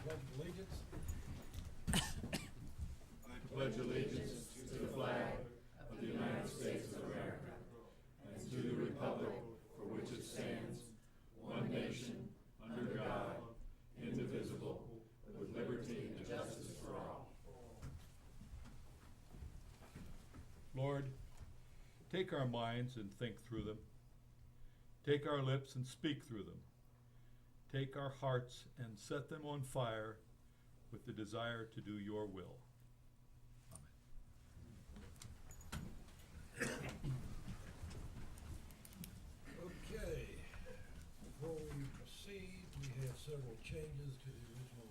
pledge of allegiance. I pledge allegiance to the flag of the United States of America and to the republic for which it stands, one nation, under God, indivisible, with liberty and justice for all. Lord, take our minds and think through them. Take our lips and speak through them. Take our hearts and set them on fire with the desire to do your will. Okay, before we proceed, we have several changes to the original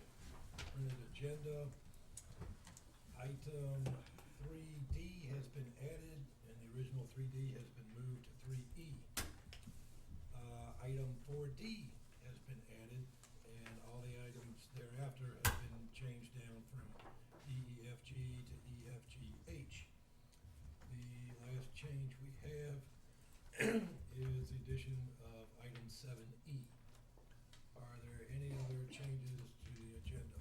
printed agenda. Item 3D has been added, and the original 3D has been moved to 3E. Item 4D has been added, and all the items thereafter have been changed down from EEFG to EFGH. The last change we have is the addition of item 7E. Are there any other changes to the agenda?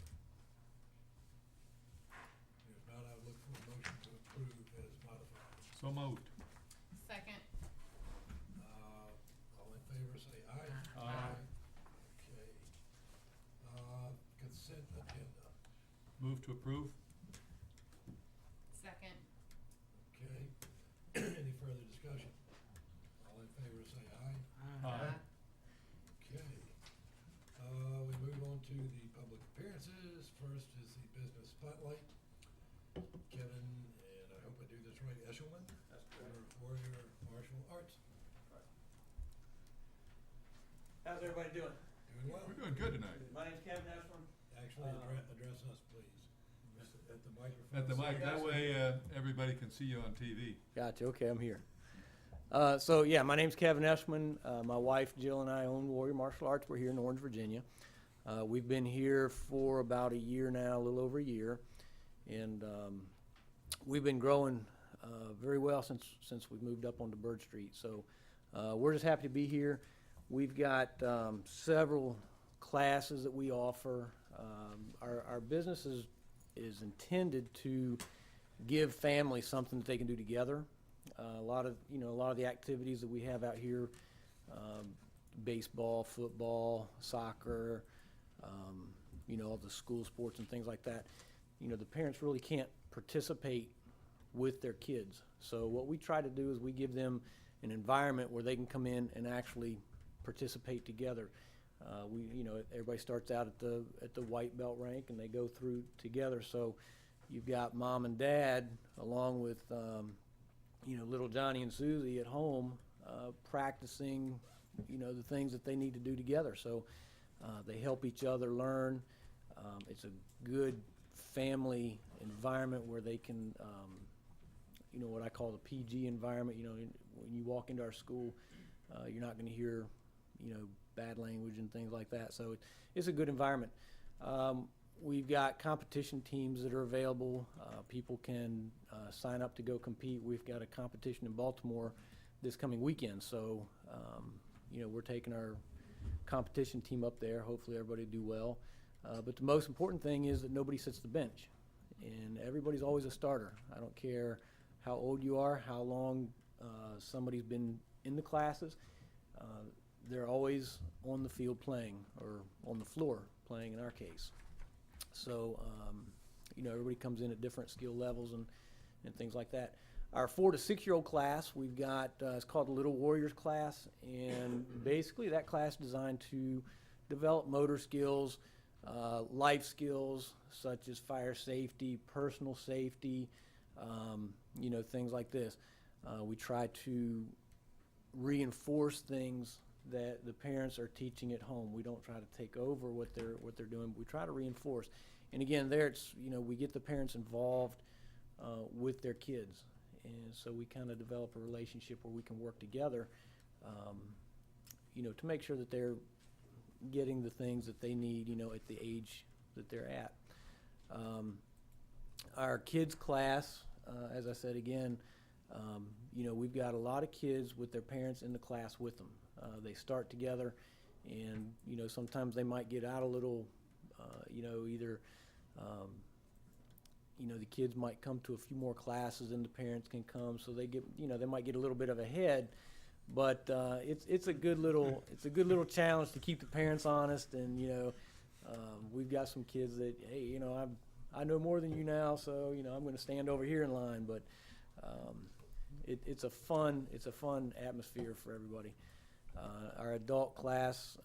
If not, I would look for a motion to approve as modified. So moved. Second. All in favor, say aye. Aye. Okay. Consent agenda. Move to approve? Second. Okay. Any further discussion? All in favor, say aye. Aye. Okay. We move on to the public appearances. First is the business spotlight. Kevin, and I hope I do this right, Eshelman? That's correct. Warrior Martial Arts. How's everybody doing? Doing well. We're doing good tonight. My name's Kevin Ashburn. Actually, address us, please. At the microphone. At the mic, that way everybody can see you on TV. Gotcha. Okay, I'm here. So yeah, my name's Kevin Eshman. My wife Jill and I own Warrior Martial Arts. We're here in Orange, Virginia. We've been here for about a year now, a little over a year, and we've been growing very well since we moved up onto Bird Street. So we're just happy to be here. We've got several classes that we offer. Our business is intended to give families something that they can do together. A lot of the activities that we have out here, baseball, football, soccer, all the school sports and things like that. The parents really can't participate with their kids. So what we try to do is we give them an environment where they can come in and actually participate together. Everybody starts out at the white belt rank and they go through together. So you've got mom and dad along with little Johnny and Susie at home practicing the things that they need to do together. So they help each other learn. It's a good family environment where they can what I call the PG environment. When you walk into our school, you're not going to hear bad language and things like that. So it's a good environment. We've got competition teams that are available. People can sign up to go compete. We've got a competition in Baltimore this coming weekend. So, we're taking our competition team up there. Hopefully everybody do well. But the most important thing is that nobody sits the bench. And everybody's always a starter. I don't care how old you are, how long somebody's been in the classes. They're always on the field playing, or on the floor playing in our case. So, everybody comes in at different skill levels and things like that. Our 4 to 6 year old class, we've got, it's called the Little Warriors class, and basically that class is designed to develop motor skills, life skills such as fire safety, personal safety, things like this. We try to reinforce things that the parents are teaching at home. We don't try to take over what they're doing, but we try to reinforce. And again, there it's we get the parents involved with their kids, and so we kind of develop a relationship where we can work together, to make sure that they're getting the things that they need, at the age that they're at. Our kids class, as I said again, we've got a lot of kids with their parents in the class with them. They start together, and sometimes they might get out a little Either the kids might come to a few more classes than the parents can come, so they get, they might get a little bit of a head. But it's a good little challenge to keep the parents honest, and we've got some kids that, hey, I know more than you now, so I'm going to stand over here in line. But it's a fun atmosphere for everybody. Our adult class,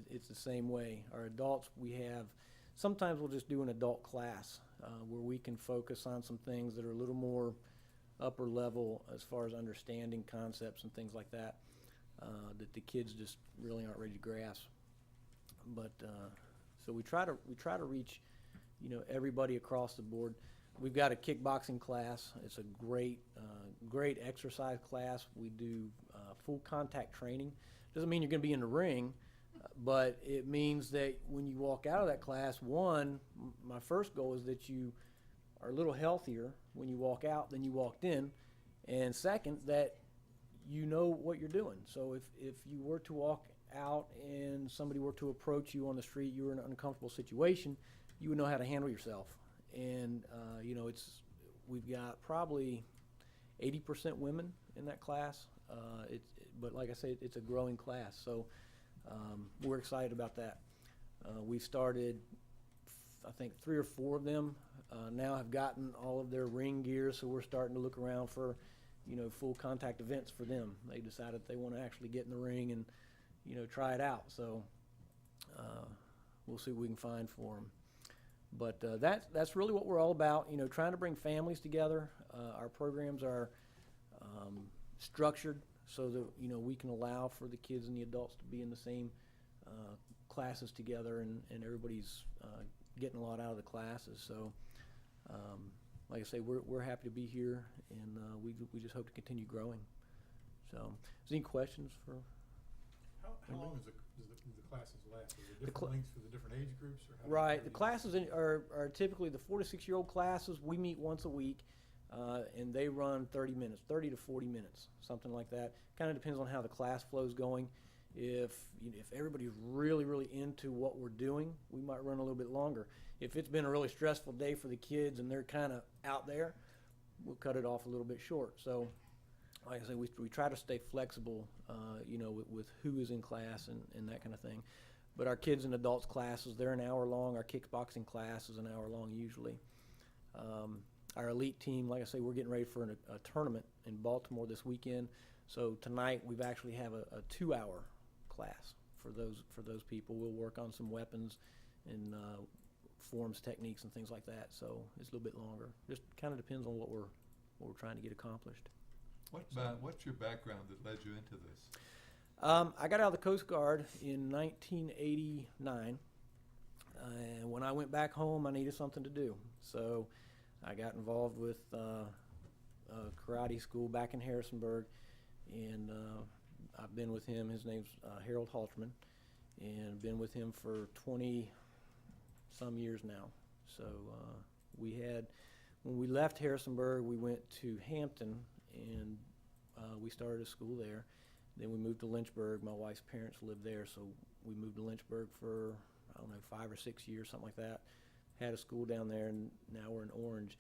it's the same way. Our adults, sometimes we'll just do an adult class where we can focus on some things that are a little more upper level as far as understanding concepts and things like that, that the kids just really aren't ready to grasp. But so we try to reach everybody across the board. We've got a kickboxing class. It's a great exercise class. We do full contact training. Doesn't mean you're going to be in the ring, but it means that when you walk out of that class, my first goal is that you are a little healthier when you walk out than you walked in, and second, that you know what you're doing. So if you were to walk out and somebody were to approach you on the street, you were in an uncomfortable situation, you would know how to handle yourself. And we've got probably 80% women in that class. But like I say, it's a growing class, so we're excited about that. We've started, I think, 3 or 4 of them now have gotten all of their ring gear, so we're starting to look around for, full contact events for them. They decided they want to actually get in the ring and, try it out. So we'll see what we can find for them. But that's really what we're all about, trying to bring families together. Our programs are structured so that, we can allow for the kids and the adults to be in the same classes together, and everybody's getting a lot out of the classes. So, like I say, we're happy to be here, and we just hope to continue growing. So, is there any questions for? How long does the classes last? Is there different lengths for the different age groups? Or Right. The classes are typically the 4 to 6 year old classes. We meet once a week, and they run 30 to 40 minutes, something like that. Kind of depends on how the class flow is going. If everybody's really, really into what we're doing, we might run a little bit longer. If it's been a really stressful day for the kids and they're kind of out there, we'll cut it off a little bit short. So, like I say, we try to stay flexible, with who is in class and that kind of thing. But our kids and adults classes, they're an hour long. Our kickboxing class is an hour long usually. Our elite team, like I say, we're getting ready for a tournament in Baltimore this weekend. So tonight we've actually have a 2-hour class for those people. We'll work on some weapons and forms, techniques, and things like that. So it's a little bit longer. Just kind of depends on what we're trying to get accomplished. What's your background that led you into this? I got out of the Coast Guard in 1989, and when I went back home, I needed something to do. So I got involved with a karate school back in Harrisonburg, and I've been with him. His name's Harold Halterman, and been with him for 20-some years now. So when we left Harrisonburg, we went to Hampton, and we started a school there. Then we moved to Lynchburg. My wife's parents lived there, so we moved to Lynchburg for, 5 or 6 years, something like that. Had a school down there, and now we're in Orange.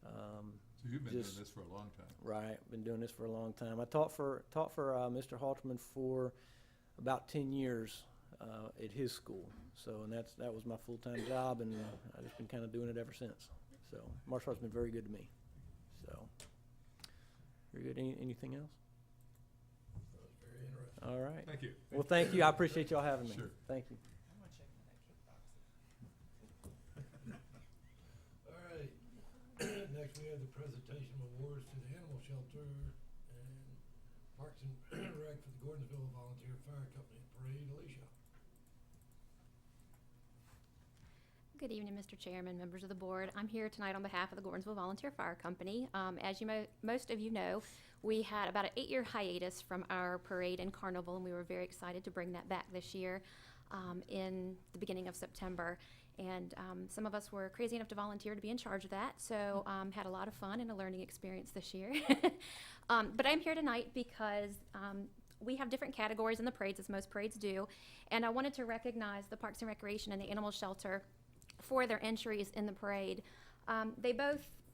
So you've been doing this for a long time. Right, been doing this for a long time. I taught for Mr. Halterman for about 10 years at his school. So, and that was my full-time job, and I've just been kind of doing it ever since. So martial arts has been very good to me. So, very good. Anything else? That was very interesting. All right. Thank you. Well, thank you. I appreciate y'all having me. Sure. Thank you. All right. Next, we have the presentation of awards to the Animal Shelter and Parks and Rec for the Gordonsville Volunteer Fire Company Parade. Alicia. Good evening, Mr. Chairman, members of the board. I'm here tonight on behalf of the Gordonsville Volunteer Fire Company. As most of you know, we had about an 8-year hiatus from our parade and carnival, and we were very excited to bring that back this year in the beginning of September. And some of us were crazy enough to volunteer to be in charge of that, so had a lot of fun and a learning experience this year. But I'm here tonight because we have different categories in the parades, as most parades do, and I wanted to recognize the Parks and Recreation and the Animal Shelter for their entries in the parade.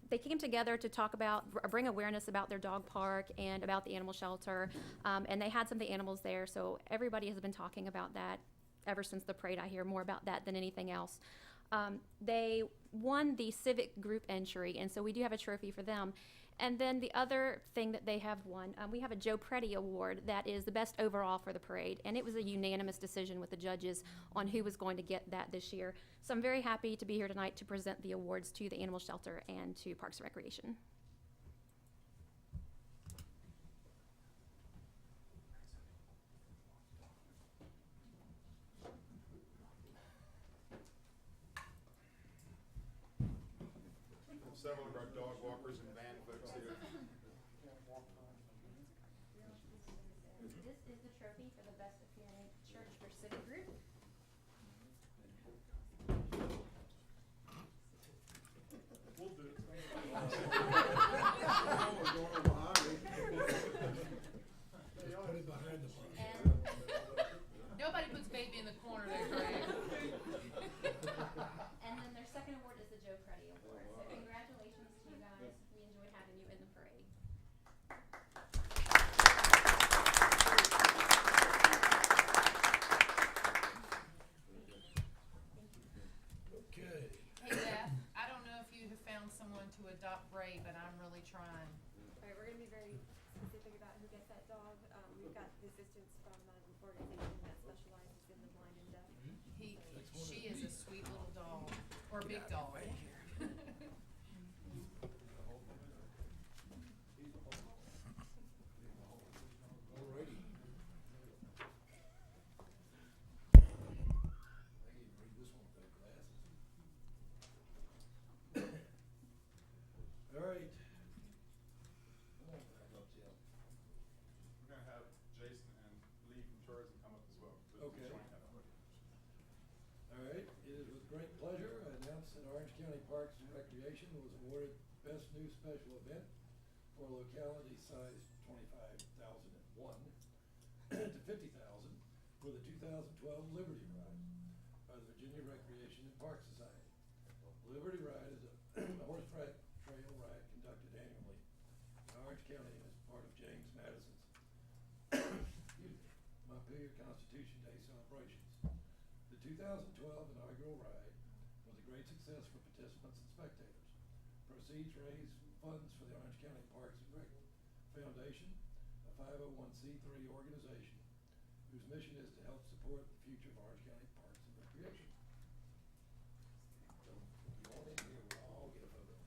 They came together to talk about, bring awareness about their dog park and about the animal shelter, and they had some of the animals there, so everybody has been talking about that ever since the parade. I hear more about that than anything else. They won the civic group entry, and so we do have a trophy for them. And then the other thing that they have won, we have a Joe Preddy Award that is the best overall for the parade, and it was a unanimous decision with the judges on who was going to get that this year. So I'm very happy to be here tonight to present the awards to the Animal Shelter and to Parks and Recreation. Several of our dog walkers and van folks here. This is the trophy for the best appearing church or civic group. We'll do it. Just put it behind the bus. And Nobody puts baby in the corner there, Greg. And then their second award is the Joe Preddy Award. So congratulations to you guys. We enjoyed having you in the parade. Okay. Hey, Beth, I don't know if you have found someone to adopt Bray, but I'm really trying. All right, we're gonna be very specific about who gets that dog. We've got the assistance from an organization that specializes in the blind and deaf. She is a sweet little dog, or a big dog. Alrighty. I can even read this one without glasses. All right. Come on back up, Jim. We're gonna have Jason and Lee from tourism come up as well. to Okay. join that. All right, it is with great pleasure I announce that Orange County Parks and Recreation was awarded Best New Special Event for locality size 25,001 to 50,000 for the 2012 Liberty Ride by the Virginia Recreation and Park Society. Liberty Ride is a horseback trail ride conducted annually in Orange County as part of James Madison's excuse me, Montpelier Constitution Day celebrations. The 2012 inaugural ride was a great success for participants and spectators. Proceeds raised funds for the Orange County Parks and Rec Foundation, a 501c3 organization whose mission is to help support the future of Orange County Parks and Recreation. So, you all in here, we'll all get a photo.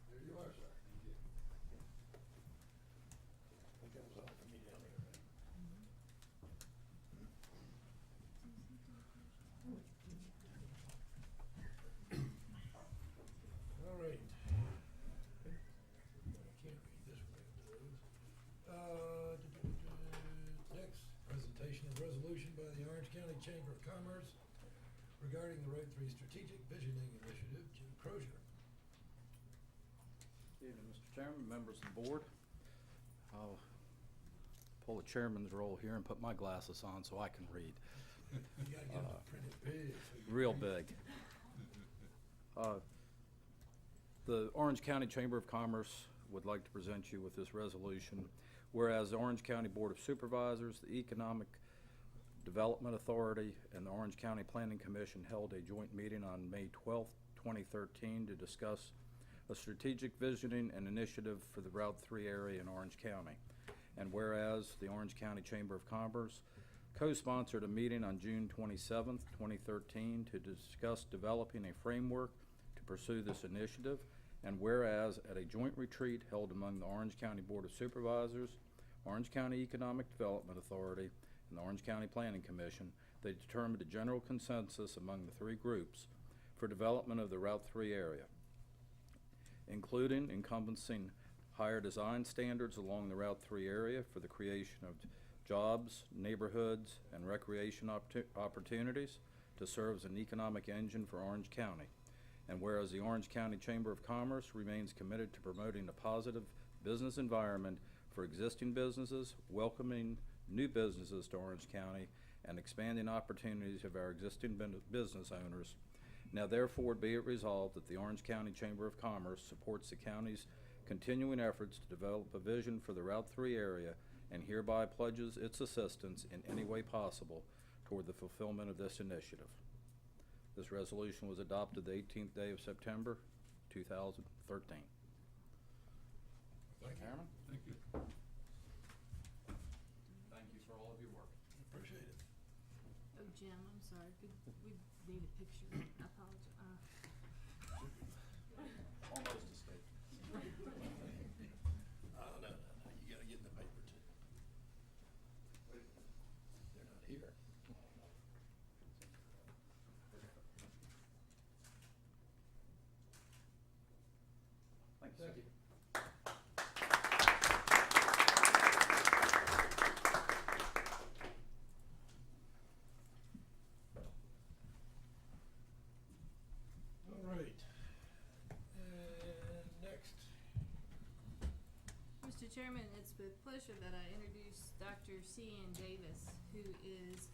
There you are, sir. Thank you. I think that was all for me down here, right? All right. I can't read this way. Next, presentation of resolution by the Orange County Chamber of Commerce regarding the Road 3 Strategic Visioning Initiative. Jim Crozier. Good evening, Mr. Chairman, members of the board. I'll pull the chairman's role here and put my glasses on so I can read. You gotta get them printed big. so you can Real read. big. The Orange County Chamber of Commerce would like to present you with this resolution. Whereas the Orange County Board of Supervisors, the Economic Development Authority, and the Orange County Planning Commission held a joint meeting on May 12th, 2013 to discuss a strategic visioning and initiative for the Route 3 area in Orange County. And whereas the Orange County Chamber of Commerce co-sponsored a meeting on June 27th, 2013 to discuss developing a framework to pursue this initiative. And whereas at a joint retreat held among the Orange County Board of Supervisors, Orange County Economic Development Authority, and the Orange County Planning Commission, they determined a general consensus among the three groups for development of the Route 3 area, including encompassing higher design standards along the Route 3 area for the creation of jobs, neighborhoods, and recreation opportunities to serve as an economic engine for Orange County. And whereas the Orange County Chamber of Commerce remains committed to promoting a positive business environment for existing businesses, welcoming new businesses to Orange County, and expanding opportunities of our existing business owners. Now therefore be it resolved that the Orange County Chamber of Commerce supports the county's continuing efforts to develop a vision for the Route 3 area and hereby pledges its assistance in any way possible toward the fulfillment of this initiative. This resolution was adopted the 18th day of September, 2013. Thank you. Chairman? Thank you. Thank you for all of your work. Appreciate it. Oh, Jim, I'm sorry, we need a picture, I apologize. Almost escaped. Oh, no, you gotta get in the paper too. They're not here. Thank you. All right. And next. Mr. Chairman, it's with pleasure that I introduce Dr. C.N. Davis, who is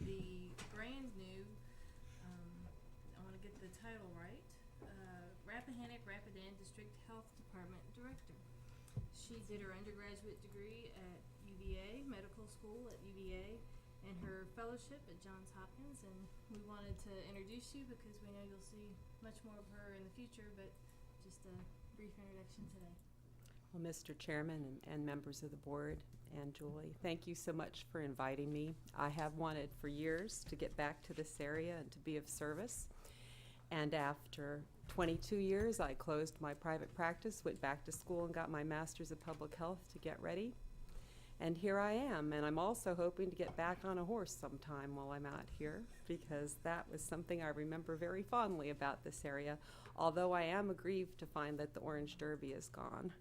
the brand new, I wanna get the title right, Rappahannock Rapidan District Health Department Director. She did her undergraduate degree at UVA, medical school at UVA, and her fellowship at Johns Hopkins, and we wanted to introduce you because we know you'll see much more of her in the future, but just a brief introduction today. Well, Mr. Chairman and members of the board and Julie, thank you so much for inviting me. I have wanted for years to get back to this area and to be of service. And after 22 years, I closed my private practice, went back to school and got my master's of public health to get ready. And here I am, and I'm also hoping to get back on a horse sometime while I'm out here, because that was something I remember very fondly about this area, although I am aggrieved to find that the Orange Derby is gone.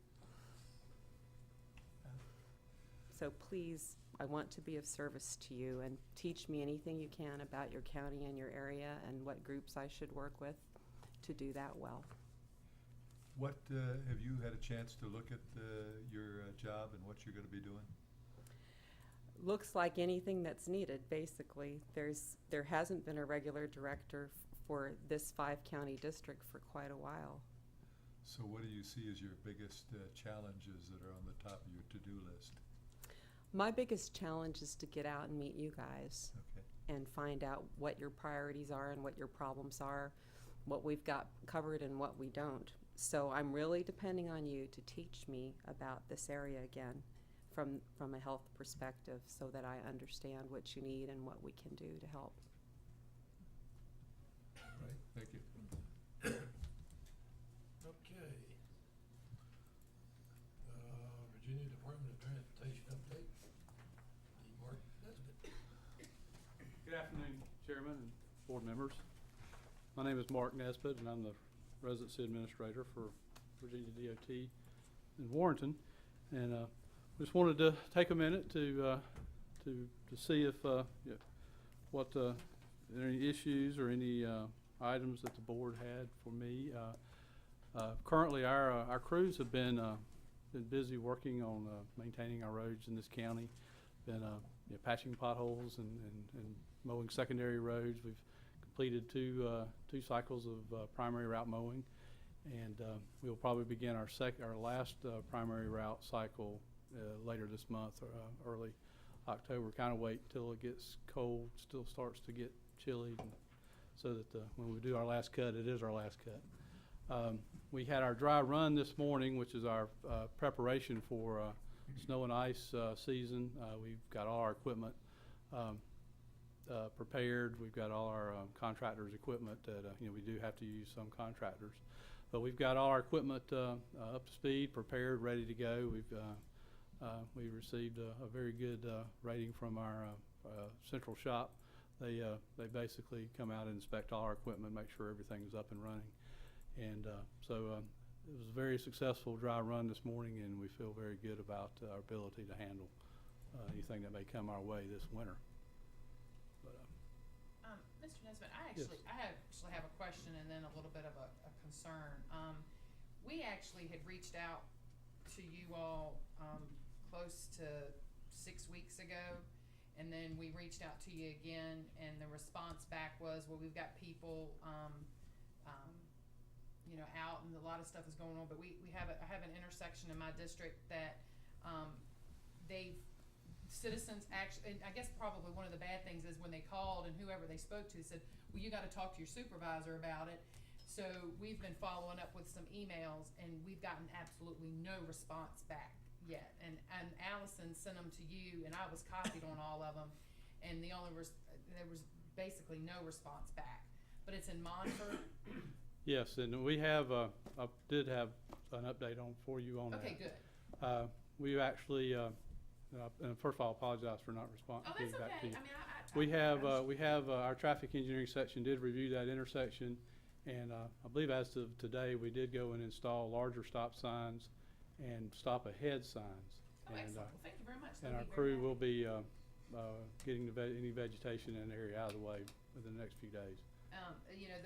So please, I want to be of service to you and teach me anything you can about your county and your area and what groups I should work with to do that well. What, have you had a chance to look at your job and what you're gonna be doing? Looks like anything that's needed, basically. There hasn't been a regular director for this 5-county district for quite a while. So what do you see as your biggest challenges that are on the top of your to-do list? My biggest challenge is to get out and meet you guys Okay. and find out what your priorities are and what your problems are, what we've got covered and what we don't. So I'm really depending on you to teach me about this area again from a health perspective so that I understand what you need and what we can do to help. All right, thank you. Okay. Virginia Department of Transportation update. Mark Nesbitt. Good afternoon, Chairman and board members. My name is Mark Nesbitt, and I'm the Residency Administrator for Virginia DOT in Warrenton. And just wanted to take a minute to see if any issues or any items that the board had for me. Currently, our crews have been busy working on maintaining our roads in this county. Been patching potholes and mowing secondary roads. We've completed two cycles of primary route mowing, and we'll probably begin our last primary route cycle later this month, early October. Kind of wait till it gets cold, still starts to get chilly, so that when we do our last cut, it is our last cut. We had our dry run this morning, which is our preparation for snow and ice season. We've got all our equipment prepared. We've got all our contractors' equipment that we do have to use some contractors, but we've got all our equipment up to speed, prepared, ready to go. We received a very good rating from our central shop. They basically come out and inspect all our equipment, make sure everything's up and running, and so it was a very successful dry run this morning, and we feel very good about our ability to handle anything that may come our way this winter. But, Mr. Nesbitt, I Yes. actually have a question and then a little bit of a concern. We actually had reached out to you all, close to 6 weeks ago, and then we reached out to you again, and the response back was, well, we've got people, you know, out, and a lot of stuff is going on, but I have an intersection in my district that, citizens actually, and I guess probably one of the bad things is when they called and whoever they spoke to said, well, you gotta talk to your supervisor about it. So we've been following up with some emails, and we've gotten absolutely no response back yet. And Allison sent them to you, and I was copied on all of them, and there was basically no response back. But it's in Monfort. yes, and we have, I did have an update for you on that. Okay, good. We've actually, and first of all, I apologize for not responding. Oh, that's back to okay. you. I mean, We have our traffic engineering section did review that intersection, and I believe as of today, we did go and install larger stop signs and stop ahead signs. Oh, And, excellent. Well, thank you very much. and That'll our be very crew happy. will be getting any vegetation in the area out of the way within the next few days. You know,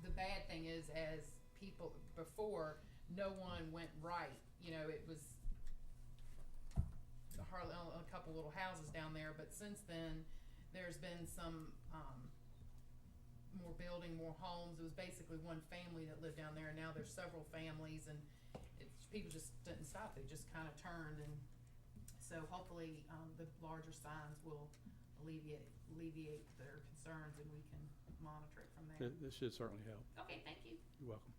the bad thing is, as people before, no one went right. You know, it was hardly a couple little houses down there, but since then, there's been some more building, more homes. It was basically one family that lived down there, and now there's several families, and people just didn't stop. They just kind of turned, and so hopefully the larger signs will alleviate their concerns, and we can monitor it from there. This should certainly help. Okay, thank you. You're welcome.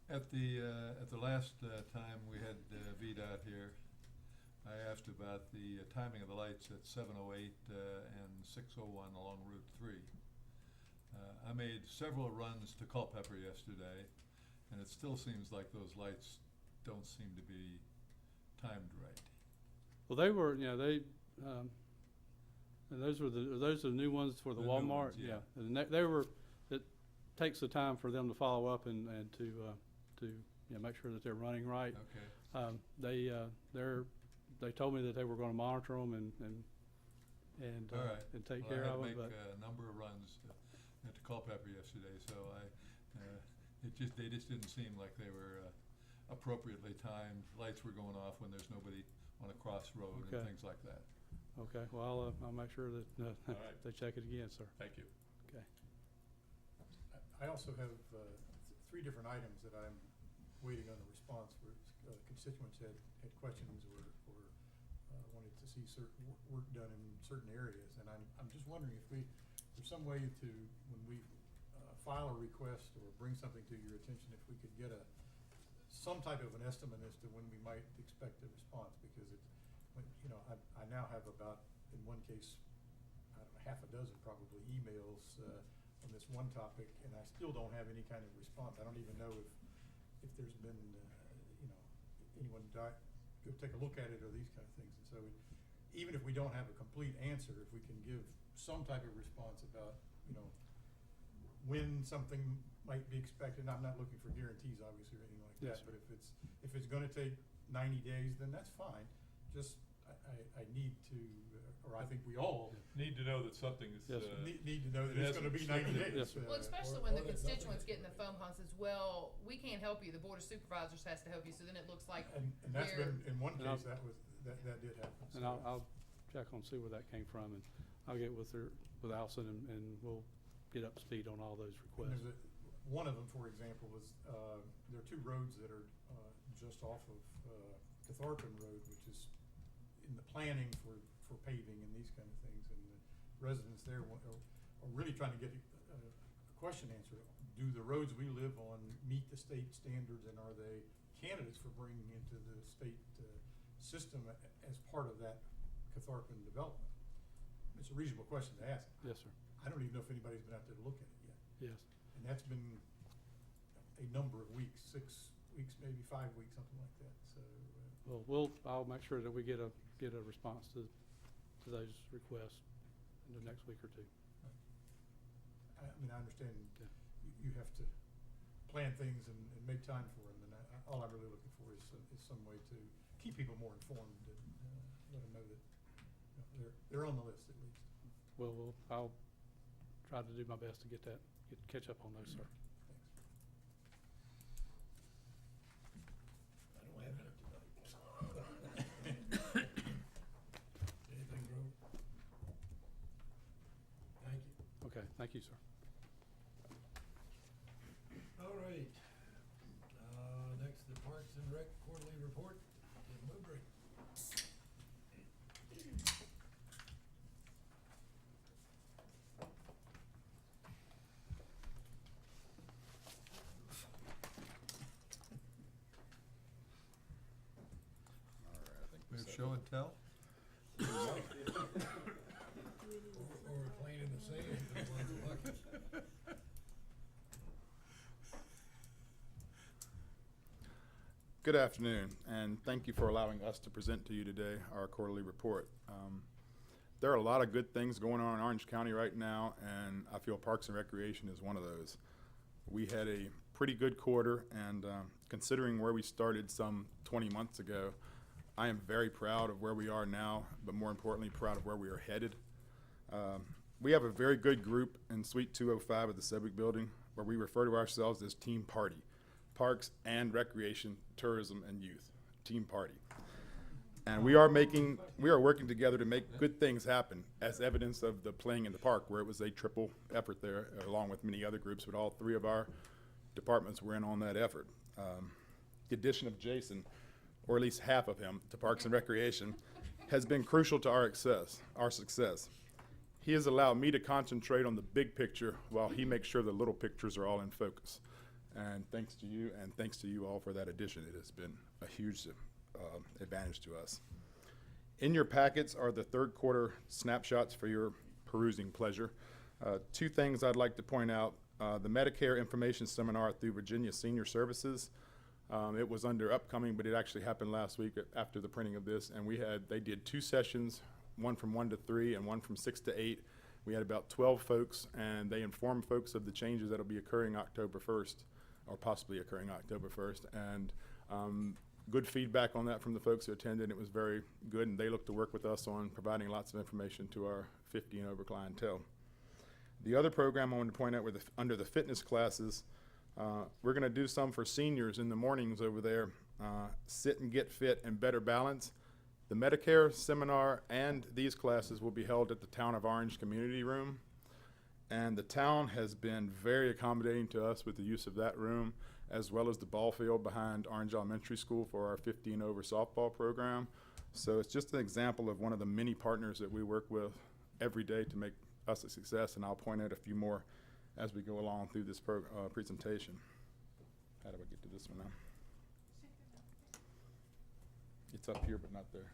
At the last time we had VDOT here, I asked about the timing of the lights at 7:08 and 6:01 along Route 3. I made several runs to Culpeper yesterday, and it still seems like those lights don't seem to be timed right. Well, they were, you know, and those are the new ones for the The new Walmart. ones, yeah. And they were. It takes the time for them to follow up and to make sure that they're running right. Okay. They told me that they were going to monitor them and All right. and take Well, care I had of to them. make But a number of runs to Culpeper yesterday, so they just didn't seem like they were appropriately timed. Lights were going off when there's nobody on a crossroad Okay. and things like that. okay, well, I'll make sure that All right. they check it again, sir. Thank you. Okay. I also have three different items that I'm waiting on a response where constituents had questions or wanted to see certain work done in certain areas. And I'm just wondering if there's some way to, when we file a request or bring something to your attention, if we could get some type of an estimate as to when we might expect a response, because I now have about, in one case, I don't know, half a dozen probably emails on this one topic, and I still don't have any kind of response. I don't even know if there's been, anyone go take a look at it or these kind of things. And so even if we don't have a complete answer, if we can give some type of response about, when something might be expected, and I'm not looking for guarantees, obviously, or anything like Yes, that, but if it's gonna take 90 days, then that's fine. Just, I need to, or I think we all Need to know that something is, Yes, sir. need to know that It it's gonna be 90 hasn't- days. Yes, sir. Well, especially when the constituents get in the phone call and says, well, we can't help you, the Board of Supervisors has to help you, so then it looks like And that's been, in one And I'll- case, that did happen. And So- I'll check on, see where that came from, and I'll get with Allison, and we'll get up to speed on all those And requests. there's one of them, for example, was, there are two roads that are just off of Catharpin Road, which is in the planning for paving and these kind of things. And the residents there are really trying to get a question answered. Do the roads we live on meet the state standards, and are they candidates for bringing into the state system as part of that Catharpin development? It's a reasonable question to ask. Yes, sir. I don't even know if anybody's been out there to look at it yet. Yes. And that's been a number of weeks, 6 weeks, maybe 5 weeks, something like that. So, I'll make sure that we get a response to those requests in the next week or two. I mean, I understand Yeah. you have to plan things and make time for them. And all I'm really looking for is some way to keep people more informed and let them know that they're on the list at least. I'll try to do my best to catch up on those, sir. I don't have it tonight. Anything, Grove? Thank you. Okay, thank you, sir. All right. Next, the Parks and Rec quarterly report. Tim Mowbray. We have show and tell? Or playing in the sand with lots of buckets. Good afternoon, and thank you for allowing us to present to you today our quarterly report. There are a lot of good things going on in Orange County right now, and I feel Parks and Recreation is one of those. We had a pretty good quarter, and considering where we started some 20 months ago, I am very proud of where we are now, but more importantly, proud of where we are headed. We have a very good group in Suite 205 of the Civic Building, where we refer to ourselves as Team Party. Parks and Recreation, Tourism, and Youth. Team Party. And we are working together to make good things happen, as evidence of the playing in the park, where it was a triple effort there, along with many other groups, but all three of our departments were in on that effort. The addition of Jason, or at least half of him, to Parks and Recreation has been crucial to our success. He has allowed me to concentrate on the big picture while he makes sure the little pictures are all in focus. And thanks to you, and thanks to you all for that addition. It has been a huge advantage to us. In your packets are the third quarter snapshots for your perusing pleasure. Two things I'd like to point out. The Medicare information seminar through Virginia Senior Services. It was under upcoming, but it actually happened last week after the printing of this, and they did 2 sessions, one from 1 to 3 and one from 6 to 8. We had about 12 folks, and they informed folks of the changes that'll be occurring October 1st, or possibly occurring October 1st, and good feedback on that from the folks who attended. It was very good, and they look to work with us on providing lots of information to our 50 and over clientele. The other program I wanted to point out were under the fitness classes. We're going to do some for seniors in the mornings over there, Sit and Get Fit and Better Balance. The Medicare seminar and these classes will be held at the Town of Orange Community Room. And the town has been very accommodating to us with the use of that room, as well as the ball field behind Orange Elementary School for our 50 and over softball program. So it's just an example of one of the many partners that we work with every day to make us a success, and I'll point out a few more as we go along through this presentation. How do I get to this one now? It's up here, but not there.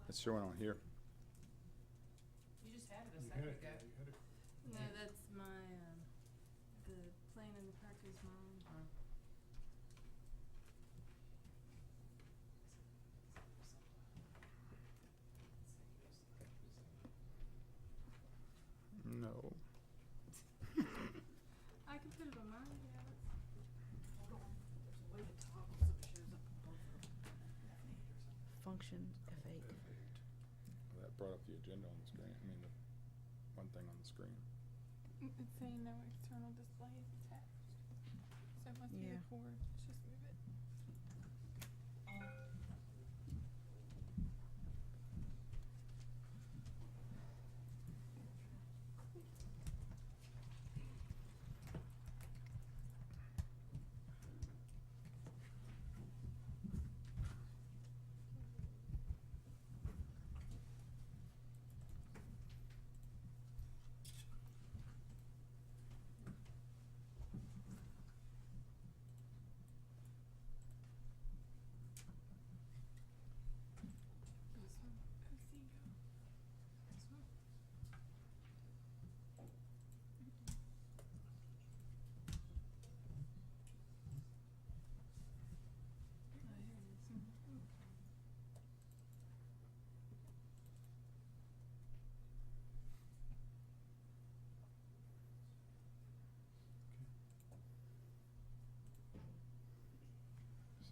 It's showing on here. You just had it a You second had ago. it, you had it. No, that's my, the plan in the park is mine. No. I can put it on mine, yeah. Function F8. That brought up the agenda on the screen. I mean, the one thing on the screen. It's saying no external display is attached. So it must be Yeah. the cord. Let's just move it.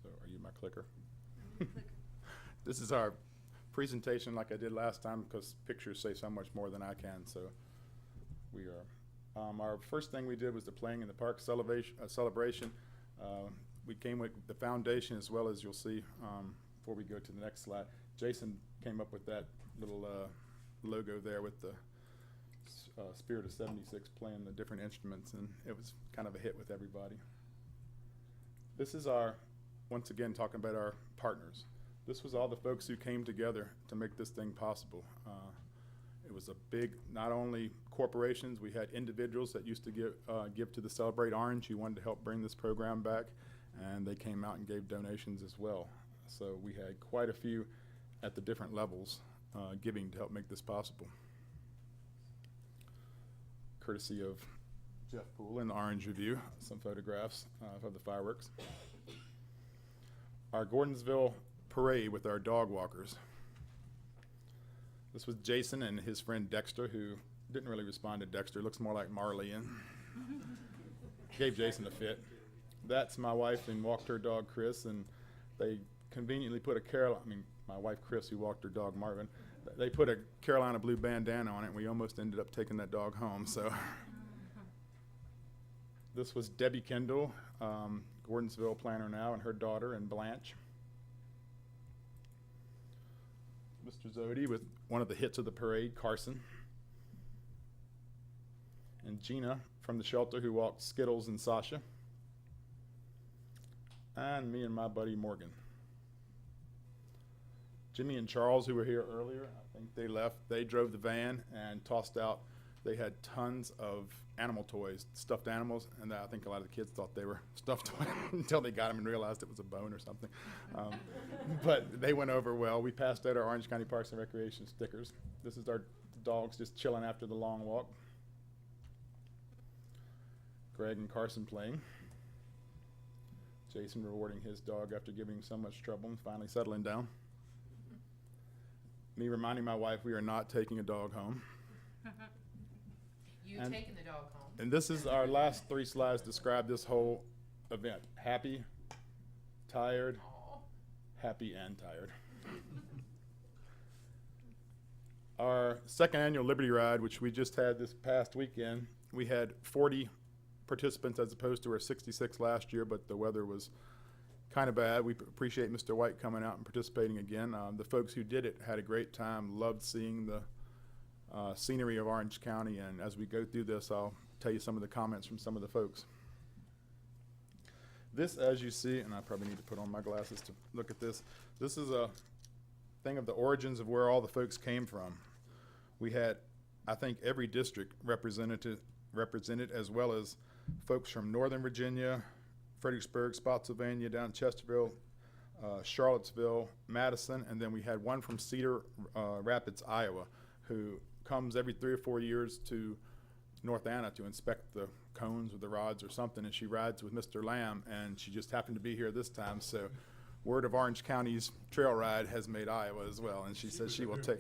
So are you my clicker? This is our presentation like I did last time because pictures say so much more than I can. So we are. Our first thing we did was the Playing in the Park celebration. We came with the foundation as well as you'll see before we go to the next slide. Jason came up with that little logo there with the Spirit of 76 playing the different instruments, and it was kind of a hit with everybody. This is our, once again, talking about our partners. This was all the folks who came together to make this thing possible. It was a big, not only corporations, we had individuals that used to give to the Celebrate Orange who wanted to help bring this program back, and they came out and gave donations as well. So we had quite a few at the different levels giving to help make this possible. Courtesy of Jeff Poole in the Orange Review, some photographs of the fireworks. Our Gordonsville parade with our dog walkers. This was Jason and his friend Dexter, who didn't really respond to Dexter. Looks more like Marley, and gave Jason a fit. That's my wife and walked her dog Chris, and they conveniently put my wife Chris, who walked her dog Marvin, they put a Carolina blue bandana on it, and we almost ended up taking that dog home. So this was Debbie Kendall, Gordonsville planner now, and her daughter, and Blanche. Mr. Zodi with one of the hits of the parade, Carson. And Gina from the shelter, who walked Skittles and Sasha. And me and my buddy Morgan. Jimmy and Charles, who were here earlier, I think they left. They drove the van and tossed out. They had tons of animal toys, stuffed animals, and I think a lot of the kids thought they were stuffed toys until they got them and realized it was a bone or something. But they went over well. We passed out our Orange County Parks and Recreation stickers. This is our dogs just chilling after the long walk. Greg and Carson playing. Jason rewarding his dog after giving him so much trouble and finally settling down. Me reminding my wife we are not taking a dog home. You And- taking the dog home. And this is our last 3 slides describe this whole event. Happy, tired, Aw. happy and tired. Our second annual Liberty Ride, which we just had this past weekend, we had 40 participants as opposed to our 66 last year, but the weather was kind of bad. We appreciate Mr. White coming out and participating again. The folks who did it had a great time, loved seeing the scenery of Orange County, and as we go through this, I'll tell you some of the comments from some of the folks. This, as you see, and I probably need to put on my glasses to look at this, this is a thing of the origins of where all the folks came from. We had, I think, every district represented, as well as folks from Northern Virginia, Fredericksburg, Spotsylvania, down Chesterville, Charlottesville, Madison, and then we had one from Cedar Rapids, Iowa, who comes every 3 or 4 years to North Anna to inspect the cones or the rods or something, and she rides with Mr. Lamb, and she just happened to be here this time, so word of Orange County's trail ride has made Iowa as well, and she says she will take.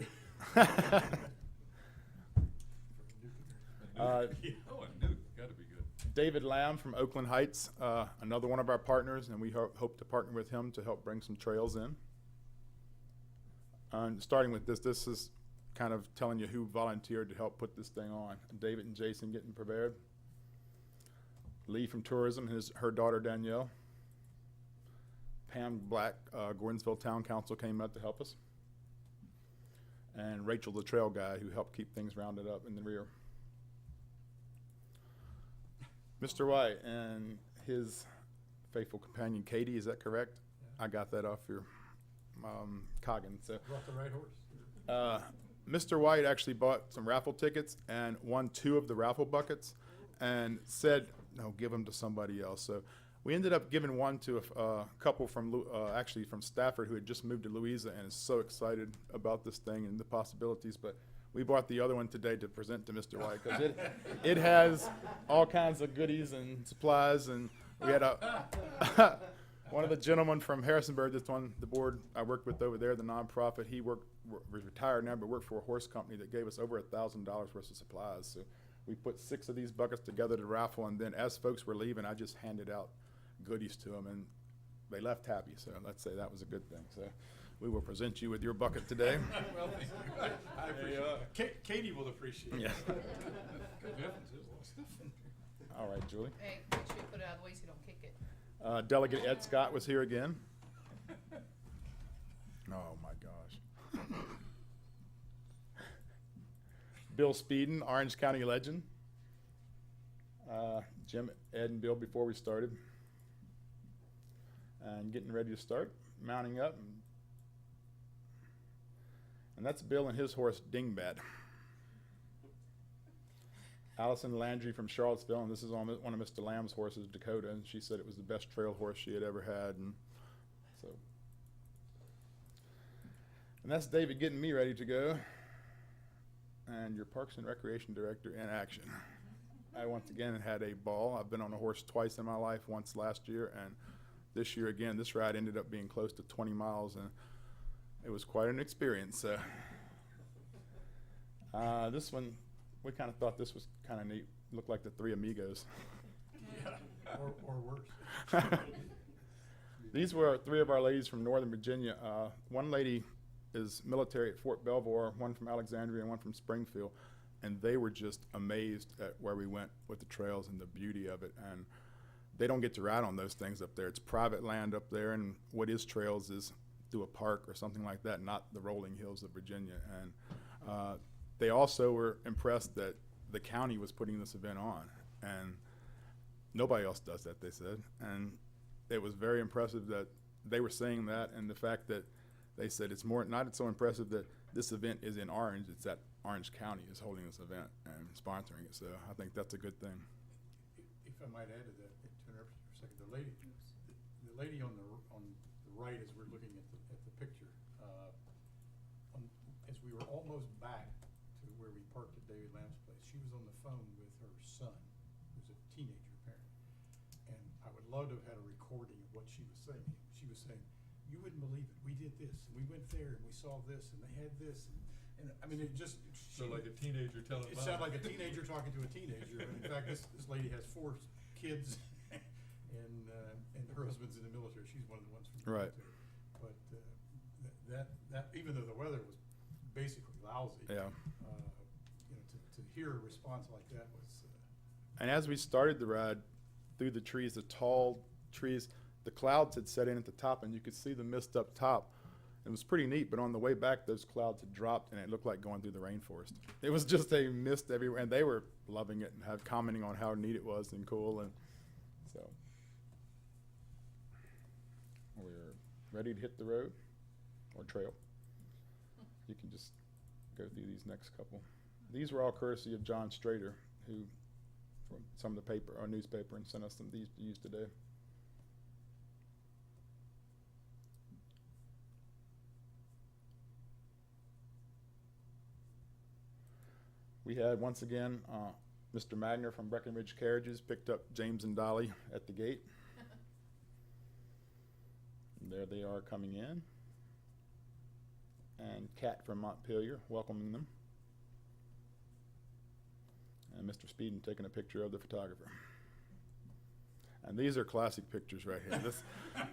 Oh, I knew, gotta be good. David Lamb from Oakland Heights, another one of our partners, and we hope to partner with him to help bring some trails in. Starting with this is kind of telling you who volunteered to help put this thing on. David and Jason getting prepared. Lee from Tourism, her daughter Danielle. Pam Black, Gordonsville Town Council came out to help us. And Rachel, the trail guide, who helped keep things rounded up in the rear. Mr. White and his faithful companion Katie, is that correct? Yeah. I got that off your Coggin. So, Brought the right horse. Mr. White actually bought some raffle tickets and won 2 of the raffle buckets, and said, "No, give them to somebody else." So we ended up giving one to a couple from actually from Stafford who had just moved to Louisa and is so excited about this thing and the possibilities. But we bought the other one today to present to Mr. White because it has all kinds of goodies and supplies, and we had one of the gentlemen from Harrisonburg, that's on the board I worked with over there, the nonprofit. He was retired now, but worked for a horse company that gave us over $1,000 worth of supplies. So we put 6 of these buckets together to raffle, and then as folks were leaving, I just handed out goodies to them. And they left happy, so let's say that was a good thing. So we will present you with your bucket today. Well, thank you. I appreciate it. Katie will appreciate it. Yeah. Good heavens, there's a lot of stuff in there. All right, Julie. Hey, make sure you put it out of the way so you don't kick it. Delegate Ed Scott was here again. Oh, my gosh. Bill Speeden, Orange County legend. Jim, Ed, and Bill before we started. And getting ready to start, mounting up. And that's Bill and his horse, Dingbat. Allison Landry from Charlottesville, and this is on one of Mr. Lamb's horses, Dakota, and she said it was the best trail horse she had ever had. And so, and that's David getting me ready to go. And your Parks and Recreation Director in action. I once again had a ball. I've been on a horse twice in my life, once last year, and this year again. This ride ended up being close to 20 miles, and it was quite an experience. This one, we kind of thought this was kind of neat. Looked like the Three Amigos. Yeah, or worse. These were three of our ladies from Northern Virginia. One lady is military at Fort Belvoir, one from Alexandria, and one from Springfield. And they were just amazed at where we went with the trails and the beauty of it. And they don't get to ride on those things up there. It's private land up there, and what is trails is through a park or something like that, not the rolling hills of Virginia. And they also were impressed that the county was putting this event on, and nobody else does that, they said. And it was very impressive that they were saying that, and the fact that they said it's not so impressive that this event is in Orange, it's that Orange County is holding this event and sponsoring it. So I think that's a good thing. If I might add to that, to interrupt you for a second, the lady on the right, as we're looking at the picture, as we were almost back to where we parked at David Lamb's place, she was on the phone with her son, who's a teenager apparently, and I would love to have had a recording of what she was saying. She was saying, "You wouldn't believe it. We did this, and we went there, and we saw this, and they had this," and I mean, it just. So like a teenager telling It mom. sounded like a teenager talking to a teenager, but in fact, this lady has 4 kids, and her husband's in the military. She's one of the ones from the Right. military. But that even though the weather was basically lousy, Yeah. to hear a response like that was. And as we started the ride through the trees, the tall trees, the clouds had set in at the top, and you could see the mist up top. It was pretty neat, but on the way back, those clouds had dropped, and it looked like going through the rainforest. It was just a mist everywhere, and they were loving it and commenting on how neat it was and cool, and so we're ready to hit the road or trail. You can just go through these next couple. These were all courtesy of John Strader, who from some of the paper, our newspaper, and sent us some of these to use today. We had, once again, Mr. Magner from Breckenridge Carriages picked up James and Dolly at the gate. And there they are coming in. And Kat from Montpelier welcoming them. And Mr. Speeden taking a picture of the photographer. And these are classic pictures right here.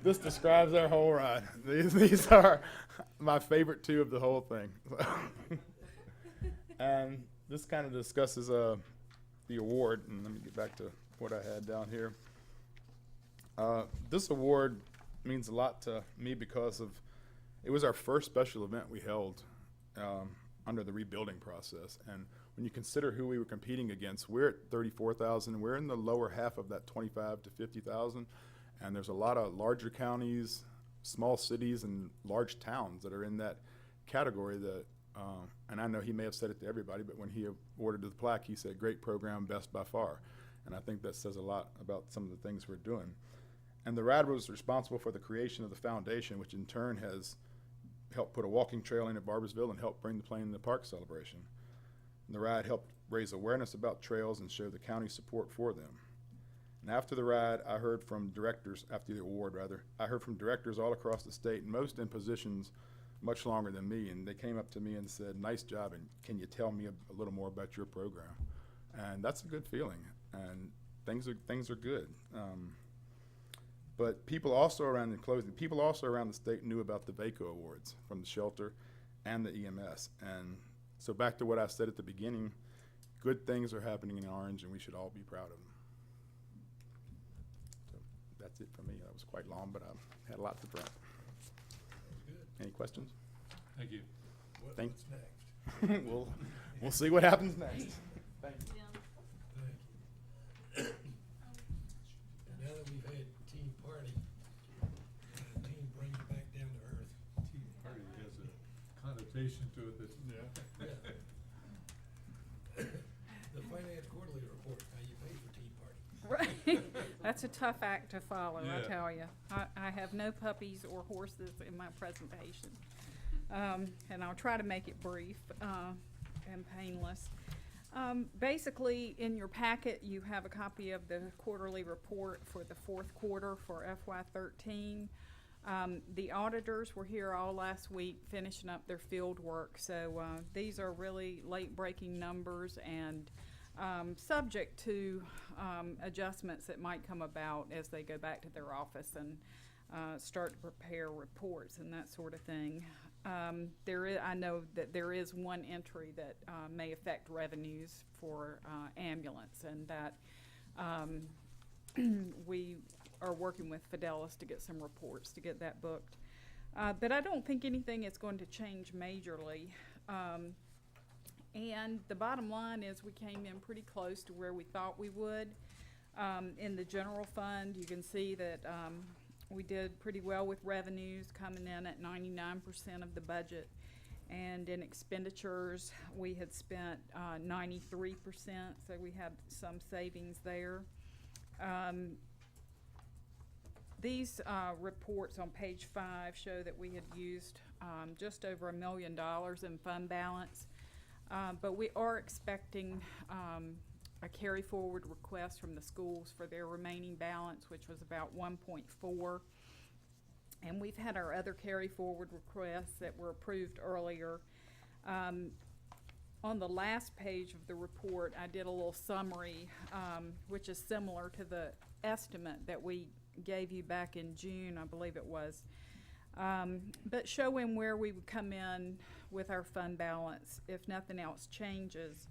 This describes our whole ride. These are my favorite 2 of the whole thing. And this kind of discusses the award, and let me get back to what I had down here. This award means a lot to me because it was our first special event we held under the rebuilding process. And when you consider who we were competing against, we're at 34,000. We're in the lower half of that 25 to 50,000. And there's a lot of larger counties, small cities, and large towns that are in that category that and I know he may have said it to everybody, but when he awarded the plaque, he said, "Great program, best by far." And I think that says a lot about some of the things we're doing. And the RAD was responsible for the creation of the foundation, which in turn has helped put a walking trail in at Barbersville and helped bring the Plane in the Park celebration. And the RAD helped raise awareness about trails and show the county's support for them. And after the ride, I heard from directors, after the award rather, I heard from directors all across the state, most in positions much longer than me, and they came up to me and said, "Nice job, and can you tell me a little more about your program?" And that's a good feeling, and things are good. But people also around the state knew about the VACO awards from the shelter and the EMS. And so back to what I said at the beginning, good things are happening in Orange, and we should all be proud of them. So that's it for me. That was quite long, but I had a lot to drop. Sounds good. Any questions? Thank you. Thanks. What's next? We'll see what happens next. Thank you. Yeah. Thank you. And now that we've had Teen Party, Teen brings it back down to earth. Tea Party has a connotation to it that, Yeah. The Finance Quarterly Report, how you pay for Tea Party. Right. That's a tough act to follow, I Yeah. tell you. I have no puppies or horses in my presentation. And I'll try to make it brief and painless. Basically, in your packet, you have a copy of the quarterly report for the fourth quarter for FY13. The auditors were here all last week finishing up their field work, so these are really late-breaking numbers and subject to adjustments that might come about as they go back to their office and start to prepare reports and that sort of thing. I know that there is one entry that may affect revenues for ambulance, and that we are working with Fidelis to get some reports to get that booked. But I don't think anything is going to change majorly. And the bottom line is we came in pretty close to where we thought we would. In the general fund, you can see that we did pretty well with revenues, coming in at 99% of the budget. And in expenditures, we had spent 93%, so we had some savings there. These reports on page 5 show that we had used just over $1 million in fund balance. But we are expecting a carry forward request from the schools for their remaining balance, which was about 1.4. And we've had our other carry forward requests that were approved earlier. On the last page of the report, I did a little summary, which is similar to the estimate that we gave you back in June, I believe it was. But showing where we would come in with our fund balance if nothing else changes.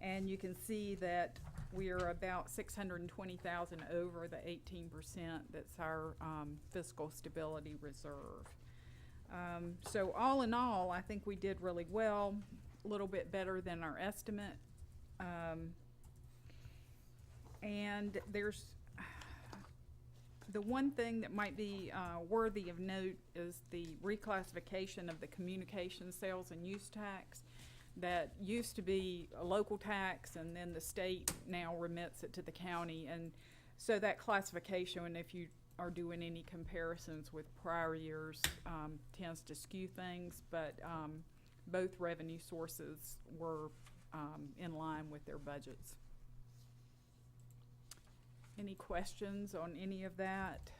And you can see that we are about $620,000 over the 18% that's our fiscal stability reserve. So all in all, I think we did really well, a little bit better than our estimate. And there's the one thing that might be worthy of note is the reclassification of the communication sales and use tax. That used to be a local tax, and then the state now remits it to the county. And so that classification, and if you are doing any comparisons with prior years, tends to skew things, but both revenue sources were in line with their budgets. Any questions on any of that?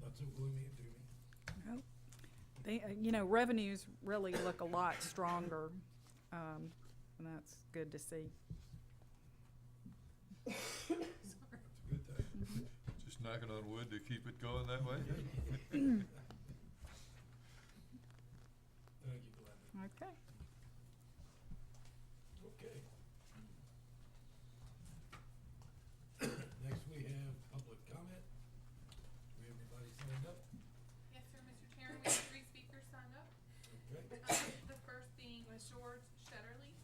Not so gloomy to me. Nope. You know, revenues really look a lot stronger, and that's good to see. That's a good thing. just knocking on wood to keep it going that way. Thank you, Glenda. Okay. Okay. Next, we have public comment. Do we have anybody signed up? Yes, sir, Mr. Chairman, we have 3 speakers signed up. Okay. The first being George Shetterly,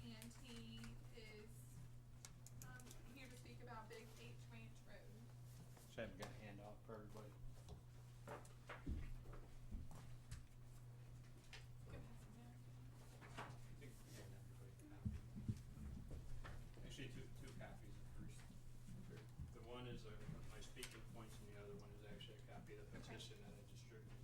and he is here to speak about Big H Ranch Road. Sam, got a handout for everybody. Actually, two copies at first. The one is my speaking points, and the other one is actually a copy of the petition that I distributed.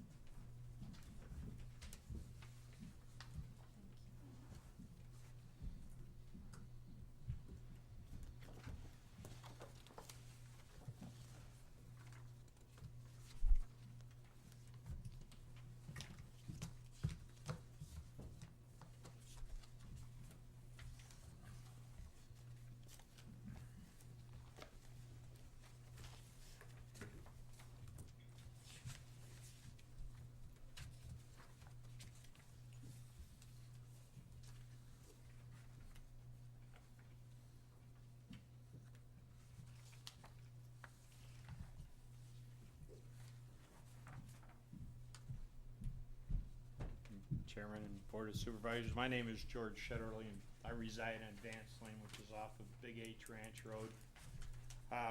Chairman and Board of Supervisors. My name is George Shetterly, and I reside on Vance Lane, which is off of Big H Ranch Road.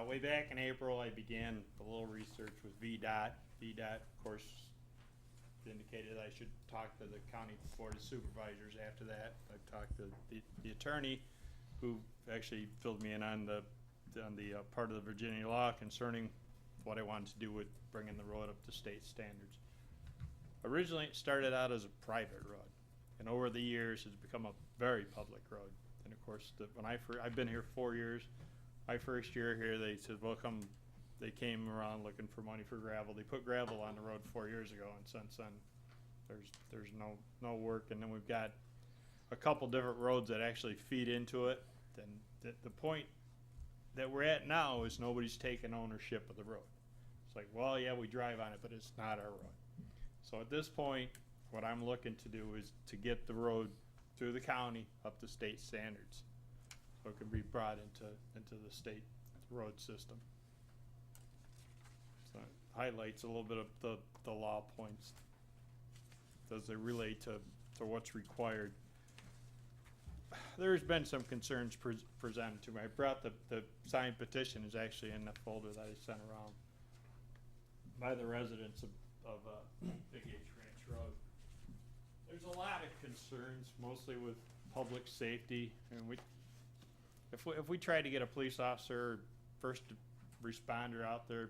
Way back in April, I began a little research with VDOT. VDOT, of course, indicated I should talk to the County Board of Supervisors. After that, I talked to the attorney, who actually filled me in on the part of the Virginia law concerning what I wanted to do with bringing the road up to state standards. Originally, it started out as a private road, and over the years, it's become a very public road. And of course, I've been here 4 years. My first year here, they said, well, they came around looking for money for gravel. They put gravel on the road 4 years ago, and since then, there's no work. And then we've got a couple different roads that actually feed into it. And the point that we're at now is nobody's taking ownership of the road. It's like, well, yeah, we drive on it, but it's not our road. So at this point, what I'm looking to do is to get the road through the county up to state standards, so it can be brought into the state road system. So it highlights a little bit of the law points as they relate to what's required. There's been some concerns presented to me. I brought the signed petition is actually in the folder that I sent around by the residents of Big H Ranch Road. There's a lot of concerns, mostly with public safety, and if we try to get a police officer or first responder out there,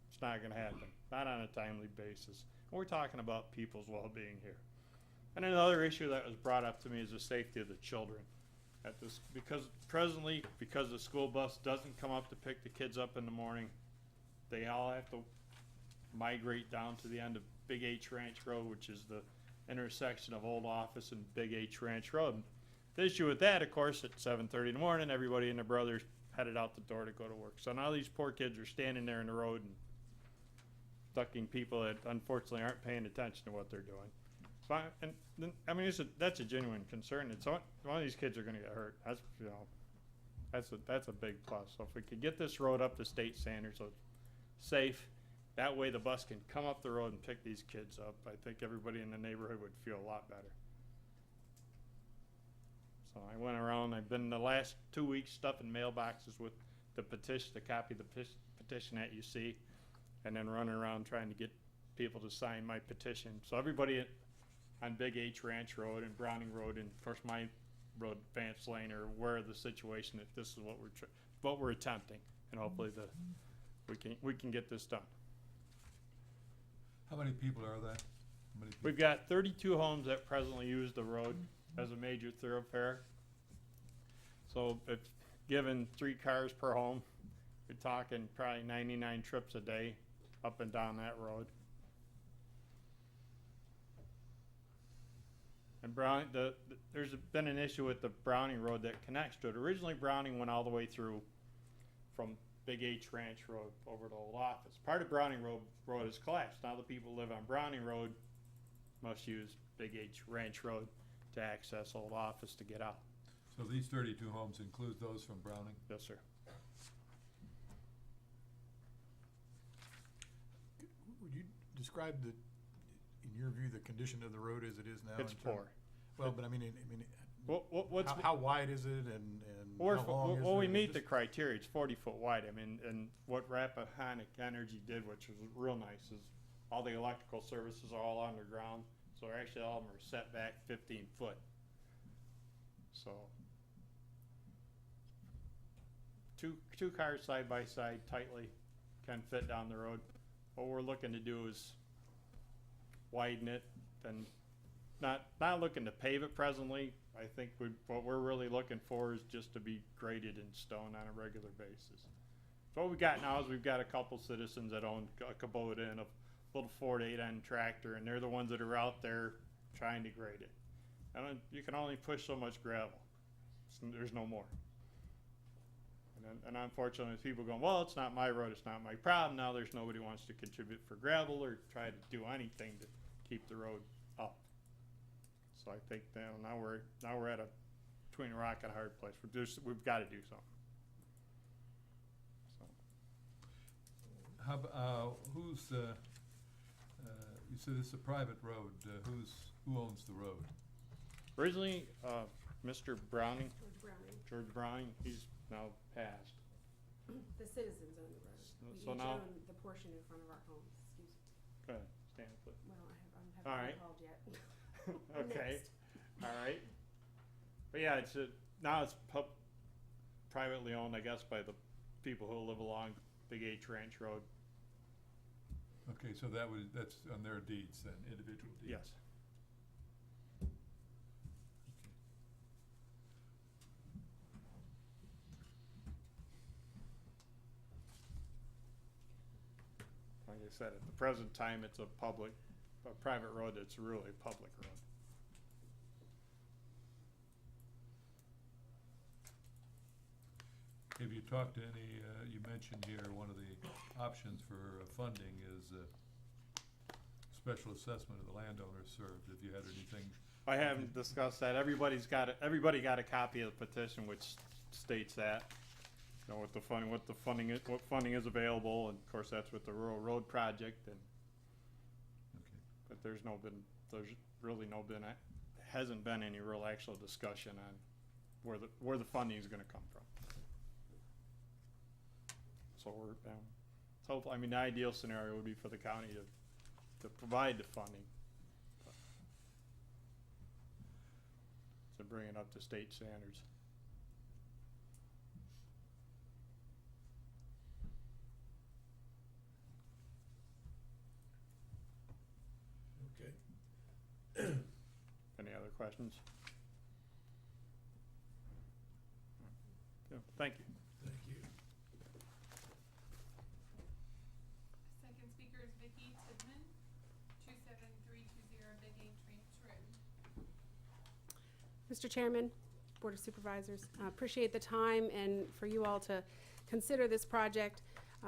it's not going to happen, not on a timely basis. And we're talking about people's well-being here. And another issue that was brought up to me is the safety of the children. Because the school bus doesn't come up to pick the kids up in the morning, they all have to migrate down to the end of Big H Ranch Road, which is the intersection of Old Office and Big H Ranch Road. The issue with that, of course, at 7:30 in the morning, everybody and their brothers headed out the door to go to work. So now these poor kids are standing there in the road and ducking people that unfortunately aren't paying attention to what they're doing. So that's a genuine concern. One of these kids are going to get hurt. That's a big plus. So if we could get this road up to state standards, so it's safe, that way the bus can come up the road and pick these kids up, I think everybody in the neighborhood would feel a lot better. So I went around, I've been the last 2 weeks stuffing mailboxes with the petition, the copy of the petition that you see, and then running around trying to get people to sign my petition. So everybody on Big H Ranch Road and Browning Road and of course my road, Vance Lane, are aware of the situation, if this is what we're attempting, and hopefully we can get this done. How many people are that? We've got 32 homes that presently use the road as a major thoroughfare. So if given 3 cars per home, you're talking probably 99 trips a day up and down that road. And there's been an issue with the Browning Road that connects to it. Originally, Browning went all the way through from Big H Ranch Road over to Old Office. Part of Browning Road has collapsed. Now the people who live on Browning Road must use Big H Ranch Road to access Old Office to get out. So these 32 homes include those from Browning? Yes, sir. Would you describe in your view, the condition of the road as it is now? It's poor. Well, but How wide is it and how long is it? Well, we meet the criteria. It's 40 foot wide. And what Rappahannock Energy did, which was real nice, is all the electrical services are all underground. So actually all of them are set back 15 foot. So two cars side by side tightly can fit down the road. What we're looking to do is widen it, and not looking to pave it presently. I think what we're really looking for is just to be graded in stone on a regular basis. So what we got now is we've got a couple citizens that own a Kubota and a little Ford 8N tractor, and they're the ones that are out there trying to grade it. And you can only push so much gravel. There's no more. And unfortunately, people going, well, it's not my road, it's not my problem. Now there's nobody who wants to contribute for gravel or try to do anything to keep the road up. So I think now we're at between a rock and a hard place. We've got to do something. So. You said it's a private road. Who owns the road? Originally, Mr. Browning, George Browning. George Browning, he's now passed. The citizens own the road. We So each now- own the portion in front of our homes, excuse me. Go ahead, stand up, please. Well, I haven't All right. been called yet. Okay, Next. all right. But yeah, now it's privately owned, I guess, by the people who live along Big H Ranch Road. Okay, so that's on their deeds then, individual deeds? Yes. Like I said, at the present time, it's a private road that's really a public road. Have you talked to any, you mentioned here, one of the options for funding is special assessment of the landowners served. Have you had anything? I haven't discussed that. Everybody got a copy of the petition which states that. You know, what funding is available, and of course, that's with the rural road project, and, Okay. but hasn't been any real actual discussion on where the funding is gonna come from. So hopefully, I mean, the ideal scenario would be for the county to provide the funding. To bring it up to state standards. Okay. Any other questions? Yeah, thank you. Thank you. Second speaker is Vicki Tidman, 27320 Big H Ranch Road. Mr. Chairman, Board of Supervisors, appreciate the time and for you all to consider this project.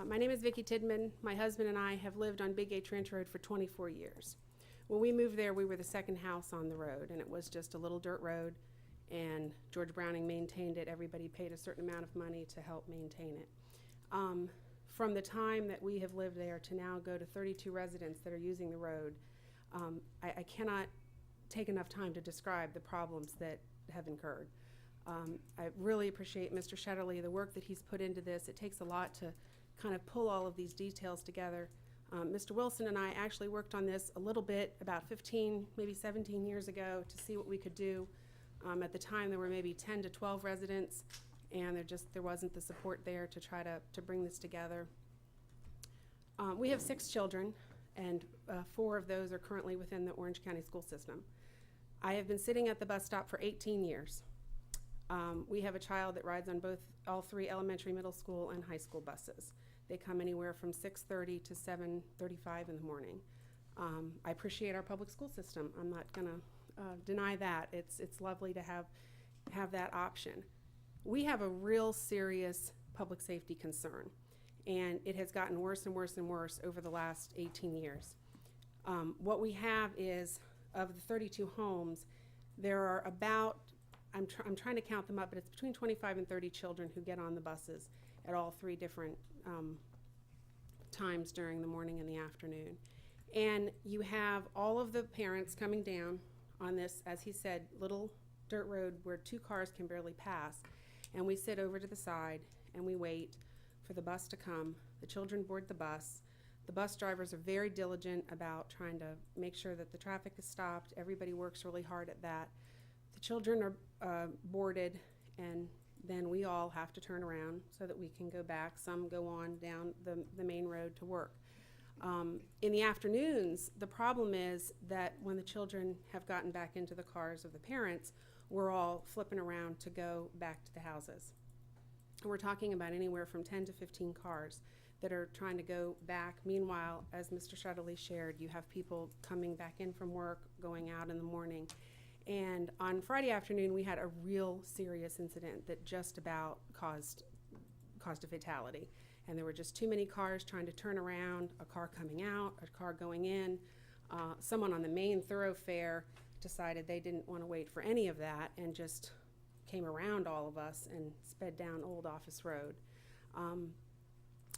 My name is Vicki Tidman. My husband and I have lived on Big H Ranch Road for 24 years. When we moved there, we were the second house on the road, and it was just a little dirt road, and George Browning maintained it. Everybody paid a certain amount of money to help maintain it. From the time that we have lived there to now go to 32 residents that are using the road, I cannot take enough time to describe the problems that have incurred. I really appreciate Mr. Shetterly, the work that he's put into this. It takes a lot to kind of pull all of these details together. Mr. Wilson and I actually worked on this a little bit about 15, maybe 17 years ago to see what we could do. At the time, there were maybe 10 to 12 residents, and there wasn't the support there to try to bring this together. We have 6 children, and 4 of those are currently within the Orange County school system. I have been sitting at the bus stop for 18 years. We have a child that rides on all 3 elementary, middle school, and high school buses. They come anywhere from 6:30 to 7:35 in the morning. I appreciate our public school system. I'm not gonna deny that. It's lovely to have that option. We have a real serious public safety concern, and it has gotten worse and worse and worse over the last 18 years. What we have is, of the 32 homes, there are about, I'm trying to count them up, but it's between 25 and 30 children who get on the buses at all 3 different times during the morning and the afternoon. And you have all of the parents coming down on this, as he said, little dirt road where 2 cars can barely pass. And we sit over to the side and we wait for the bus to come. The children board the bus. The bus drivers are very diligent about trying to make sure that the traffic is stopped. Everybody works really hard at that. The children are boarded, and then we all have to turn around so that we can go back. Some go on down the main road to work. In the afternoons, the problem is that when the children have gotten back into the cars of the parents, we're all flipping around to go back to the houses. We're talking about anywhere from 10 to 15 cars that are trying to go back. Meanwhile, as Mr. Shutterly shared, you have people coming back in from work, going out in the morning. And on Friday afternoon, we had a real serious incident that just about caused a fatality. And there were just too many cars trying to turn around, a car coming out, a car going in. Someone on the main thoroughfare decided they didn't want to wait for any of that and just came around all of us and sped down Old Office Road.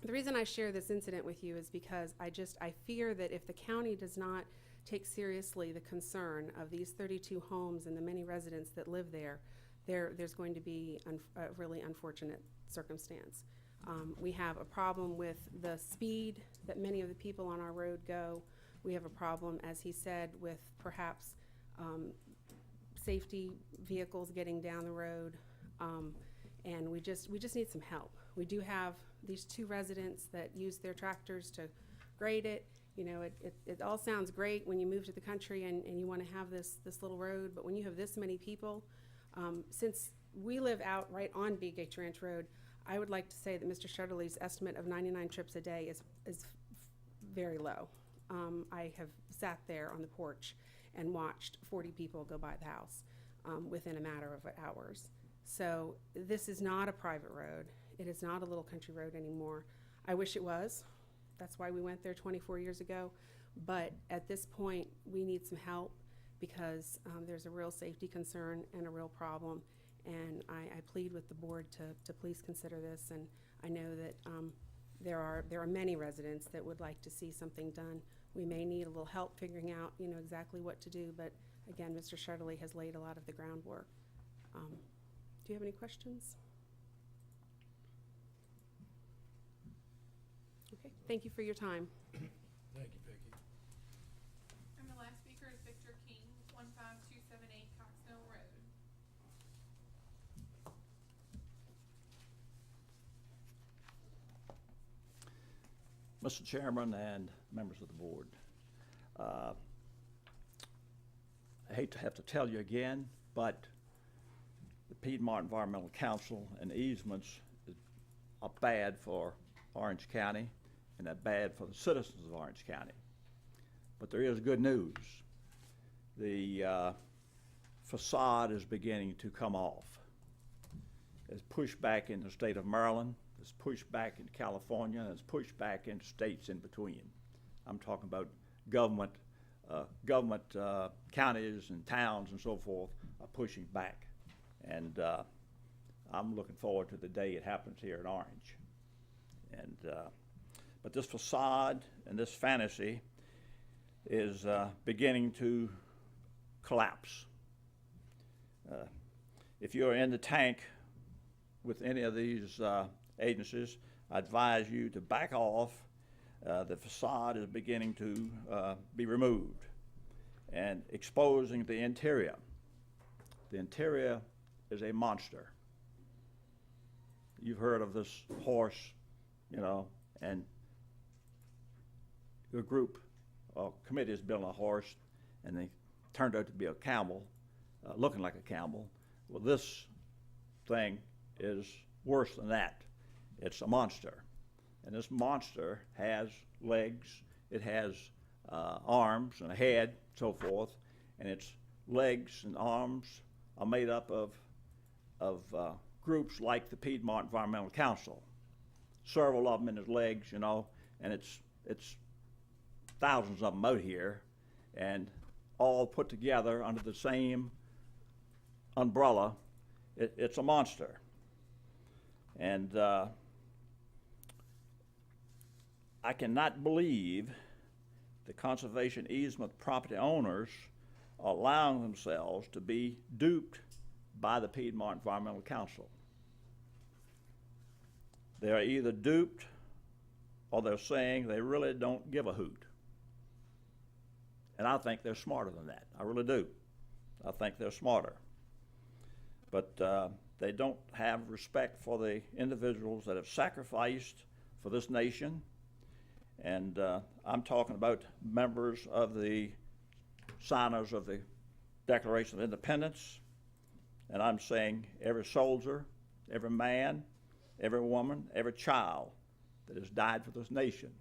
The reason I share this incident with you is because I fear that if the county does not take seriously the concern of these 32 homes and the many residents that live there, there's going to be a really unfortunate circumstance. We have a problem with the speed that many of the people on our road go. We have a problem, as he said, with perhaps safety vehicles getting down the road, and we just need some help. We do have these 2 residents that use their tractors to grade it. You know, it all sounds great when you move to the country and you want to have this little road, but when you have this many people, since we live out right on Big H Ranch Road, I would like to say that Mr. Shutterly's estimate of 99 trips a day is very low. I have sat there on the porch and watched 40 people go by the house within a matter of hours. So this is not a private road. It is not a little country road anymore. I wish it was. That's why we went there 24 years ago. But at this point, we need some help because there's a real safety concern and a real problem. And I plead with the board to please consider this. And I know that there are many residents that would like to see something done. We may need a little help figuring out, you know, exactly what to do. But again, Mr. Shutterly has laid a lot of the groundwork. Do you have any questions? Okay, thank you for your time. Thank you, Vicki. And the last speaker is Victor King, 15278 Coxmill Road. Mr. Chairman and members of the board, I hate to have to tell you again, but the Piedmont Environmental Council and easements are bad for Orange County, and they're bad for the citizens of Orange County. But there is good news. The facade is beginning to come off. It's pushed back in the state of Maryland, it's pushed back in California, and it's pushed back into states in between. I'm talking about government counties and towns and so forth are pushing back. And I'm looking forward to the day it happens here in Orange. And but this facade and this fantasy is beginning to collapse. If you're in the tank with any of these agencies, I advise you to back off. The facade is beginning to be removed and exposing the interior. The interior is a monster. You've heard of this horse, you know, and a group or committee is building a horse, and they turned out to be a camel, looking like a camel. Well, this thing is worse than that. It's a monster. And this monster has legs, it has arms and a head, so forth, and its legs and arms are made up of groups like the Piedmont Environmental Council. Several of them in its legs, you know, and it's thousands of them out here, and all put together under the same umbrella. It's a monster. And I cannot believe the conservation easement property owners are allowing themselves to be duped by the Piedmont Environmental Council. They're either duped or they're saying they really don't give a hoot. And I think they're smarter than that. I really do. I think they're smarter. But they don't have respect for the individuals that have sacrificed for this nation. And I'm talking about members of the signers of the Declaration of Independence. And I'm saying every soldier, every man, every woman, every child that has died for this nation.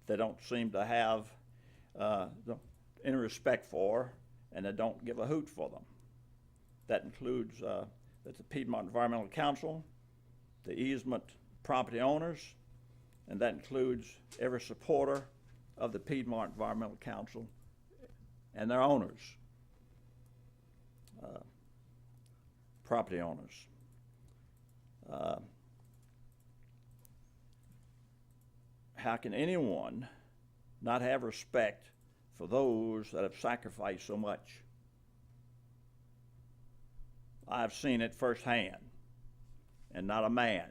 They don't seem to have any respect for, and they don't give a hoot for them. That includes the Piedmont Environmental Council, the easement property owners, and that includes every supporter of the Piedmont Environmental Council and their owners, property owners. How can anyone not have respect for those that have sacrificed so much. I've seen it firsthand, and not a man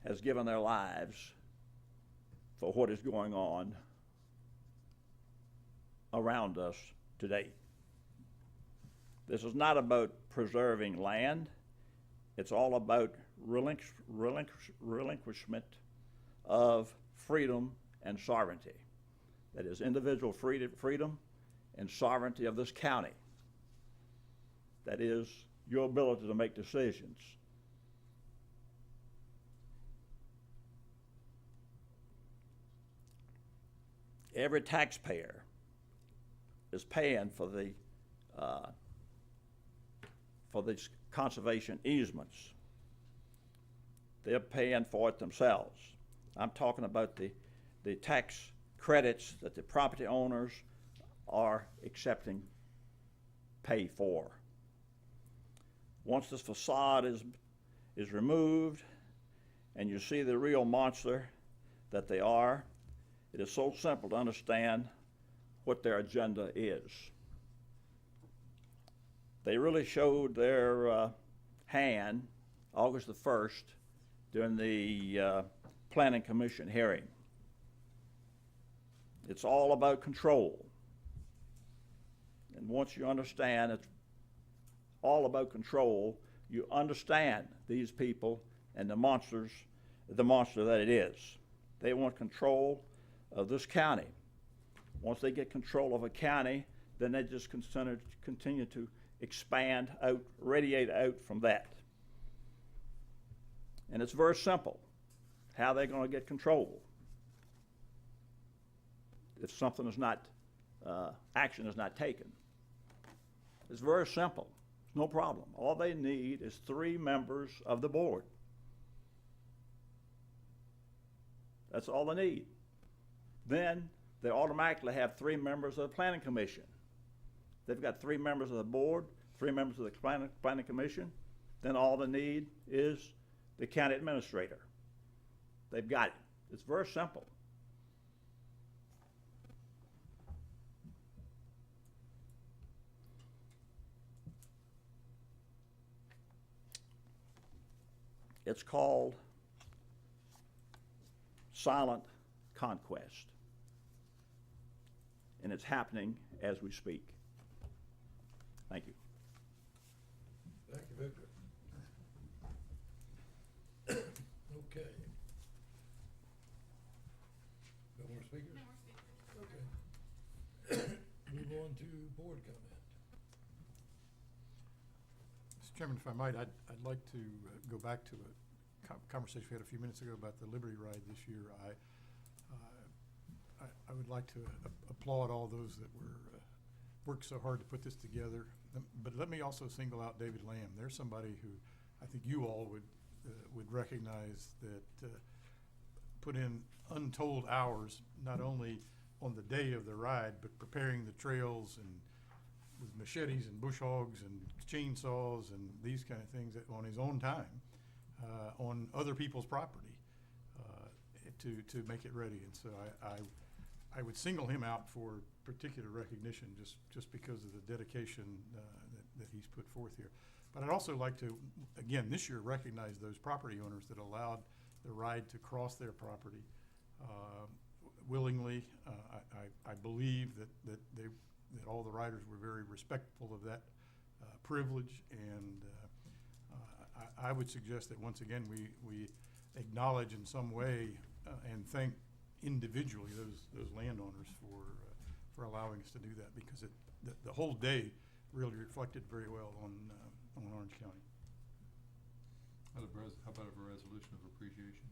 has given their lives for what is going on around us today. This is not about preserving land. It's all about relinquishment of freedom and sovereignty. That is individual freedom and sovereignty of this county. That is your ability to make decisions. Every taxpayer is paying for these conservation easements. They're paying for it themselves. I'm talking about the tax credits that the property owners are accepting pay for. Once this facade is removed and you see the real monster that they are, it is so simple to understand what their agenda is. They really showed their hand August the 1st during the Planning Commission hearing. It's all about control. And once you understand it's all about control, you understand these people and the monster that it is. They want control of this county. Once they get control of a county, then they just continue to expand out, radiate out from that. And it's very simple how they're going to get control. If something is not, action is not taken. It's very simple. It's no problem. All they need is 3 members of the board. That's all they need. Then they automatically have 3 members of the Planning Commission. They've got 3 members of the board, 3 members of the Planning Commission. Then all they need is the county administrator. They've got it. It's very simple. It's called silent conquest. And it's happening as we speak. Thank you. Thank you, Victor. Okay. No more speakers? No more speakers. Okay. Move on to board comment. Mr. Chairman, if I might, I'd like to go back to a conversation we had a few minutes ago about the Liberty Ride this year. I would like to applaud all those that worked so hard to put this together. But let me also single out David Lamb. There's somebody who I think you all would recognize that put in untold hours, not only on the day of the ride, but preparing the trails and with machetes and bush hogs and chainsaws and these kind of things on his own time, on other people's property, to make it ready. And so I would single him out for particular recognition just because of the dedication that he's put forth here. But I'd also like to, again, this year recognize those property owners that allowed the ride to cross their property willingly. I believe that all the riders were very respectful of that privilege, and I would suggest that once again we acknowledge in some way and thank individually those landowners for allowing us to do that, because the whole day really reflected very well on Orange County. How about a resolution of appreciation?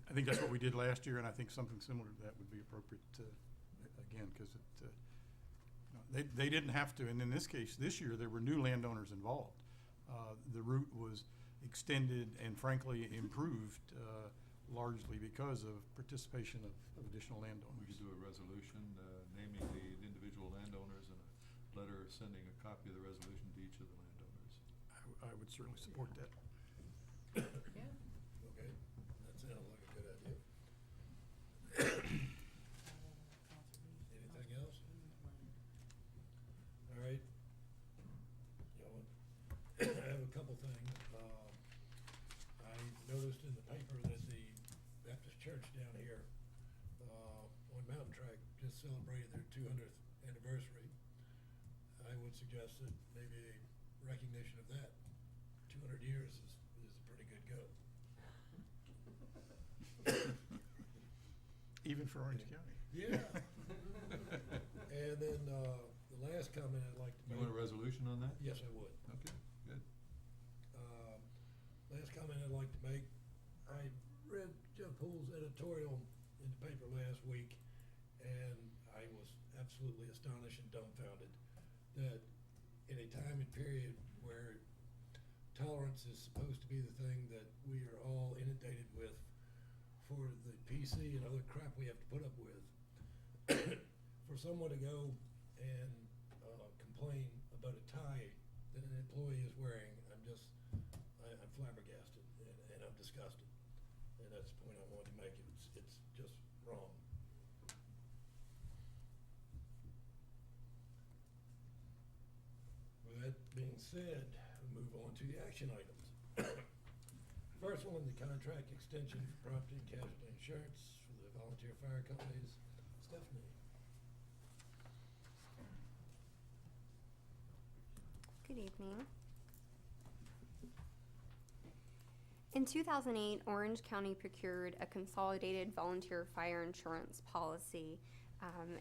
I think that's what we did last year, and I think something similar to that would be appropriate again, because they didn't have to, and in this case, this year, there were new landowners involved. The route was extended and frankly improved largely because of participation of additional landowners. We could do a resolution naming the individual landowners and a letter sending a copy of the resolution to each of the landowners. I would certainly support that. Yeah. Okay, that sounds like a good idea. church down here, on Mountain Track, just celebrated their 200th anniversary. I would suggest that maybe a recognition of that, 200 years is a pretty good go. Even for Orange County. Yeah. And then, the last comment I'd like to You make. want a resolution on that? Yes, I would. Okay, good. Last comment I'd like to make, I read Jeff Poole's editorial in the paper last week, and I was absolutely astonished and dumbfounded that in a time and period where tolerance is supposed to be the thing that we are all inundated with for the PC and other crap we have to put up with, for someone to go and complain about a tie that an employee is wearing, I'm flabbergasted and I'm disgusted. And that's the point I wanted to make. It's just wrong. With that being said, we move on to the action items. First one, the contract extension for property and casualty insurance for the volunteer fire companies. Stephanie. Good evening. In 2008, Orange County procured a consolidated volunteer fire insurance policy,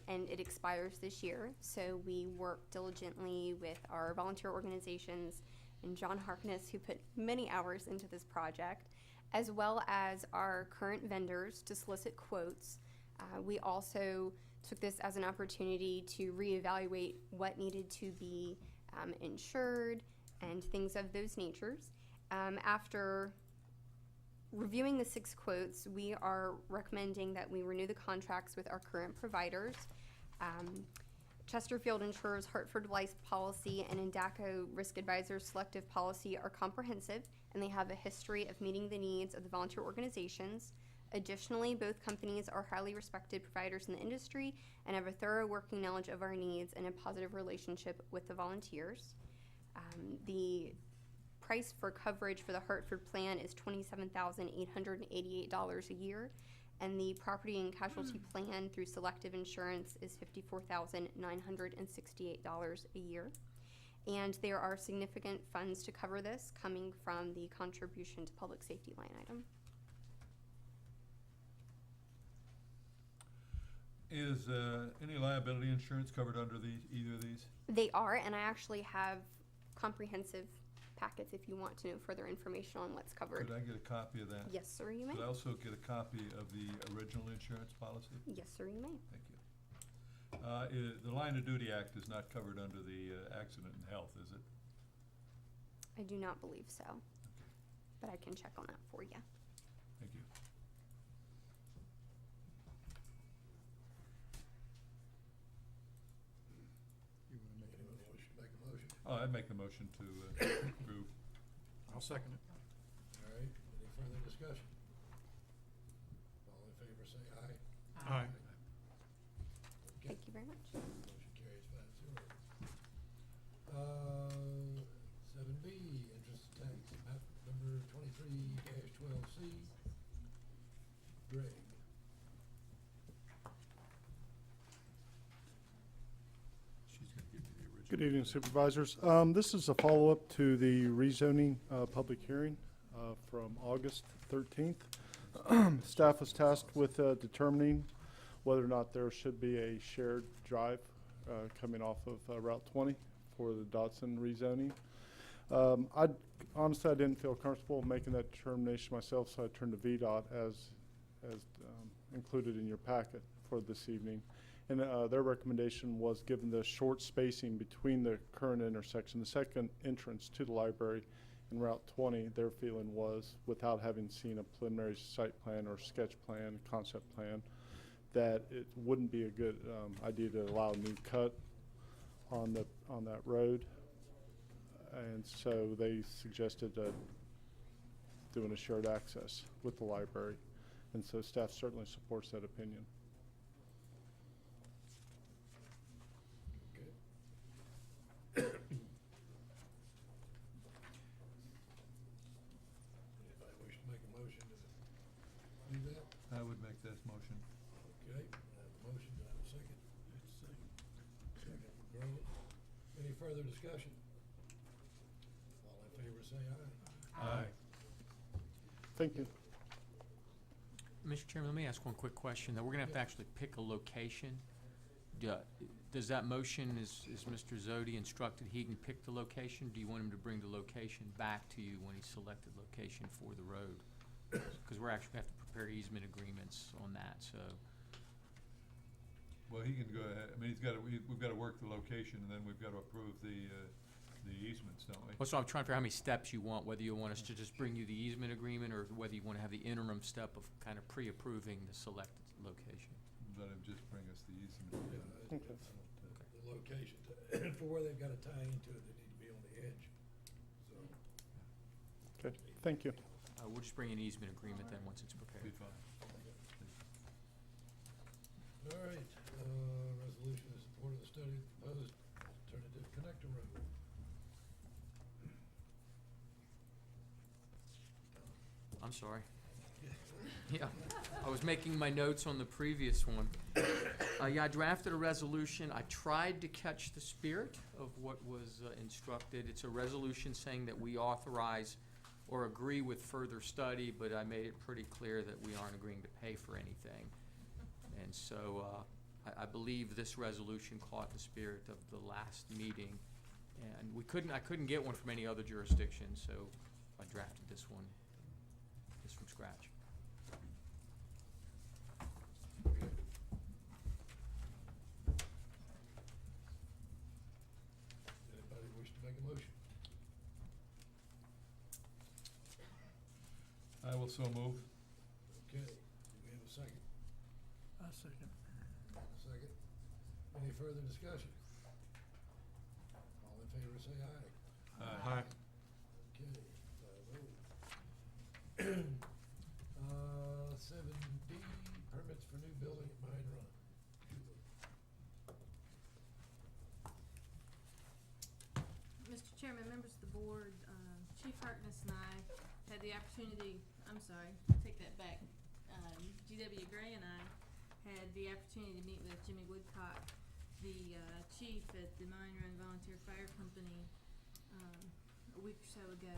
and it expires this year. So we worked diligently with our volunteer organizations and John Harkness, who put many hours into this project, as well as our current vendors to solicit quotes. We also took this as an opportunity to reevaluate what needed to be insured and things of those natures. After reviewing the 6 quotes, we are recommending that we renew the contracts with our current providers. Chesterfield Insurers Hartford Life Policy and Indaco Risk Advisors Selective Policy are comprehensive, and they have a history of meeting the needs of the volunteer organizations. Additionally, both companies are highly respected providers in the industry and have a thorough working knowledge of our needs and a positive relationship with the volunteers. The price for coverage for the Hartford plan is $27,888 a year, and the property and casualty plan through Selective Insurance is $54,968 a year. And there are significant funds to cover this coming from the contribution to public safety line item. Is any liability insurance covered under either of these? They are, and I actually have comprehensive packets if you want to know further information on what's covered. Could I get a copy of that? Yes, sir, you may. Could I also get a copy of the original insurance policy? Yes, sir, you may. Thank you. The Line of Duty Act is not covered under the accident and health, is it? I do not believe so, but I can check on that for you. Thank you. Anyone wish to make a motion? Oh, I'd make the motion to approve. I'll second it. All right, any further discussion? All in favor say aye. Aye. Okay, Thank you very much. motion carries 5-0. 7B, interest tax map number 23-12C. Greg. She's gonna give you the original. Good evening, Supervisors. This is a follow-up to the rezoning public hearing from August 13th. Staff was tasked with determining whether or not there should be a shared drive coming off of Route 20 for the Dotson rezoning. Honestly, I didn't feel comfortable making that determination myself, so I turned to VDOT as included in your packet for this evening. And their recommendation was, given the short spacing between the current intersection, the second entrance to the library and Route 20, their feeling was, without having seen a preliminary site plan or sketch plan, concept plan, that it wouldn't be a good idea to allow a new cut on that road. And so they suggested doing a shared access with the library. And so staff certainly supports that opinion. Anybody wish to make a motion to do that? I would make further discussion? All in favor say aye. Aye. Thank you. Mr. Chairman, let me ask one quick question. That we're gonna have to actually pick a location. Does that motion, is Mr. Zodi instructed he can pick the location? Do you want him to bring the location back to you when he's selected location for the road? Because we're actually gonna have to prepare easement agreements on that, so. Well, he can go ahead, I mean, we've gotta work the location, and then we've gotta approve the easements, don't we? Well, so I'm trying to figure out how many steps you want, whether you want us to just bring you the easement agreement, or whether you wanna have the interim step of kind of pre-approving the selected location. Let him just bring us the easement. Yeah, Okay. the location, for where they've gotta tie into it, they need to be on the edge, so. Okay, thank you. We'll just bring an easement agreement then, once it's prepared. Be fine. All right, resolution in support of the study of the proposed alternative connector road. I'm sorry. Yeah, I was making my notes on the previous one. Yeah, I drafted a resolution. I tried to catch the spirit of what was instructed. It's a resolution saying that we authorize or agree with further study, but I made it pretty clear that we aren't agreeing to pay for anything. And so I believe this resolution caught the spirit of the last meeting. And I couldn't get one from any other jurisdiction, so I drafted this one just from scratch. Okay. Anybody wish to make a motion? I will so move. Okay, do we have a second? A second. Second. Any further discussion? All in favor say aye. Aye. Okay, 5-0. 7B, permits for new building at Mine Run. Mr. Chairman, members of the board, Chief Harkness and I had the opportunity, I'm sorry, take that back. G.W. Gray and I had the opportunity to meet with Jimmy Woodcock, the chief at the Mine Run Volunteer Fire Company, a week or so ago.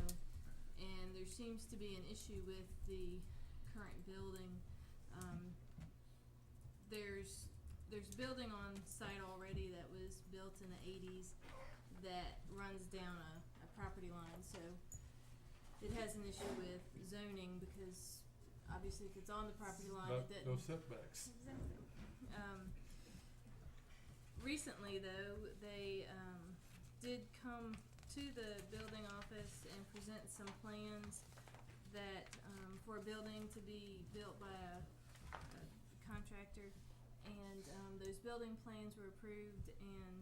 And there seems to be an issue with the current building. There's building on site already that was built in the 80s that runs down a property line, so it has an issue with zoning because obviously if it's on the property line, it doesn't. No setbacks. Exactly. Recently though, they did come to the building office and present some plans that for a building to be built by a contractor, and those building plans were approved, and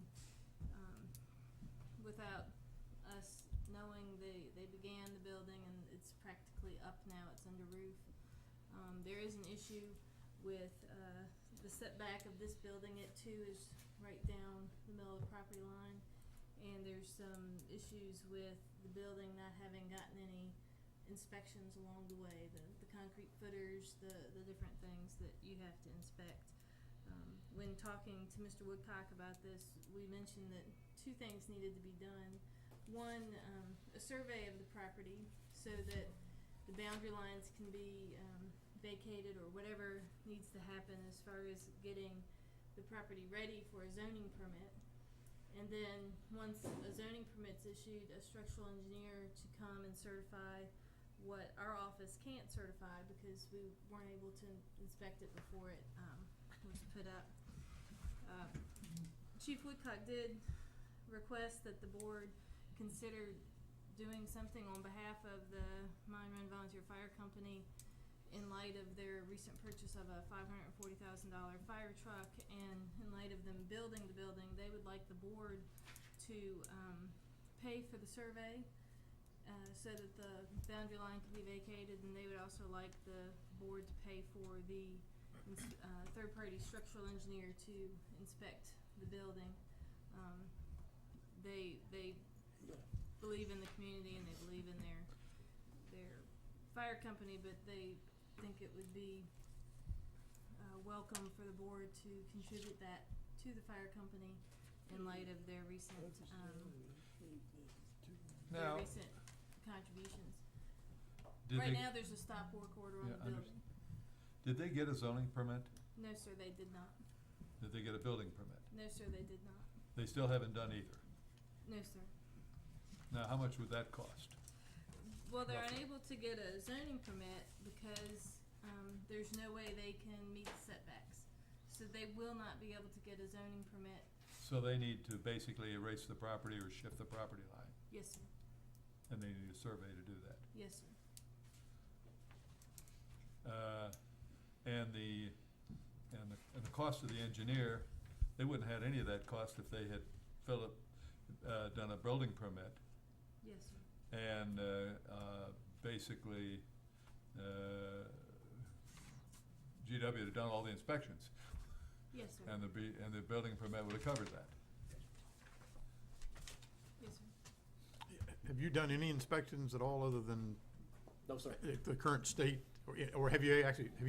without us knowing, they began the building and it's practically up now, it's under roof. There is an issue with the setback of this building. It too is right down the middle of the property line, and there's some issues with the building not having gotten any inspections along the way, the concrete footers, the different things that you have to inspect. When talking to Mr. Woodcock about this, we mentioned that two things needed to be done. One, a survey of the property so that the boundary lines can be vacated or whatever needs to happen as far as getting the property ready for a zoning permit. And then once a zoning permit's issued, a structural engineer to come and certify what our office can't certify because we weren't able to inspect it before it was put up. Chief Woodcock did request that the board consider doing something on behalf of the Mine Run Volunteer Fire Company in light of their recent purchase of a $540,000 fire truck, and in light of them building the building, they would like the board to pay for the survey so that the boundary line can be vacated, and they would also like the board to pay for the third-party structural engineer to inspect the building. They believe in the community and they believe in their fire company, but they think it would be welcome for the board to contribute that to the fire company in light of their recent, Now, contributions. did Right they, now, there's a stop work order on Yeah, the building. did they get a zoning permit? No, sir, they did not. Did they get a building permit? No, sir, they did not. They still haven't done either. No, sir. Now, how much would that cost? Well, they're Roughly. unable to get a zoning permit because, there's no way they can meet the setbacks. So they will not be able to get a zoning permit. So they need to basically erase the property or shift the property line, Yes, sir. and they need a survey to do that. Yes, sir. And the cost of the engineer, they wouldn't have had any of that cost if they had done a building permit. Yes, sir. And, basically, GW had done all the inspections. Yes, sir. And the building permit would have covered that. Yes, sir. Have you done any inspections at all other than No, sir. the current state, or have you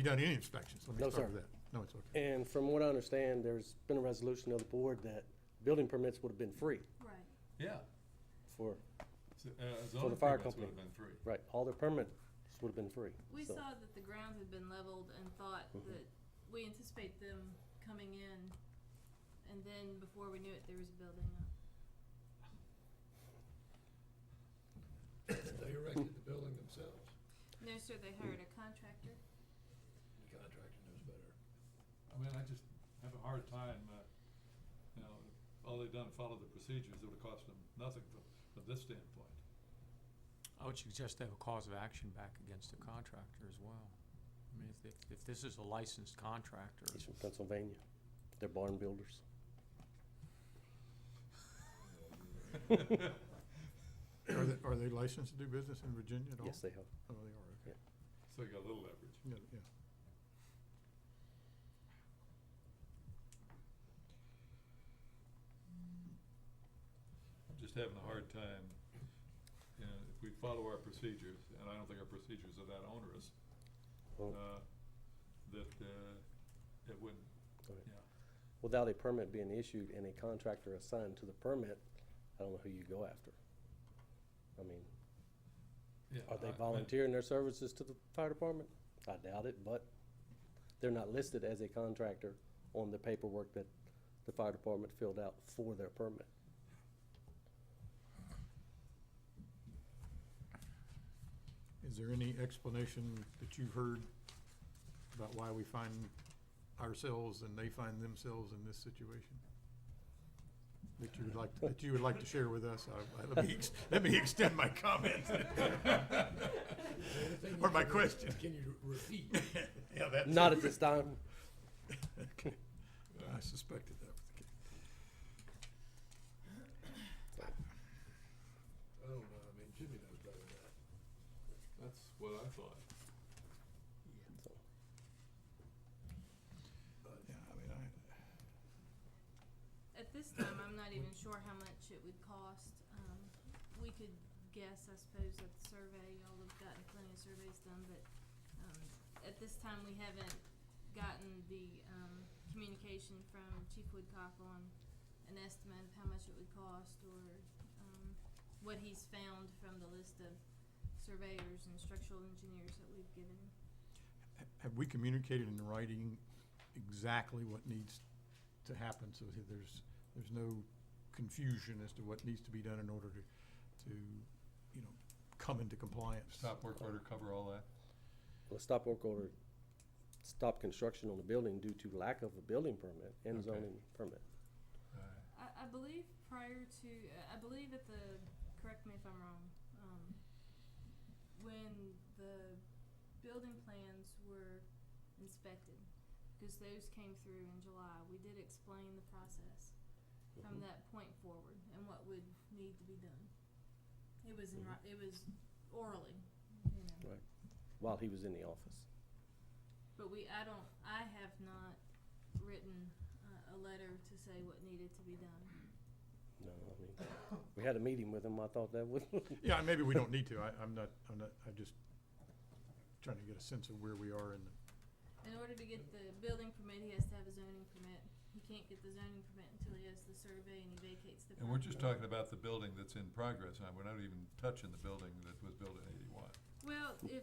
done any inspections? Let me No, start sir. with that. No, it's okay. And from what I understand, there's been a resolution of the board that building permits would have been free Right. Yeah. for, Zoning fire permits company. would have been free. right, all their permits would have been free. We So- saw that the grounds had been leveled and thought that we anticipate them coming in, and then before we knew it, there was a building up. They erected the building themselves. No, sir, they hired a contractor. The contractor knows better. I mean, I just have a hard time, all they've done, followed the procedures, it would have cost them nothing from this standpoint. I would suggest they have a cause of action back against the contractor as well. I mean, if this is a licensed contractor. He's from Pennsylvania. They're barn builders. Are they licensed to do business in Virginia at all? Yes, they are. Oh, they are, okay. So you got a little leverage. Yeah, yeah. I'm just having a hard time, if we follow our procedures, and I don't think our procedures are that onerous, Well- that, it wouldn't, Right. yeah. Without a permit being issued and a contractor assigned to the permit, I don't know who you go after. I mean, Yeah, are they volunteering their services to the fire department? I doubt it, but they're not listed as a contractor on the paperwork that the fire department filled out for their permit. Is there any explanation that you've heard about why we find ourselves and they find themselves in this situation? That you would like to share with us? Let me extend my comment. Or my question. Can you repeat? Yeah, that's. Not at this time. Okay. I suspected that was the case. I don't know, I mean, Jimmy knows better than that. That's what I thought. So, Yeah, I mean, At this time, I'm not even sure how much it would cost. We could guess, I suppose, at the survey, y'all have gotten plenty of surveys done, but, at this time, we haven't gotten the, communication from Chief Woodcock on an estimate of how much it would cost or, what he's found from the list of surveyors and structural engineers that we've given him. have we communicated in writing exactly what needs to happen so that there's no confusion as to what needs to be done in order to come into compliance? Stop work order cover all that? well, stop work order, stop construction on the building due to lack of a building permit and Okay. zoning permit. I believe prior to, I believe at the, correct me if I'm wrong, when the building plans were inspected, because those came through in July, we did explain the process from that point forward and what would need to be done. It was it was orally, Right. While he was in the office. But I have not written a letter to say what needed to be done. No, I mean, we had a meeting with him. I thought that would. Yeah, maybe we don't need to. I'm just trying to get a sense of where we are in the. In order to get the building permit, he has to have a zoning permit. he can't get the zoning permit until he has the survey and he vacates the property. And we're just talking about the building that's in progress, and we're not even touching the building that was built in 81. Well, if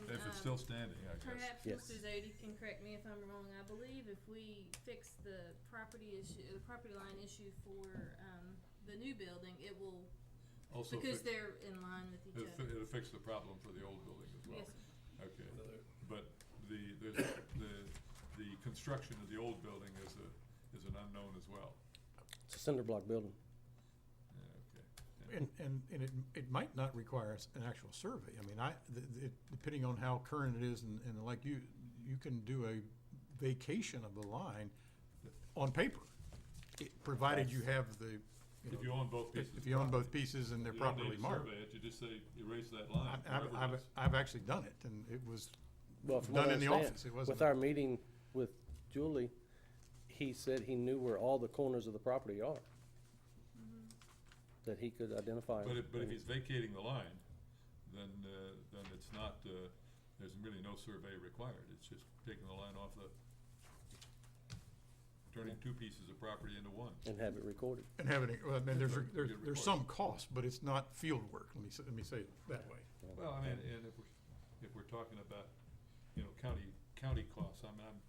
If it's still standing, I guess. perhaps Yes. Mr. Zodi can correct me if I'm wrong. I believe if we fix the property issue, the property line issue for the new building, it will, Also because fix- they're in line with each other. It'll fix the problem for the old building as well. Yes, sir. Okay, but the construction of the old building is an unknown as well. It's a cinder block building. Yeah, okay. And it might not require an actual survey. I mean, depending on how current it is and like you can do a vacation of the line on paper, provided you have the, If you own both pieces. if you own both pieces and they're properly marked. You don't need to survey it, you just say erase that line. I've actually done it, and it was Well, from what done I in the understand, office. It wasn't. with our meeting with Julie, he said he knew where all the corners of the property are. That he could identify. But if he's vacating the line, then it's not, there's really no survey required. It's just taking the line off turning two pieces of property into one. And have it recorded. And having it, well, I mean, Get recorded. there's some cost, but it's not field work. Let me say it that way. Well, I mean, and if we're talking about, county costs, I mean, I'm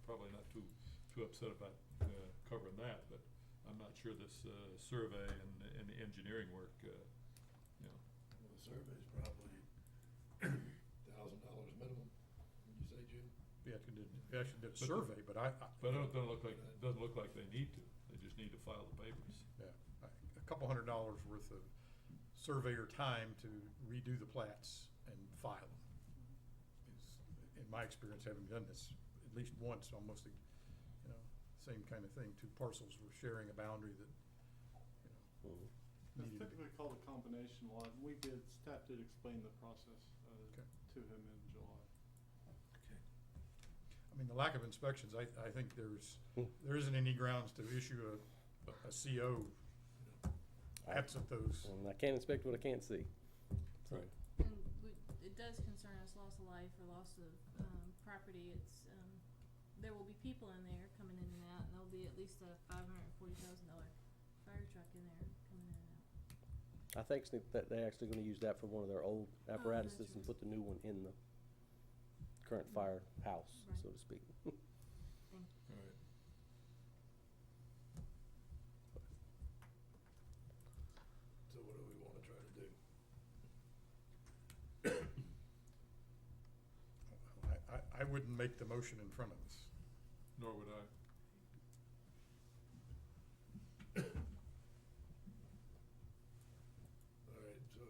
probably not too upset about covering that, but I'm not sure this survey and the engineering work, Well, the survey's probably $1,000 minimum, would you say, Jim? We actually did a survey, but But it doesn't look like they need to. They just need to file the papers. yeah, a couple $100 worth of surveyor time to redo the plats and file them. In my experience, having done this at least once, almost, same kind of thing. Two parcels were sharing a boundary that, It's needed to be. typically called a combination lot. Staff did explain the process Okay. to him in July. I mean, the lack of inspections, I think there isn't any grounds to issue a CO absent those. And I can't inspect what I can't see. So, Right. And it does concern us, loss of life or loss of property. It's, there will be people in there coming in and out, and there'll be at least a $540,000 fire truck in there coming in and out. I think that they're actually gonna use that for one of their old apparatuses and put the new one in the current firehouse, Right. so to speak. All right. So what do we wanna try to do? I wouldn't make the motion in front of us. Nor would I. All right, so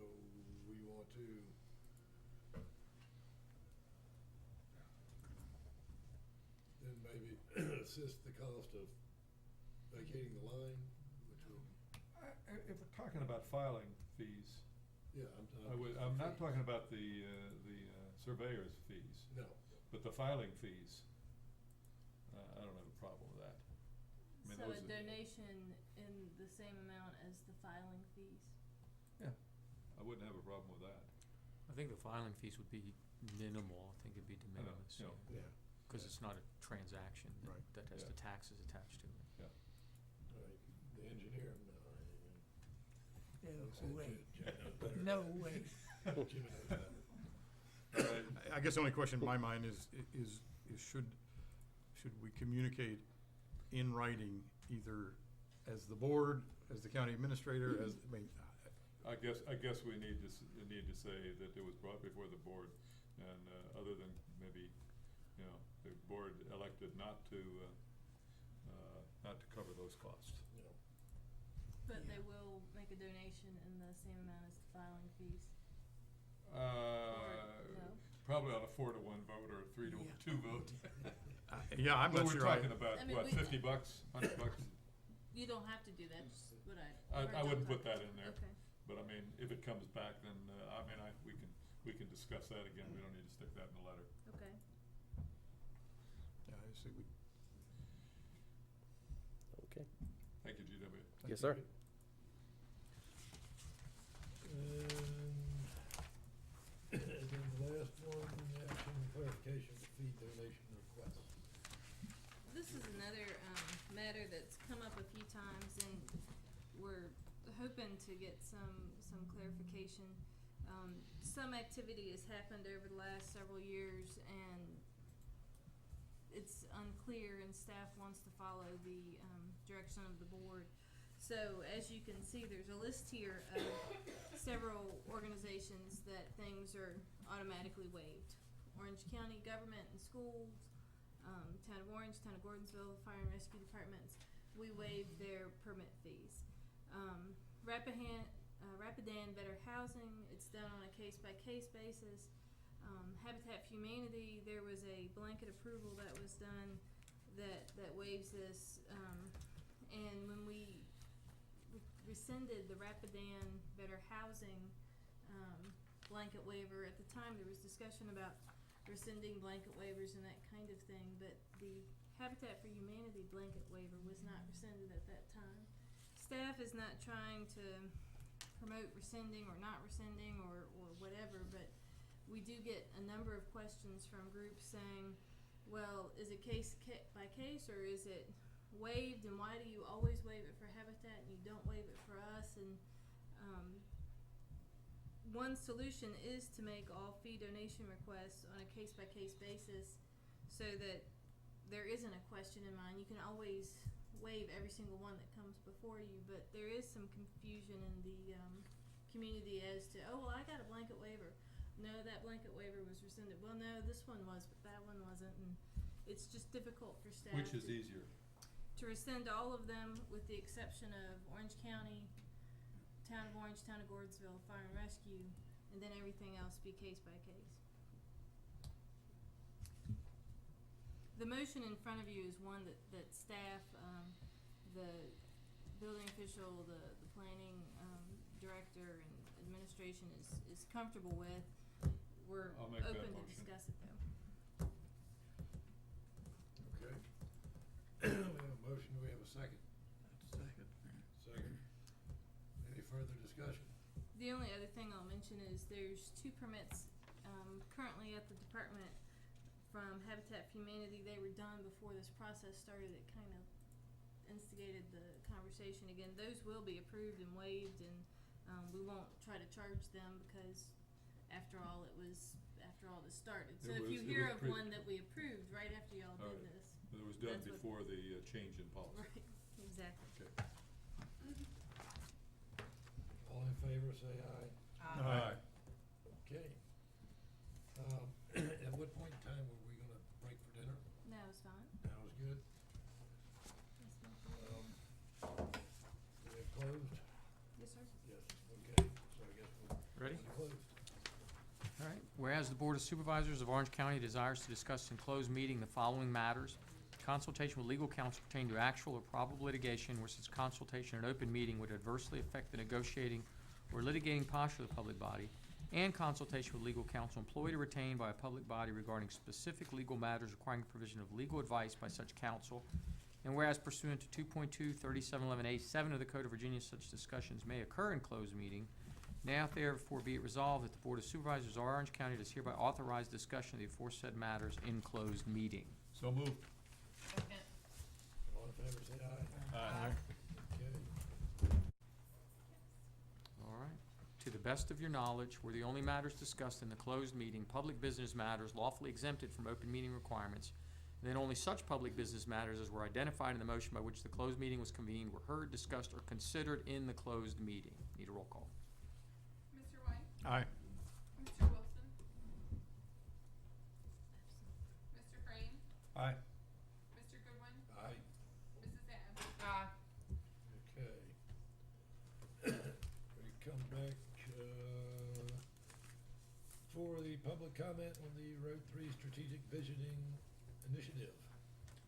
we want to then maybe assist the cost of vacating the line, which will, If we're talking about filing fees, yeah, I'm not talking about the surveyor's fees, No, but the filing fees. I don't have a problem with that. I mean, So those a are- donation in the same amount as the filing fees. I wouldn't have a problem with that. I think the filing fees would be minimal. I think it'd be de I know, minimis. you know, Yeah. Because it's not a transaction Right. that has Yeah. the taxes attached to it. all right, the engineer, no. No way. Jimmy knows that. All right. I guess the only question in my mind is should we communicate in writing either as the board, as the county administrator, I guess we need to say that it was brought before the board, and other than maybe, the board elected not to cover those costs. But they will make a donation in the same amount as the filing fees. No? Probably on a 4-to-1 vote or a 3-to-2 vote. Yeah, I'm not sure. We're talking about, I mean, what, we- $50, $100? You don't have to do that, just what I wouldn't put that in there. Okay. But I mean, if it comes back, then, we can discuss that again. We don't need to stick that in the letter. Okay. Yeah, I see. Okay. Thank you, GW. Yes, sir. And then the last one, action clarification of fee donation request. This is another matter that's come up a few times, and we're hoping to get some clarification. Some activity has happened over the last several years, and it's unclear, and staff wants to follow the direction of the board. So as you can see, there's a list here of several organizations that things are automatically waived. Orange County Government and Schools, Town of Orange, Town of Gordonsville, Fire and Rescue Departments, we waive their permit fees. Rapidan Better Housing, it's done on a case-by-case basis. Habitat for Humanity, there was a blanket approval that was done that waives this. And when we rescinded the Rapidan Better Housing blanket waiver, at the time there was discussion about rescinding blanket waivers and that kind of thing, but the Habitat for Humanity blanket waiver was not rescinded at that time. Staff is not trying to promote rescinding or not rescinding or whatever, but we do get a number of questions from groups saying, well, is it case by case, or is it waived, and why do you always waive it for Habitat and you don't waive it for us? And one solution is to make all fee donation requests on a case by case basis, so that there isn't a question in mind. You can always waive every single one that comes before you, but there is some confusion in the community as to, oh, well, I got a blanket waiver. No, that blanket waiver was rescinded. Well, no, this one was, but that one wasn't, and it's just difficult for staff. Which is easier? To rescind all of them with the exception of Orange County, Town of Orange, Town of Gordonsville, Fire and Rescue, and then everything else be case by case. The motion in front of you is one that staff, the building official, the planning director, and administration is comfortable with. We're I'll make that open to motion. discuss it though. Okay. We have a motion, do we have a second? Second. Second. Any further discussion? The only other thing I'll mention is there's 2 permits currently at the department from Habitat for Humanity. They were done before this process started. It kind of instigated the conversation again. Those will be approved and waived, and we won't try to charge them because after all this started. So if you hear of one that we approved right after y'all did this. It was done that's what- before the change in policy. Right, exactly. Okay. All in favor, say aye. Aye. Okay. At what point in time were we gonna break for dinner? Now it's fine. Now is good. We have closed? Yes, sir. Yes, okay, so I guess we'll. Ready? Closed. All right. Whereas the Board of Supervisors of Orange County desires to discuss in closed meeting the following matters: consultation with legal counsel pertaining to actual or probable litigation, where such consultation in an open meeting would adversely affect the negotiating or litigating posture of the public body, and consultation with legal counsel employed or retained by a public body regarding specific legal matters requiring provision of legal advice by such counsel. And whereas pursuant to 2.23711A7 of the Code of Virginia, such discussions may occur in closed meeting. Now therefore be it resolved that the Board of Supervisors of Orange County does hereby authorize discussion of the aforesaid matters in closed meeting. So moved. Second. All in favor, say aye. Aye. Okay. All right. To the best of your knowledge, were the only matters discussed in the closed meeting public business matters lawfully exempted from open meeting requirements, and then only such public business matters as were identified in the motion by which the closed meeting was convened were heard, discussed, or considered in the closed meeting. Need a roll call. Mr. White? Aye. Mr. Wilson? Mr. Crane? Aye. Mr. Goodwin? Aye. Mrs. Adams? Aye. Okay. We come back, for the public comment on the Road 3 Strategic Visioning Initiative.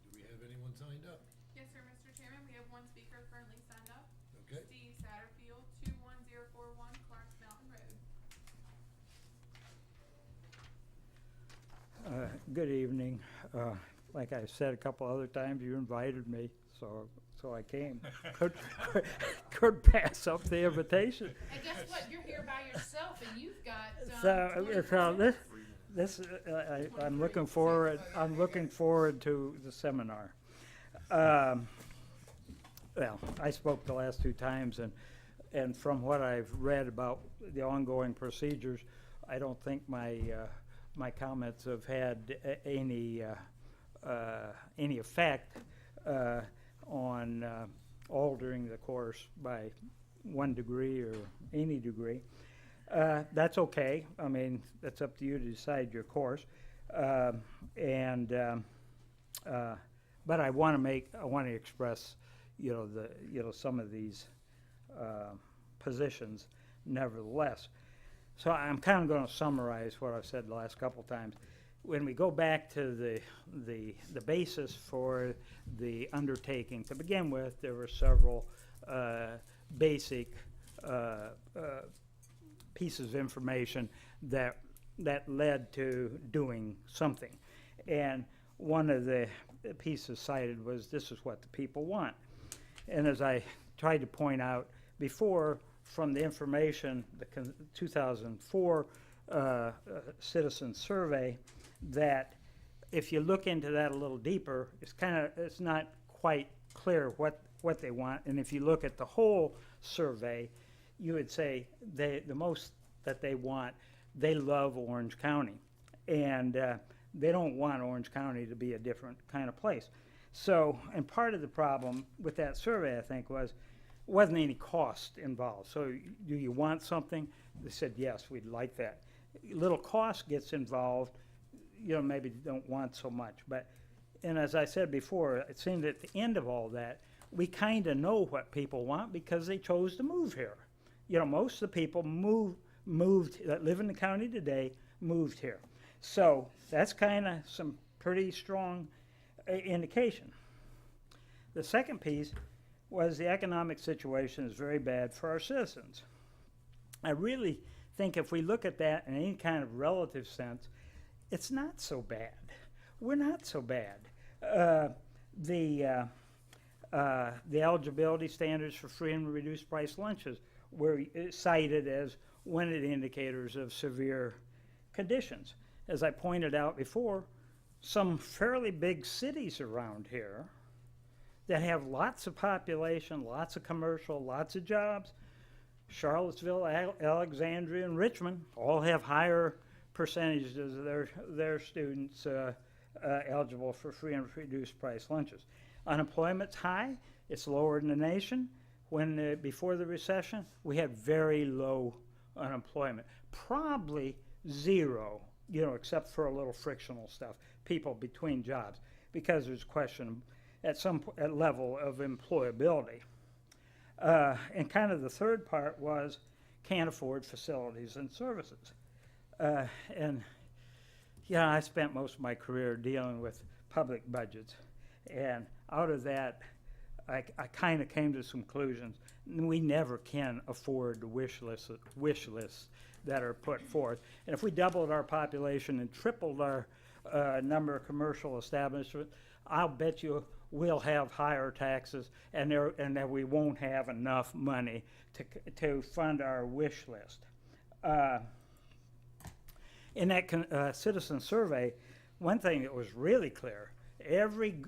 Do we have anyone signed up? Yes, sir, Mr. Chairman, we have one speaker currently signed up. Okay. Steve Satterfield, 21041 Clarks Mountain Road. Good evening. Like I said a couple other times, you invited me, so I came. Could pass up the invitation. And guess what? You're here by yourself, and you've got So 24 this I'm looking forward. I'm looking forward to the seminar. well, I spoke the last 2 times, and from what I've read about the ongoing procedures, I don't think my comments have had any effect on altering the course by 1 degree or any degree. That's okay. I mean, that's up to you to decide your course. But I want to express, some of these positions nevertheless. So I'm kind of going to summarize what I've said the last couple times. When we go back to the basis for the undertaking, to begin with, there were several basic pieces of information that led to doing something. And one of the pieces cited was, this is what the people want. And as I tried to point out before, from the information, the 2004 citizen survey, that if you look into that a little deeper, it's not quite clear what they want. And if you look at the whole survey, you would say the most that they want, they love Orange County. And they don't want Orange County to be a different kind of place. So, and part of the problem with that survey, I think, wasn't any cost involved. So, do you want something? They said, yes, we'd like that. Little cost gets involved, maybe don't want so much. And as I said before, it seemed at the end of all that, we kind of know what people want because they chose to move here. Most of the people moved that live in the county today moved here. So that's kind of some pretty strong indication. The second piece was the economic situation is very bad for our citizens. I really think if we look at that in any kind of relative sense, it's not so bad. We're not so bad. The eligibility standards for free and reduced price lunches were cited as one of the indicators of severe conditions. As I pointed out before, some fairly big cities around here that have lots of population, lots of commercial, lots of jobs, Charlottesville, Alexandria, and Richmond all have higher percentages of their students eligible for free and reduced price lunches. Unemployment's high. It's lower in the nation. When before the recession, we had very low unemployment, probably zero, except for a little frictional stuff, people between jobs, because there's a question at some level of employability. And kind of the third part was can't afford facilities and services. And I spent most of my career dealing with public budgets, and out of that, I kind of came to some conclusions. We never can afford the wish lists that are put forth. And if we doubled our population and tripled our number of commercial establishments, I'll bet you we'll have higher taxes, and that we won't have enough money to fund our wish list. In that citizen survey, one thing that was really clear, every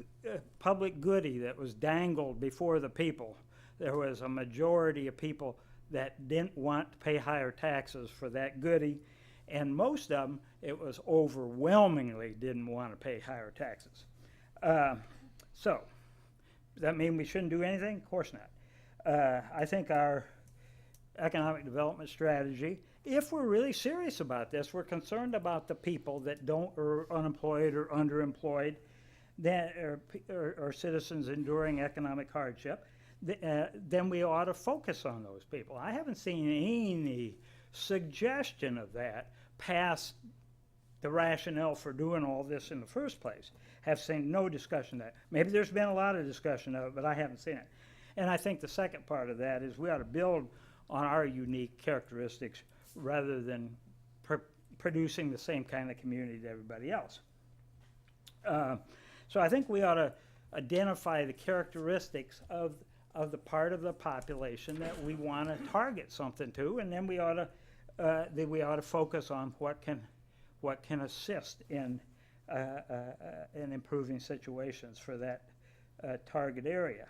public goodie that was dangled before the people, there was a majority of people that didn't want to pay higher taxes for that goodie, and most of them, it was overwhelmingly didn't want to pay higher taxes. So, does that mean we shouldn't do anything? Of course not. I think our economic development strategy, if we're really serious about this, we're concerned about the people that are unemployed or underemployed, that are citizens enduring economic hardship, then we ought to focus on those people. I haven't seen any suggestion of that past the rationale for doing all this in the first place. Have seen no discussion of that. Maybe there's been a lot of discussion of it, but I haven't seen it. And I think the second part of that is we ought to build on our unique characteristics rather than producing the same kind of community to everybody else. So I think we ought to identify the characteristics of the part of the population that we want to target something to, and then we ought to focus on what can assist in improving situations for that target area.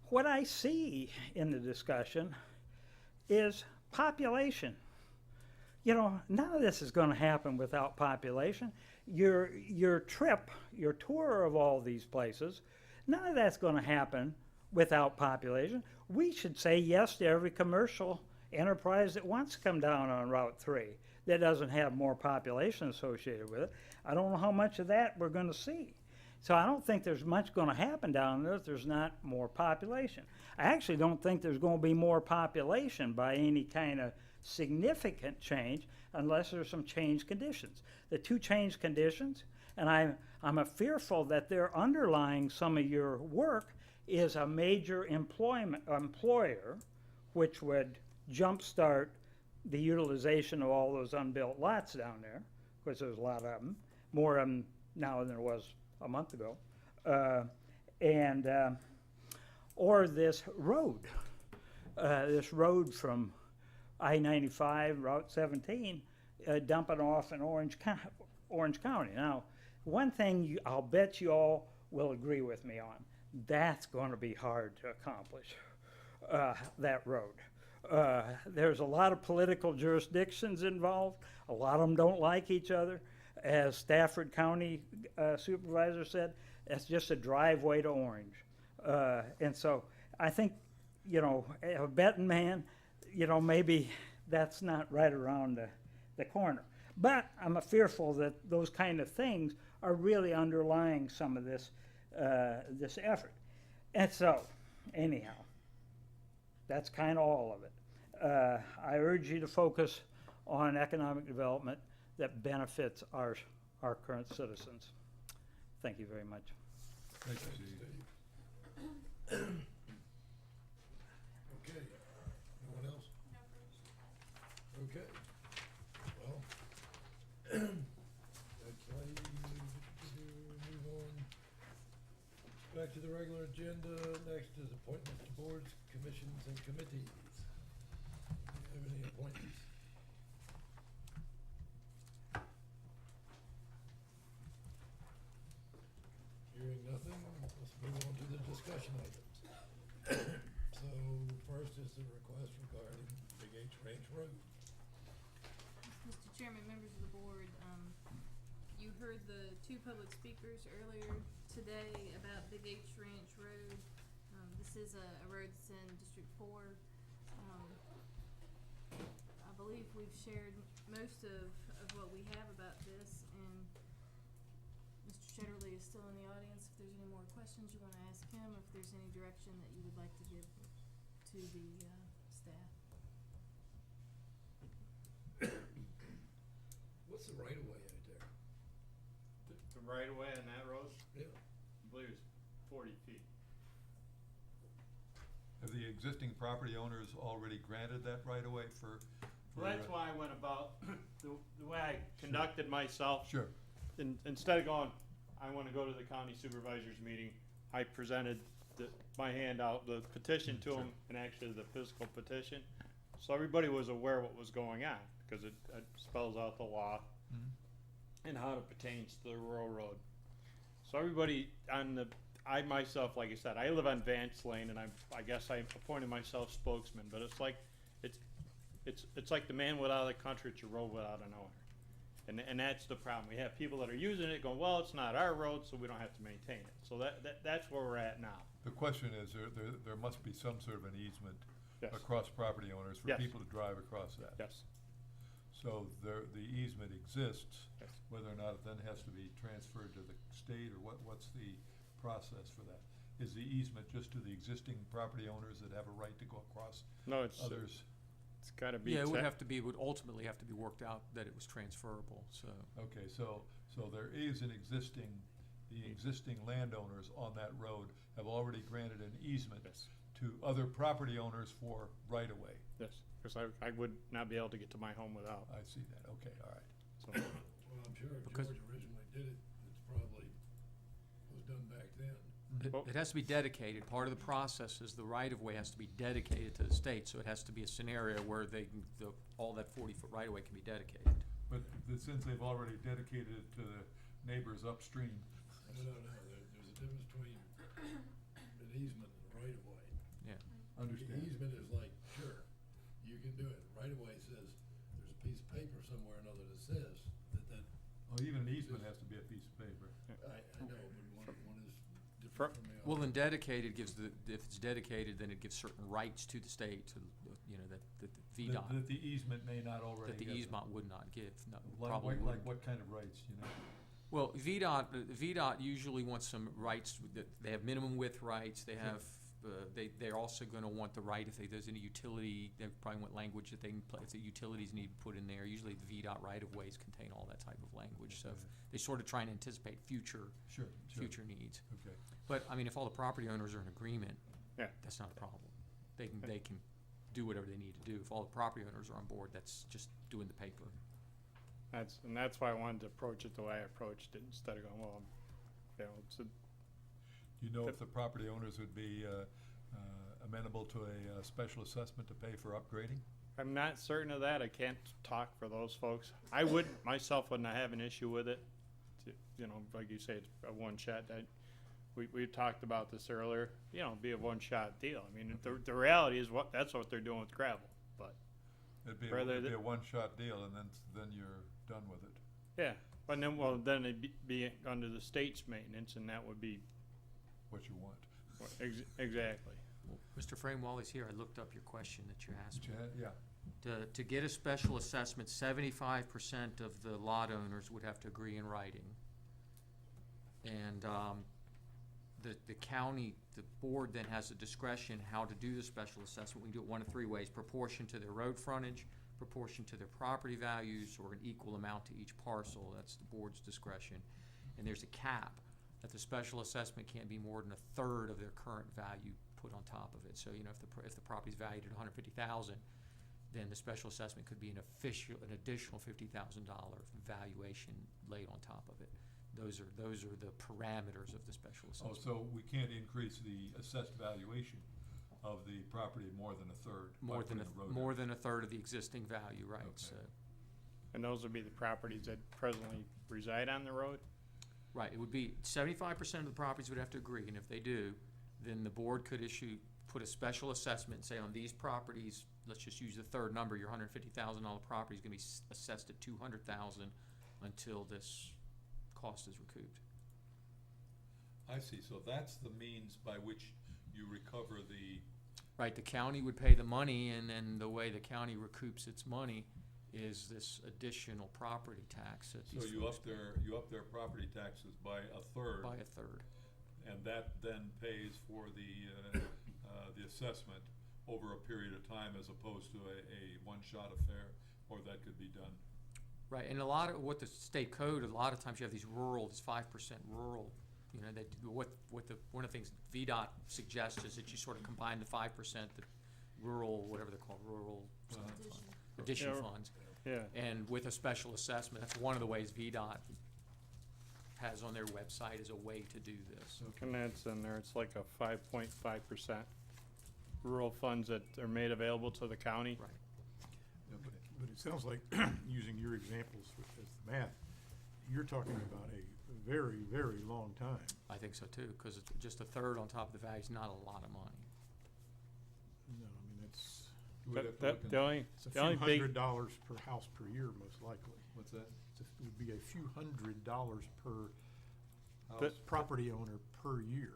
What I see in the discussion is population. You know, none of this is going to happen without population. Your trip, your tour of all these places, none of that's going to happen without population. We should say yes to every commercial enterprise that wants to come down on Route 3 that doesn't have more population associated with it. I don't know how much of that we're going to see. So I don't think there's much going to happen down there if there's not more population. I actually don't think there's going to be more population by any kind of significant change unless there's some change conditions. The two change conditions, and I'm fearful that they're underlying some of your work, is a major employer, which would jumpstart the utilization of all those unbuilt lots down there, because there's a lot of them, more of them now than there was a month ago, or this road from I-95, Route 17, dumping off in Orange County. Now, one thing I'll bet you all will agree with me on, that's going to be hard to accomplish, that road. There's a lot of political jurisdictions involved. A lot of them don't like each other. As Stafford County Supervisor said, that's just a driveway to Orange. And so I think, you know, a betting man, you know, maybe that's not right around the corner. But I'm fearful that those kind of things are really underlying some of this, this effort. And so, anyhow, that's kind of all of it. I urge you to focus on economic development that benefits our current citizens. Thank you very much. Thank you, Steve. Okay, no one else? Okay, well, move on. Back to the regular agenda. Next is appointments to boards, commissions, and committees. Do you have any appointments? Hearing nothing, let's move on to the discussion items. So first is the request regarding Big H Ranch Road. Mr. Chairman, members of the board, you heard the two public speakers earlier today about Big H Ranch Road. This is a road that's in District 4. I believe we've shared most of what we have about this, and Mr. Shetterly is still in the audience. If there's any more questions you want to ask him, or if there's any direction that you would like to give to the staff. What's the right of way out there? The right of way on that road, Yeah. I believe it's 40 feet. Have the existing property owners already granted that right away for? Well, that's why I went about, the way I conducted myself. Sure. Instead of going, I want to go to the county supervisors meeting, I presented my handout, the petition to them, and actually the physical petition. So everybody was aware what was going on, because it spells out the law and how it pertains to the rural road. So everybody I myself, like I said, I live on Vance Lane, and I guess I appointed myself spokesman, but it's like, it's like the man without a country, it's a road without an owner. And that's the problem. We have people that are using it going, well, it's not our road, so we don't have to maintain it. So that's where we're at now. The question is, there must be some sort of an easement Yes. across property owners for Yes. people to drive across that. Yes. So the easement exists, Yes. whether or not it then has to be transferred to the state, or what's the process for that? Is the easement just to the existing property owners that have a right to go across? No, it's Others? It's got to be. Yeah, it would ultimately have to be worked out that it was transferable, so. Okay, so there is the existing landowners on that road have already granted an easement Yes. to other property owners for right-of-way. Yes, because I would not be able to get to my home without. I see that, okay, all right. So, Well, I'm sure if Because- George originally did it, it's probably was done back then. It has to be dedicated. Part of the process is the right-of-way has to be dedicated to the state, so it has to be a scenario where all that 40-foot right-of-way can be dedicated. But since they've already dedicated it to the neighbors upstream. No. There's a difference between an easement and right of way. Yeah. Understand. The easement is like, sure, you can do it. Right of way says, there's a piece of paper somewhere or another that says that. Oh, even an easement has to be a piece of paper. I know, but one is For- different from the other. Well, then dedicated gives if it's dedicated, then it gives certain rights to the state, to, you know, that the VDOT, That the easement may not already that the give them. easement would not give, no, Like, probably like wouldn't. what kind of rights, you know? Well, VDOT usually wants some rights, that they have minimum width rights, they have, they're also gonna want the right if there's any utility, they probably want language that they can, if the utilities need to put in there, usually the VDOT right-of-ways contain all that type of language, so they sort of try and anticipate future future needs. Okay. But, I mean, if all the property owners are in agreement, Yeah. that's not a problem. They can do whatever they need to do. If all the property owners are on board, that's just doing the paper. That's why I wanted to approach it the way I approached it, instead of going, well, you know, it's a, Do you know if the property owners would be amenable to a special assessment to pay for upgrading? I'm not certain of that. I can't talk for those folks. I wouldn't, myself would not have an issue with it. You know, like you say, it's a one-shot. We talked about this earlier. You know, be a one-shot deal. I mean, the reality is that's what they're doing with gravel. But It'd be Rather a one-shot deal, and then you're done with it. yeah, but then it'd be under the state's maintenance, and that would be What you want. exactly. Well, Mr. Frame, while he's here, I looked up your question that you asked me. Yeah. To get a special assessment, 75% of the lot owners would have to agree in writing. And the county, the board then has the discretion how to do the special assessment. We can do it one of three ways: proportion to their road frontage, proportion to their property values, or an equal amount to each parcel. That's the board's discretion. And there's a cap that the special assessment can't be more than a third of their current value put on top of it. So, you know, if the property's valued at $150,000, then the special assessment could be an additional $50,000 valuation laid on top of it. Those are the parameters of the special Oh, assessment. so we can't increase the assessed valuation of the property more than a third? by More than putting a road in? more than a third of the existing value, right? Okay. So, And those would be the properties that presently reside on the road? right, it would be 75% of the properties would have to agree, and if they do, then the board could put a special assessment and say on these properties, let's just use the third number, your $150,000 property is gonna be assessed at $200,000 until this cost is recouped. I see, so that's the means by which you recover the, Right, the county would pay the money, and then the way the county recoups its money is this additional property tax that so these you folks up their property taxes by a third. by a third. And that then pays for the assessment over a period of time as opposed to a one-shot affair, or that could be done. Right, and a lot of what the state code, a lot of times you have these rural, this 5% rural, you know, that, one of the things VDOT suggests is that you sort of combine the 5%, the rural, whatever they're called, rural addition Yeah. funds. Yeah. And with a special assessment, that's one of the ways VDOT has on their website as a way to do this. And that's in there, it's like a 5.5% rural funds that are made available to the county. Right. But it sounds like, using your examples as the math, you're talking about a very, very long time. I think so too, because just a third on top of the value is not a lot of money. No, I mean, it's, The only, it's a the only few big, $100s per house per year, most likely. What's that? It would be a few $100s per House? property owner per year.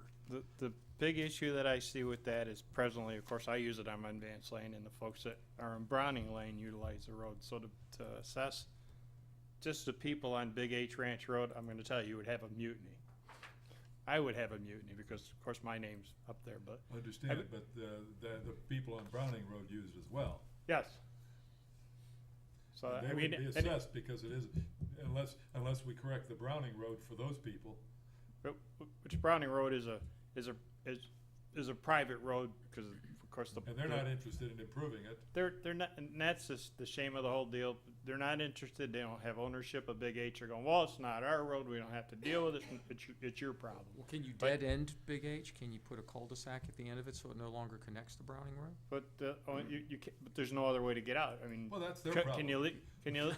the big issue that I see with that is presently, of course, I use it on my advanced lane, and the folks that are in Browning Lane utilize the road. So to assess just the people on Big H Ranch Road, I'm gonna tell you would have a mutiny. I would have a mutiny because, of course, my name's up there, but. I understand, but the people on Browning Road use it as well. Yes. So, They I mean, would be assessed because it is, unless we correct the Browning Road for those people. which Browning Road is a private road because, of course, And they're not interested in improving it. They're not, and that's just the shame of the whole deal. they're not interested, they don't have ownership of Big H, they're going, well, it's not our road, we don't have to deal with it, it's your problem. Well, can you But- dead end Big H? Can you put a cul-de-sac at the end of it so it no longer connects to Browning Road? But, you can't, but there's no other way to get out, I mean. Well, that's their Can problem. you, can you?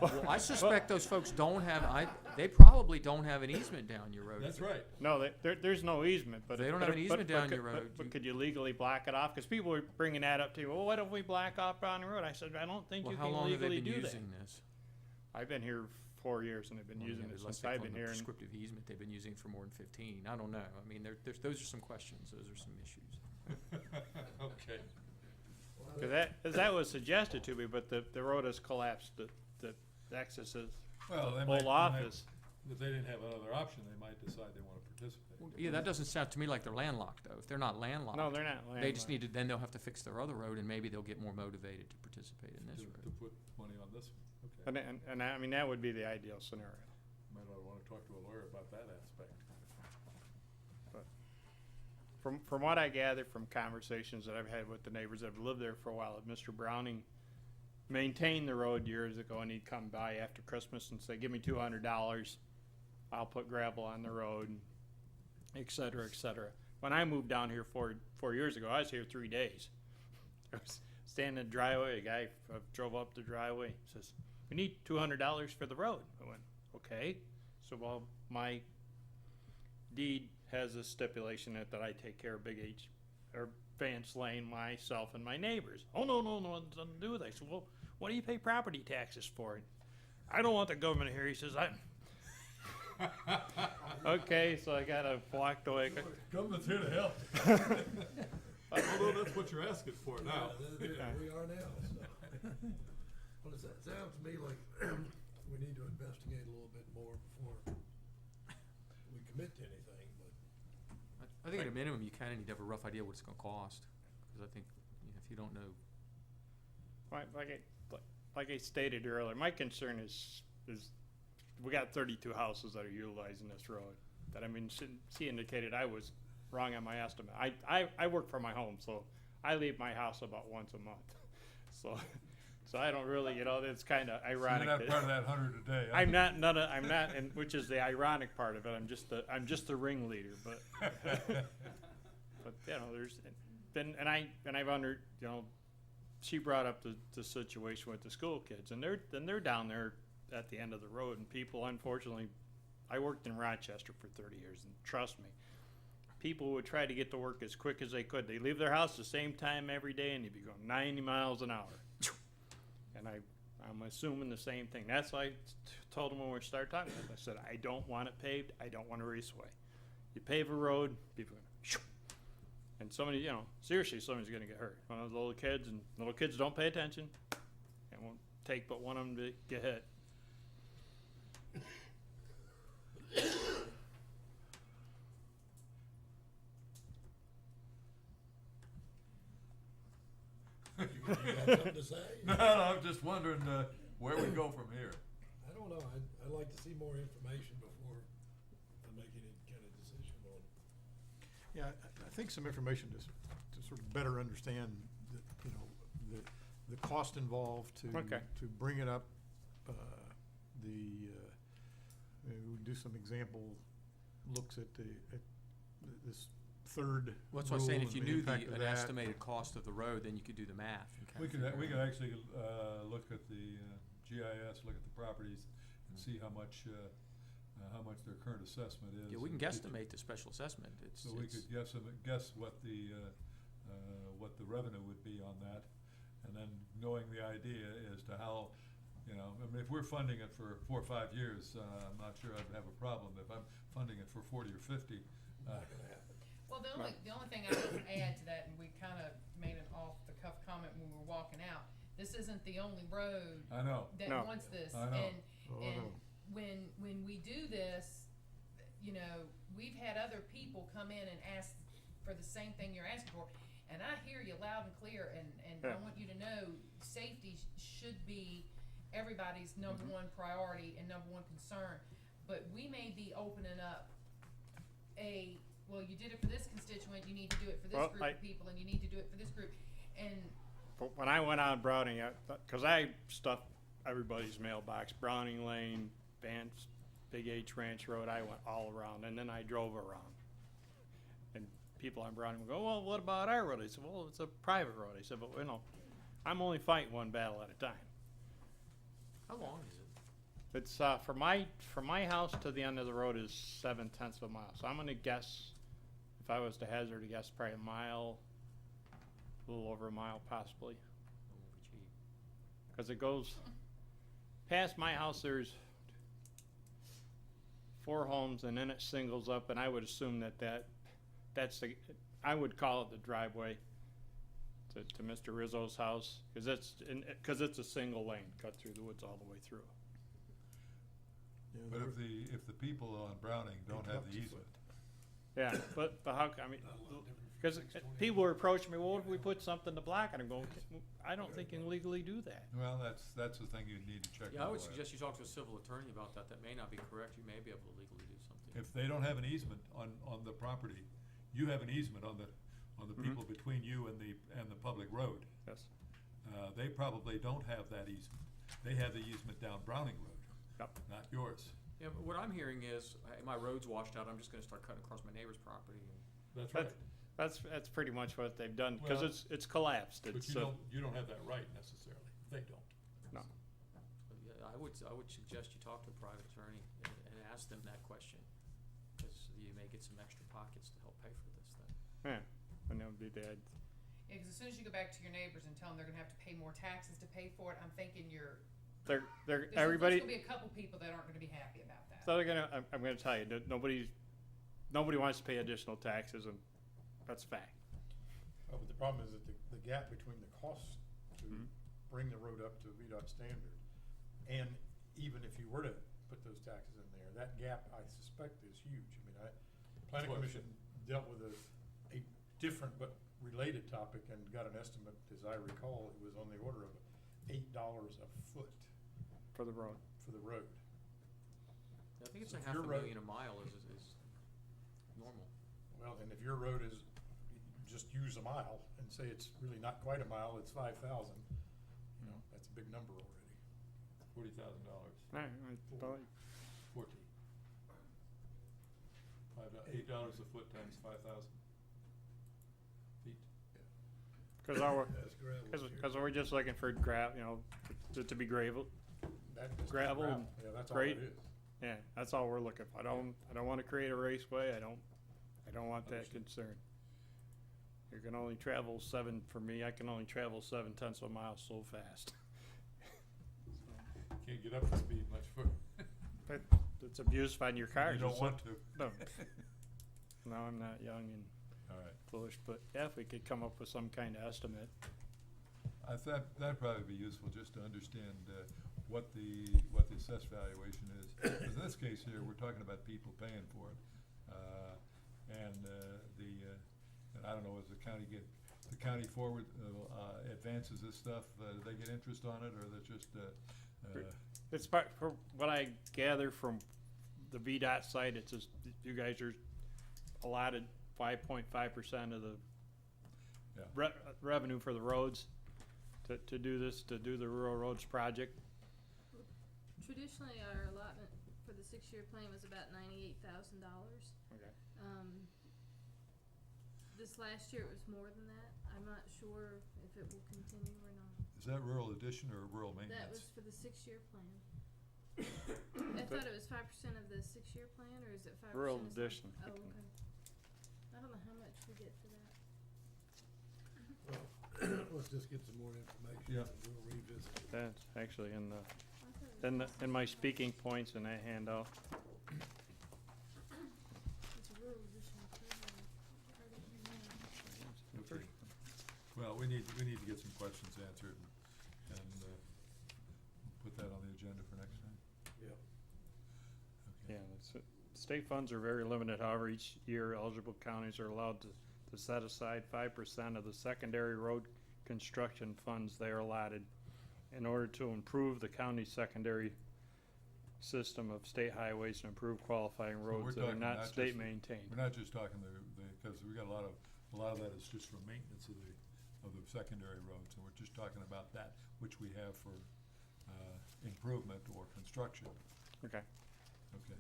Well, I suspect those folks don't have, they probably don't have an easement down your road. That's right. No, there's no easement, but. They don't but have an if- easement but down could- your road. But You- could you legally block it off? Because people were bringing that up to you, well, why don't we block off Browning Road? I said, I don't think Well, you how can long have they legally been do that. using this? I've been here 4 years and they've been Well, using yeah, it unless since they I've claim been the here. And prescriptive easement, they've been using it for more than 15. I don't know. I mean, those are some questions. Those are some issues. Okay. 'cause that was suggested to me, but the road has collapsed, the access is, Well, the they whole might, office. if they didn't have another option, they might decide they want to participate. Yeah, that doesn't sound to me like they're landlocked, though. If they're not landlocked. No, they're not They just landlocked. need to, then they'll have to fix their other road, and maybe they'll get more motivated to participate in this To road. put money on this one, okay. And I mean, that would be the ideal scenario. Might not want to talk to a lawyer about that aspect. From what I gather from conversations that I've had with the neighbors that have lived there for a while, that Mr. Browning maintained the road years ago, and he'd come by after Christmas and say, give me $200, I'll put gravel on the road, and et cetera, et cetera. When I moved down here 4 years ago, I was here 3 days. I was standing in the driveway, a guy drove up the driveway, says, we need $200 for the road. I went, okay. So, well, my deed has a stipulation that I take care of Big H, or Vance Lane, myself and my neighbors. Oh, no, nothing to do with it. I said, well, what do you pay property taxes for? I don't want the government here. He says, okay, so I got walked away. Government's here to help. Although that's what you're asking for now. Yeah, we are now, so. Well, it sounds to me like we need to investigate a little bit more before we commit to anything, but. I think at a minimum, you kind of need to have a rough idea what it's going to cost, because I think if you don't know. Like I stated earlier, my concern is we got 32 houses that are utilizing this road. That, I mean, she indicated I was wrong on my estimate. I work from my home, so I leave my house about once a month. So I don't really, it's kind of ironic. So you're not part of that 100 a day, huh? I'm not, and which is the ironic part of it. I'm just the ringleader, but there's been, and I've she brought up the situation with the school kids, and they're down there at the end of the road, and people, unfortunately, I worked in Rochester for 30 years, and trust me, people would try to get to work as quick as they could. They leave their house the same time every day, and they'd be going 90 miles an hour. And I'm assuming the same thing. That's why I told them when we started talking about it. I said, I don't want it paved. I don't want a raceway. You pave a road, people are going to, and somebody, seriously, somebody's going to get hurt. One of those little kids, and little kids don't pay attention. It won't take but one of them to get hit. You got something to say? No, I'm just wondering where we go from here. I don't know. I'd like to see more information before I make any kind of decision on it. Yeah, I think some information to sort of better understand the cost involved to bring it up. We'll do some example looks at this third. Well, that's what I'm saying. If you knew impact of an that. estimated cost of the road, then you could do the math. And We kinda could figure out. actually look at the GIS, look at the properties, and see how much their current assessment is. Yeah, we can and guesstimate the special assessment. So we could guess what the revenue would be on that, and then knowing the idea as to how, if we're funding it for 4 or 5 years, I'm not sure I'd have a problem. If I'm funding it for 40 or 50, Not gonna happen. Well, the only thing I would add to that, and we kind of made an off-the-cuff comment when we were walking out, this isn't the only road I know. that No. wants this. I know. And when we do this, we've had other people come in and ask for the same thing you're asking for. And I hear you loud and clear, and I want you to know, safety should be everybody's number one priority and number one concern. But we may be opening up well, you did it for this constituent, you need to do it for this group of people, and you need to do it for this group. And But when I went on Browning, because I stuffed everybody's mailbox, Browning Lane, Vance, Big H Ranch Road, I went all around, and then I drove around. And people on Browning would go, well, what about our road? I said, well, it's a private road. I said, but you know, I'm only fighting one battle at a time. How long is it? It's, from my house to the end of the road is 7/10 of a mile. So I'm gonna guess, if I was to hazard a guess, probably a mile, a little over a mile possibly. Cause it goes past my house, there's 4 homes and then it singles up, and I would assume that's the, I would call it the driveway to Mr. Rizzo's house, cause it's a single lane, cut through the woods all the way through. But if the people on Browning don't have the easement, Yeah, but how, I mean, cause people were approaching me, well, what if we put something to block it? I'm going, I don't think you can legally do that. well, that's the thing you need to check. Yeah, I on would the lawyer. suggest you talk to a civil attorney about that. That may not be correct. You may be able to legally do something. If they don't have an easement on the property, you have an easement on the people between you and the public road. Yes. They probably don't have that easement. They have the easement down Browning Road. Yep. Not yours. Yeah, but what I'm hearing is, hey, my road's washed out. I'm just gonna start cutting across my neighbor's property. That's right. That's pretty much what they've done, cause Well, it's collapsed. But It's, you don't have that right necessarily. They don't. no. But yeah, I would suggest you talk to a private attorney and ask them that question, because you may get some extra pockets to help pay for this thing. Yeah, and that would be the, Yeah, 'cause as soon as you go back to your neighbors and tell them they're gonna have to pay more taxes to pay for it, I'm thinking they're, there's everybody, gonna be a couple people that aren't gonna be happy about that. so they're gonna, I'm gonna tell you, that nobody wants to pay additional taxes, and that's a fact. Oh, but the problem is that the gap between the costs to Mhm. bring the road up to VDOT standard, and even if you were to put those taxes in there, that gap, I suspect, is huge. I mean, Planning What? Commission dealt with a different but related topic and got an estimate, as I recall, it was on the order of $8 a foot For the road. for the road. I think it's So a if half your a road- million a mile is normal. Well, and if your road is, just use a mile and say it's really not quite a mile, it's 5,000, you know, that's a big number already. $40,000. Probably 14. $8 a foot times 5,000 feet. Cause our, That's gravel. cause we're just looking for to be gravel, That's gravel and Yeah, that's all grade. it is. Yeah, that's all we're looking for. I don't wanna create a raceway. I don't want that concern. You can only travel for me, I can only travel 7/10 of a mile so fast. Can't get up to speed much further. But it's abuse on your cars. You don't It's want so- to. No. No, I'm not young and All right. foolish, but yeah, if we could come up with some kind of estimate. I thought that'd probably be useful just to understand what the assessed valuation is. Because in this case here, we're talking about people paying for it. And I don't know, does the county forward advances this stuff, do they get interest on it, or they're just, It's for what I gather from the VDOT site, it's just, you guys are allotted 5.5% of the Yeah. revenue for the roads to do this, to do the rural roads project. Traditionally, our allotment for the 6-year plan was about $98,000. Okay. This last year it was more than that. I'm not sure if it will continue or not. is that rural addition or rural That was maintenance? for the 6-year plan. I thought it was 5% of the 6-year plan, or is it 5%? Rural of some- addition. Oh, okay. I don't know how much we get for that. Well, let's just get some more information. Yeah. And we'll revisit it. That's actually in I thought it was in my speaking points in that handout. it's a rural addition program. I don't know. Okay. Well, we need to get some questions answered and put that on the agenda for next time. Yep. Okay. Yeah, state funds are very limited. However, each year eligible counties are allowed to set aside 5% of the secondary road construction funds they are allotted in order to improve the county's secondary system of state highways and improve qualifying So roads we're that are talking not state just- maintained. We're not just talking because we got a lot of that is just for maintenance of the secondary roads, and we're just talking about that which we have for improvement or construction. Okay. Okay.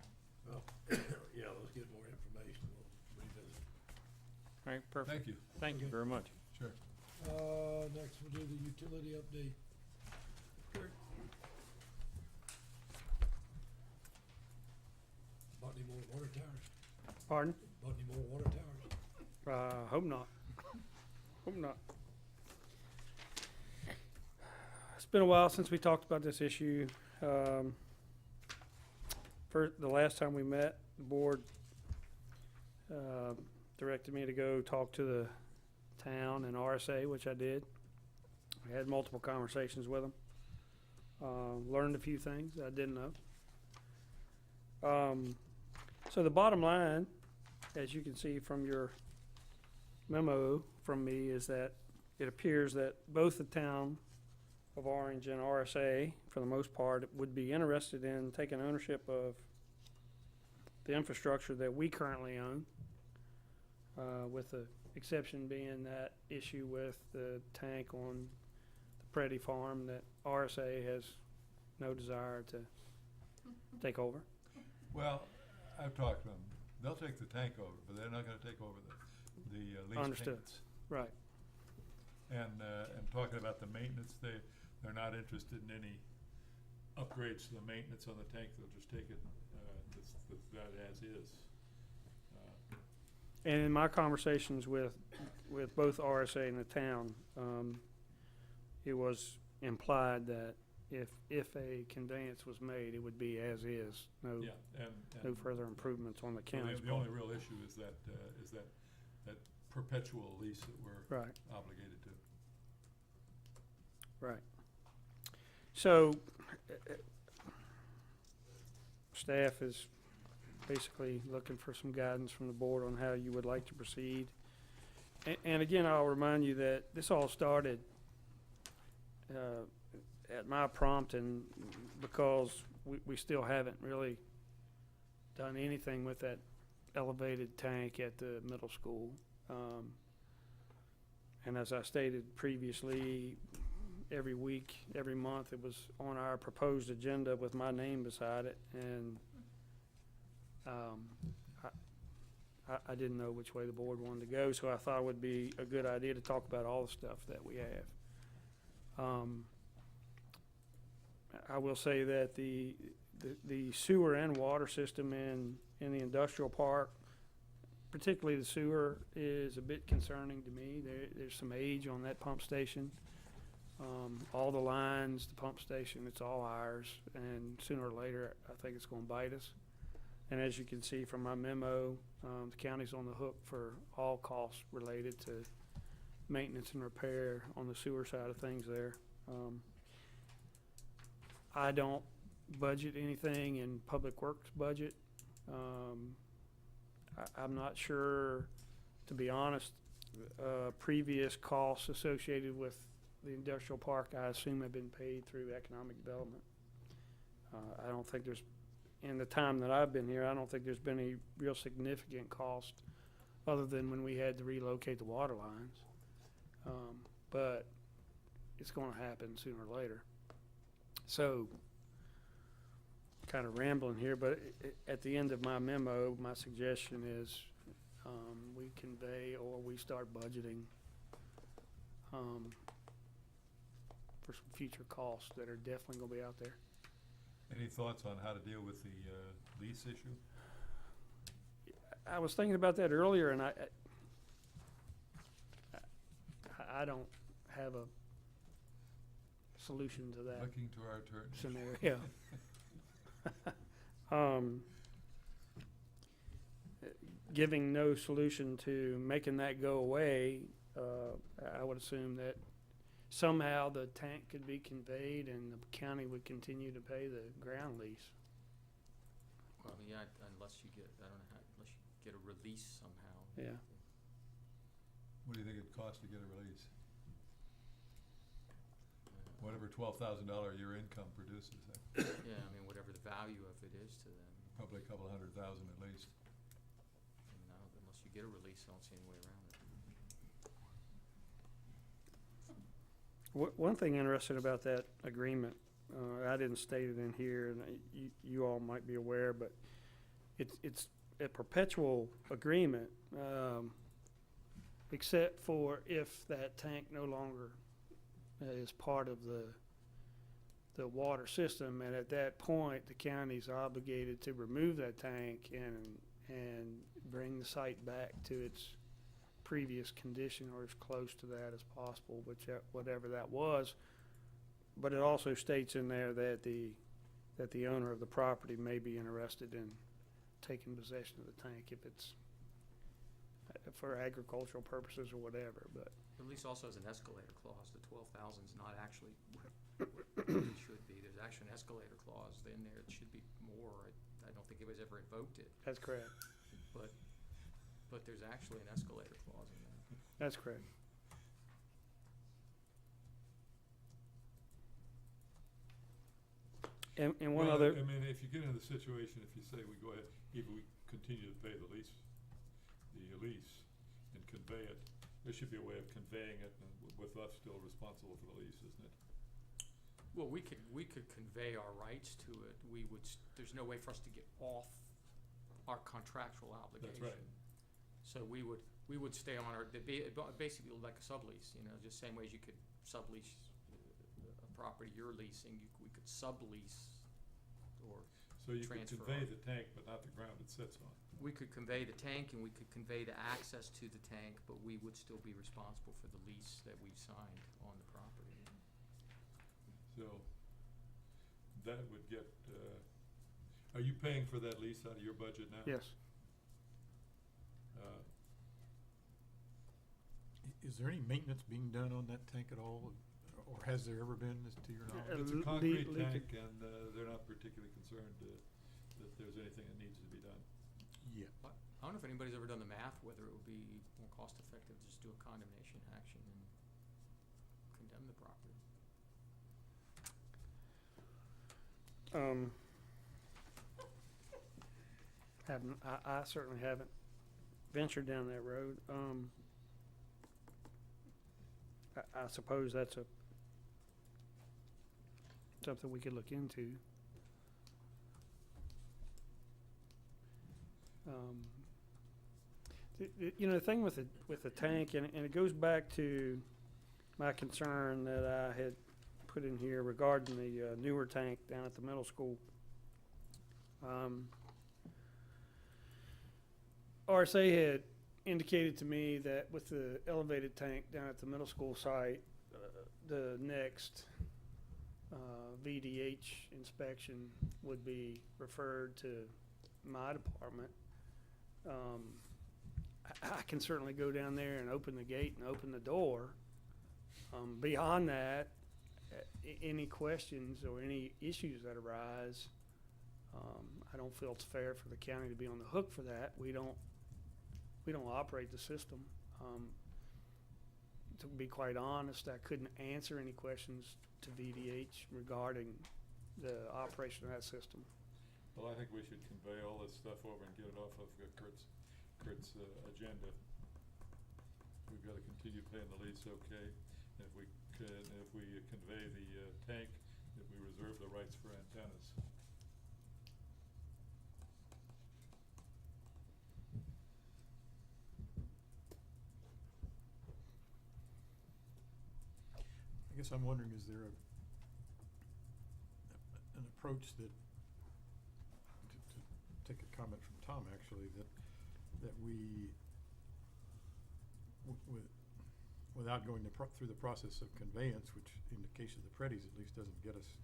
Well, yeah, let's get more information, we'll revisit. All right, perfect. Thank you. Thank you Okay. very much. Sure. Next we'll do the utility update. Kurt? Bought any more water towers? Pardon? Bought any more water towers? Hope not. Hope not. It's been a while since we talked about this issue. The last time we met, the board directed me to go talk to the town and RSA, which I did. I had multiple conversations with them. Learned a few things I didn't know. So the bottom line, as you can see from your memo from me, is that it appears that both the town of Orange and RSA, for the most part, would be interested in taking ownership of the infrastructure that we currently own, with the exception being that issue with the tank on the Preddy farm that RSA has no desire to take over. Well, I've talked to them. They'll take the tank over, but they're not gonna take over the lease Understood. payments. Right. And talking about the maintenance, they're not interested in any upgrades to the maintenance on the tank. They'll just take it, that as is. And in my conversations with both RSA and the town, it was implied that if a conveyance was made, it would be as is, no, Yeah, no further improvements on the So county's the part. only real issue is that perpetual lease that we're Right. obligated to. Right. So, staff is basically looking for some guidance from the board on how you would like to proceed. And again, I'll remind you that this all started at my prompting, because we still haven't really done anything with that elevated tank at the middle school. And as I stated previously, every week, every month, it was on our proposed agenda with my name beside it, and I didn't know which way the board wanted to go, so I thought it would be a good idea to talk about all the stuff that we have. I will say that the sewer and water system in the industrial park, particularly the sewer, is a bit concerning to me. There's some age on that pump station. All the lines, the pump station, it's all ours, and sooner or later, I think it's gonna bite us. And as you can see from my memo, the county's on the hook for all costs related to maintenance and repair on the sewer side of things there. I don't budget anything in Public Works budget. I'm not sure, to be honest, previous costs associated with the industrial park, I assume, have been paid through economic development. I don't think there's, in the time that I've been here, I don't think there's been any real significant cost other than when we had to relocate the water lines. But it's gonna happen sooner or later. So, kind of rambling here, but at the end of my memo, my suggestion is we convey or we start budgeting for some future costs that are definitely gonna be out there. Any thoughts on how to deal with the lease issue? I was thinking about that earlier, and I don't have a solution to that Looking to our attorney. scenario. Giving no solution to making that go away, I would assume that somehow the tank could be conveyed and the county would continue to pay the ground lease. Well, yeah, unless you get, I don't know how, unless you get a release somehow. Yeah. What do you think it'd cost to get a release? Whatever $12,000 a year income produces, Yeah, I mean, whatever the value of it is to them. probably a couple $100,000 at least. You know, unless you get a release, I don't see any way around it. One thing interesting about that agreement I didn't state it in here, and you all might be aware, but it's a perpetual agreement, except for if that tank no longer is part of the water system, and at that point, the county's obligated to remove that tank and bring the site back to its previous condition, or as close to that as possible, whatever that was. But it also states in there that the owner of the property may be interested in taking possession of the tank if it's for agricultural purposes or whatever, but. The lease also has an escalator clause. The 12,000 is not actually what it should be. There's actually an escalator clause in there. It should be more. I don't think anybody's ever invoked it, That's correct. but there's actually an escalator clause in there. That's correct. And one Well, other. I mean, if you get into the situation, if you say we go ahead, even we continue to pay the lease and convey it, there should be a way of conveying it with us still responsible for the lease, isn't it? Well, we could convey our rights to it. There's no way for us to get off our contractual obligation. That's right. So we would stay on basically like a sublease, just same way as you could sublease a property you're leasing, we could sublease or So you could transfer convey on. the tank, but not the ground it sits on. We could convey the tank and we could convey the access to the tank, but we would still be responsible for the lease that we've signed on the property. So that would get, are you paying for that lease out of your budget now? Yes. Is there any maintenance being done on that tank at all, or has there ever been, as to your knowledge? It's a concrete leak- tank, and they're not particularly concerned that there's anything that needs to be done. Yeah. I don't know if anybody's ever done the math, whether it would be more cost effective to just do a condemnation action and condemn the property. I certainly haven't ventured down that road. I suppose that's something we could look into. The thing with the tank, and it goes back to my concern that I had put in here regarding the newer tank down at the middle school. RSA had indicated to me that with the elevated tank down at the middle school site, the next VDH inspection would be referred to my department. I can certainly go down there and open the gate and open the door. Beyond that, any questions or any issues that arise, I don't feel it's fair for the county to be on the hook for that. We don't operate the system. To be quite honest, I couldn't answer any questions to VDH regarding the operation of that system. Well, I think we should convey all this stuff over and get it off of Kurt's agenda. We've got to continue paying the lease, okay? And if we convey the tank, if we reserve the rights for antennas. I guess I'm wondering, is there an approach that, to take a comment from Tom actually, that we, without going through the process of conveyance, which in the case of the Preddies at least doesn't get us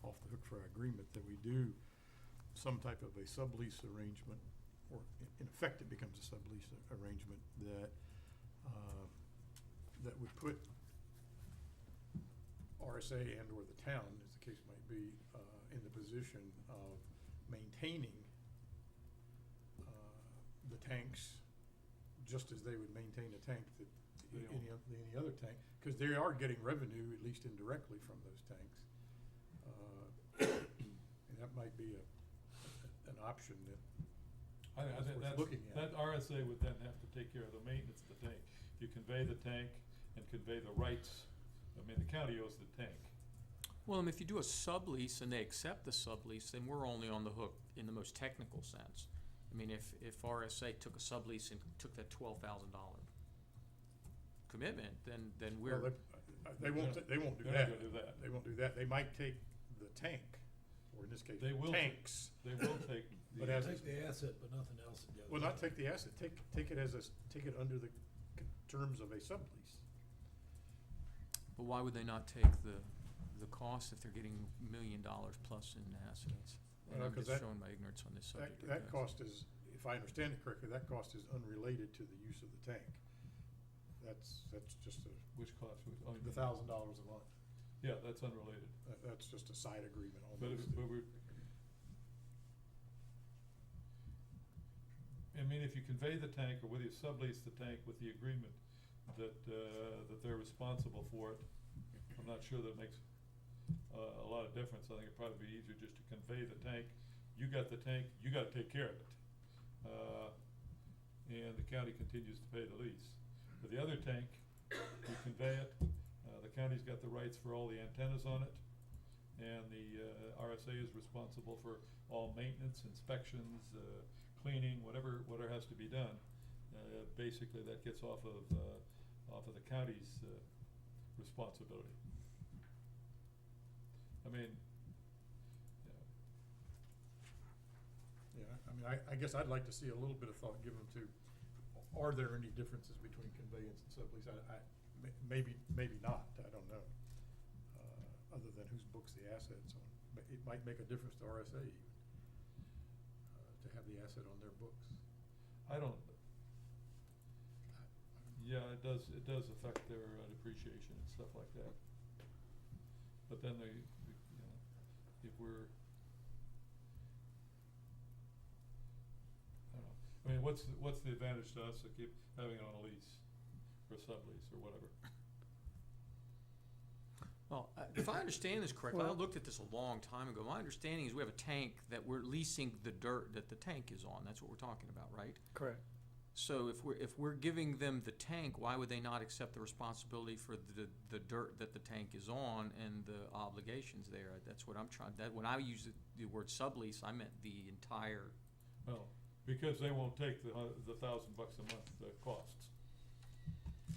off the hook for our agreement, that we do some type of a sublease arrangement, or in effect it becomes a sublease arrangement that would put RSA and or the town, as the case might be, in the position of maintaining the tanks just as they would maintain a tank that any other tank, because they are getting revenue, at least indirectly, from those tanks. And that might be an option that I think worth looking at. that RSA would then have to take care of the maintenance of the tank. If you convey the tank and convey the rights, I mean, the county owes the tank. Well, if you do a sublease and they accept the sublease, then we're only on the hook in the most technical sense. I mean, if RSA took a sublease and took that $12,000 commitment, then we're. Well, they won't do They're not that. gonna do that. They won't do that. They might take the tank, or in this case, They will tanks. They will take. But as, Take the asset, but nothing else that goes. well, not with it. take the asset, take it take it under the terms of a sublease. But why would they not take the cost if they're getting $1 million plus in assets? And Well, I'm 'cause just that- showing my ignorance on this subject. I That guess. cost is, if I understand it correctly, that cost is unrelated to the use of the tank. That's just Which cost? Oh, the $1,000 a month. Yeah, that's unrelated. That's just a side agreement But almost. if you convey the tank, or whether you sublease the tank with the agreement that they're responsible for it, I'm not sure that makes a lot of difference. I think it'd probably be easier just to convey the tank. You got the tank, you gotta take care of it. And the county continues to pay the lease. For the other tank, you convey it, the county's got the rights for all the antennas on it, and the RSA is responsible for all maintenance, inspections, cleaning, whatever has to be done. Basically, that gets off of the county's responsibility. I mean, Yeah, I mean, I guess I'd like to see a little bit of thought given to, are there any differences between conveyance and sublease? Maybe not, I don't know. Other than whose books the asset's on. It might make a difference to RSA even, to have the asset on their books. I don't. Yeah, it does affect their depreciation and stuff like that. But then if we're, I don't know. I mean, what's the advantage to us to keep having it on a lease or sublease or whatever? Well, if I understand this correctly, I Well- looked at this a long time ago. My understanding is we have a tank that we're leasing the dirt that the tank is on. That's what we're talking about, right? Correct. So if we're giving them the tank, why would they not accept the responsibility for the dirt that the tank is on and the obligations there? That's what I'm trying. That when I use the word sublease, I meant the entire. Well, because they won't take the $1,000 a month costs.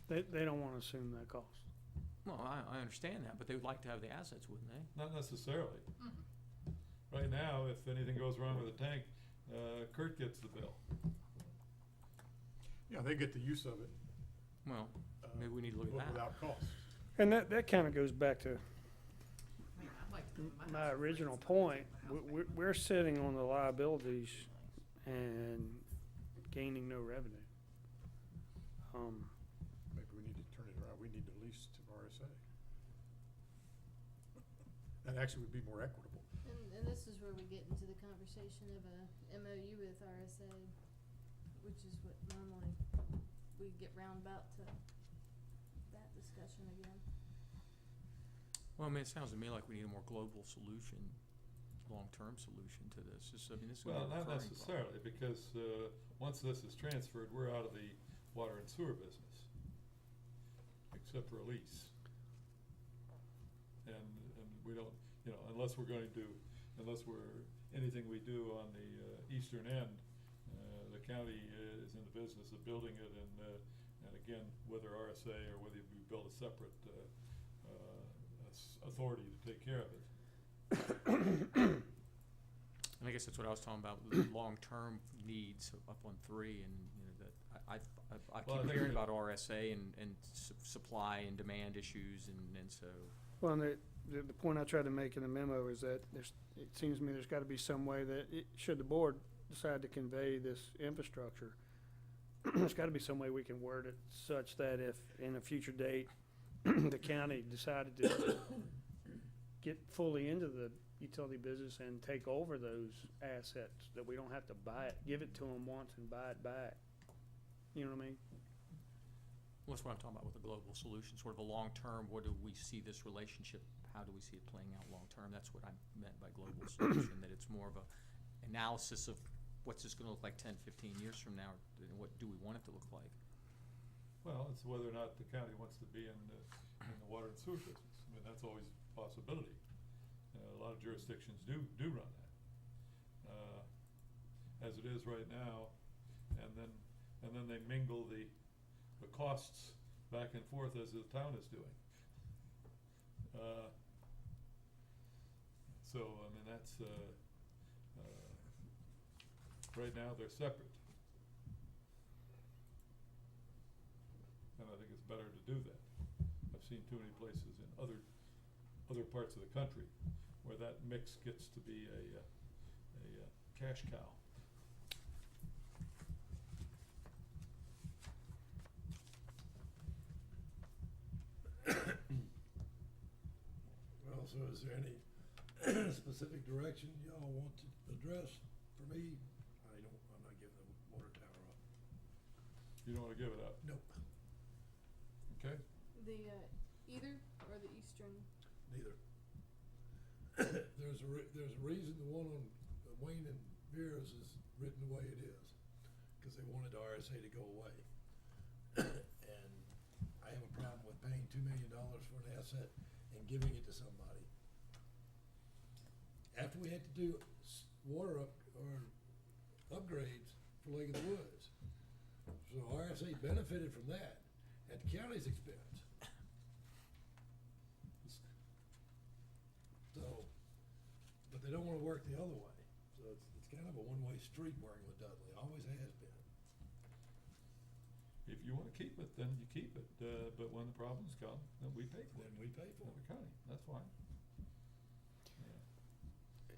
They don't wanna assume that cost. Well, I understand that, but they would like to have the assets, wouldn't they? Not necessarily. Right now, if anything goes wrong with the tank, Kurt gets the bill. Yeah, they get the use of it. Well, maybe we need to look at that. Without cost. And that kinda goes back to Man, I'd like to put my house original rates point. up on my house. We're sitting on the liabilities and gaining no revenue. Maybe we need to turn it around. We need to lease to RSA. That actually would be more equitable. And this is where we get into the conversation of a MOU with RSA, which is what normally we get roundabout to that discussion again. Well, I mean, it sounds to me like we need a more global solution, long-term solution to this. This is Well, gonna be a not recurring necessarily, because once this is transferred, we're out of the water and sewer business, except for a lease. And we don't, unless anything we do on the eastern end, the county is in the business of building it, and again, whether RSA or whether we build a separate authority to take care of it. And I guess that's what I was talking about, the long-term needs up on 3, and that I Well, I keep think hearing that- about RSA and supply and demand issues, and so. Well, and the point I tried to make in the memo is that it seems to me there's gotta be some way that, should the board decide to convey this infrastructure, there's gotta be some way we can word it such that if in a future date, the county decided to get fully into the utility business and take over those assets, that we don't have to buy it, give it to them once and buy it back. You know what I mean? Well, that's what I'm talking about with the global solution, sort of a long-term, what do we see this relationship, how do we see it playing out long-term? That's what I meant by global solution, that it's more of a analysis of what's this gonna look like 10, 15 years from now, and what do we want it to look like? Well, it's whether or not the county wants to be in the water and sewer business. I mean, that's always a possibility. A lot of jurisdictions do run that. As it is right now, and then they mingle the costs back and forth as the town is doing. So, I mean, that's, right now they're separate. And I think it's better to do that. I've seen too many places in other parts of the country where that mix gets to be a cash cow. Well, so is there any specific direction y'all want to address for me? I'm not giving the water tower up. You don't wanna give it up? Nope, Okay? The, either or the eastern? neither. There's a reason the one on Wayne and Vera's is written the way it is, cause they wanted the RSA to go away. And I have a problem with paying $2 million for an asset and giving it to somebody. After we had to do water upgrades for Lake of the Woods. So RSA benefited from that at the county's expense. So, but they don't wanna work the other way. So it's kind of a one-way street working with Dudley, always has been. If you wanna keep it, then you keep it, but when the problems come, then we pay for it. Then we pay for The it. county, that's fine.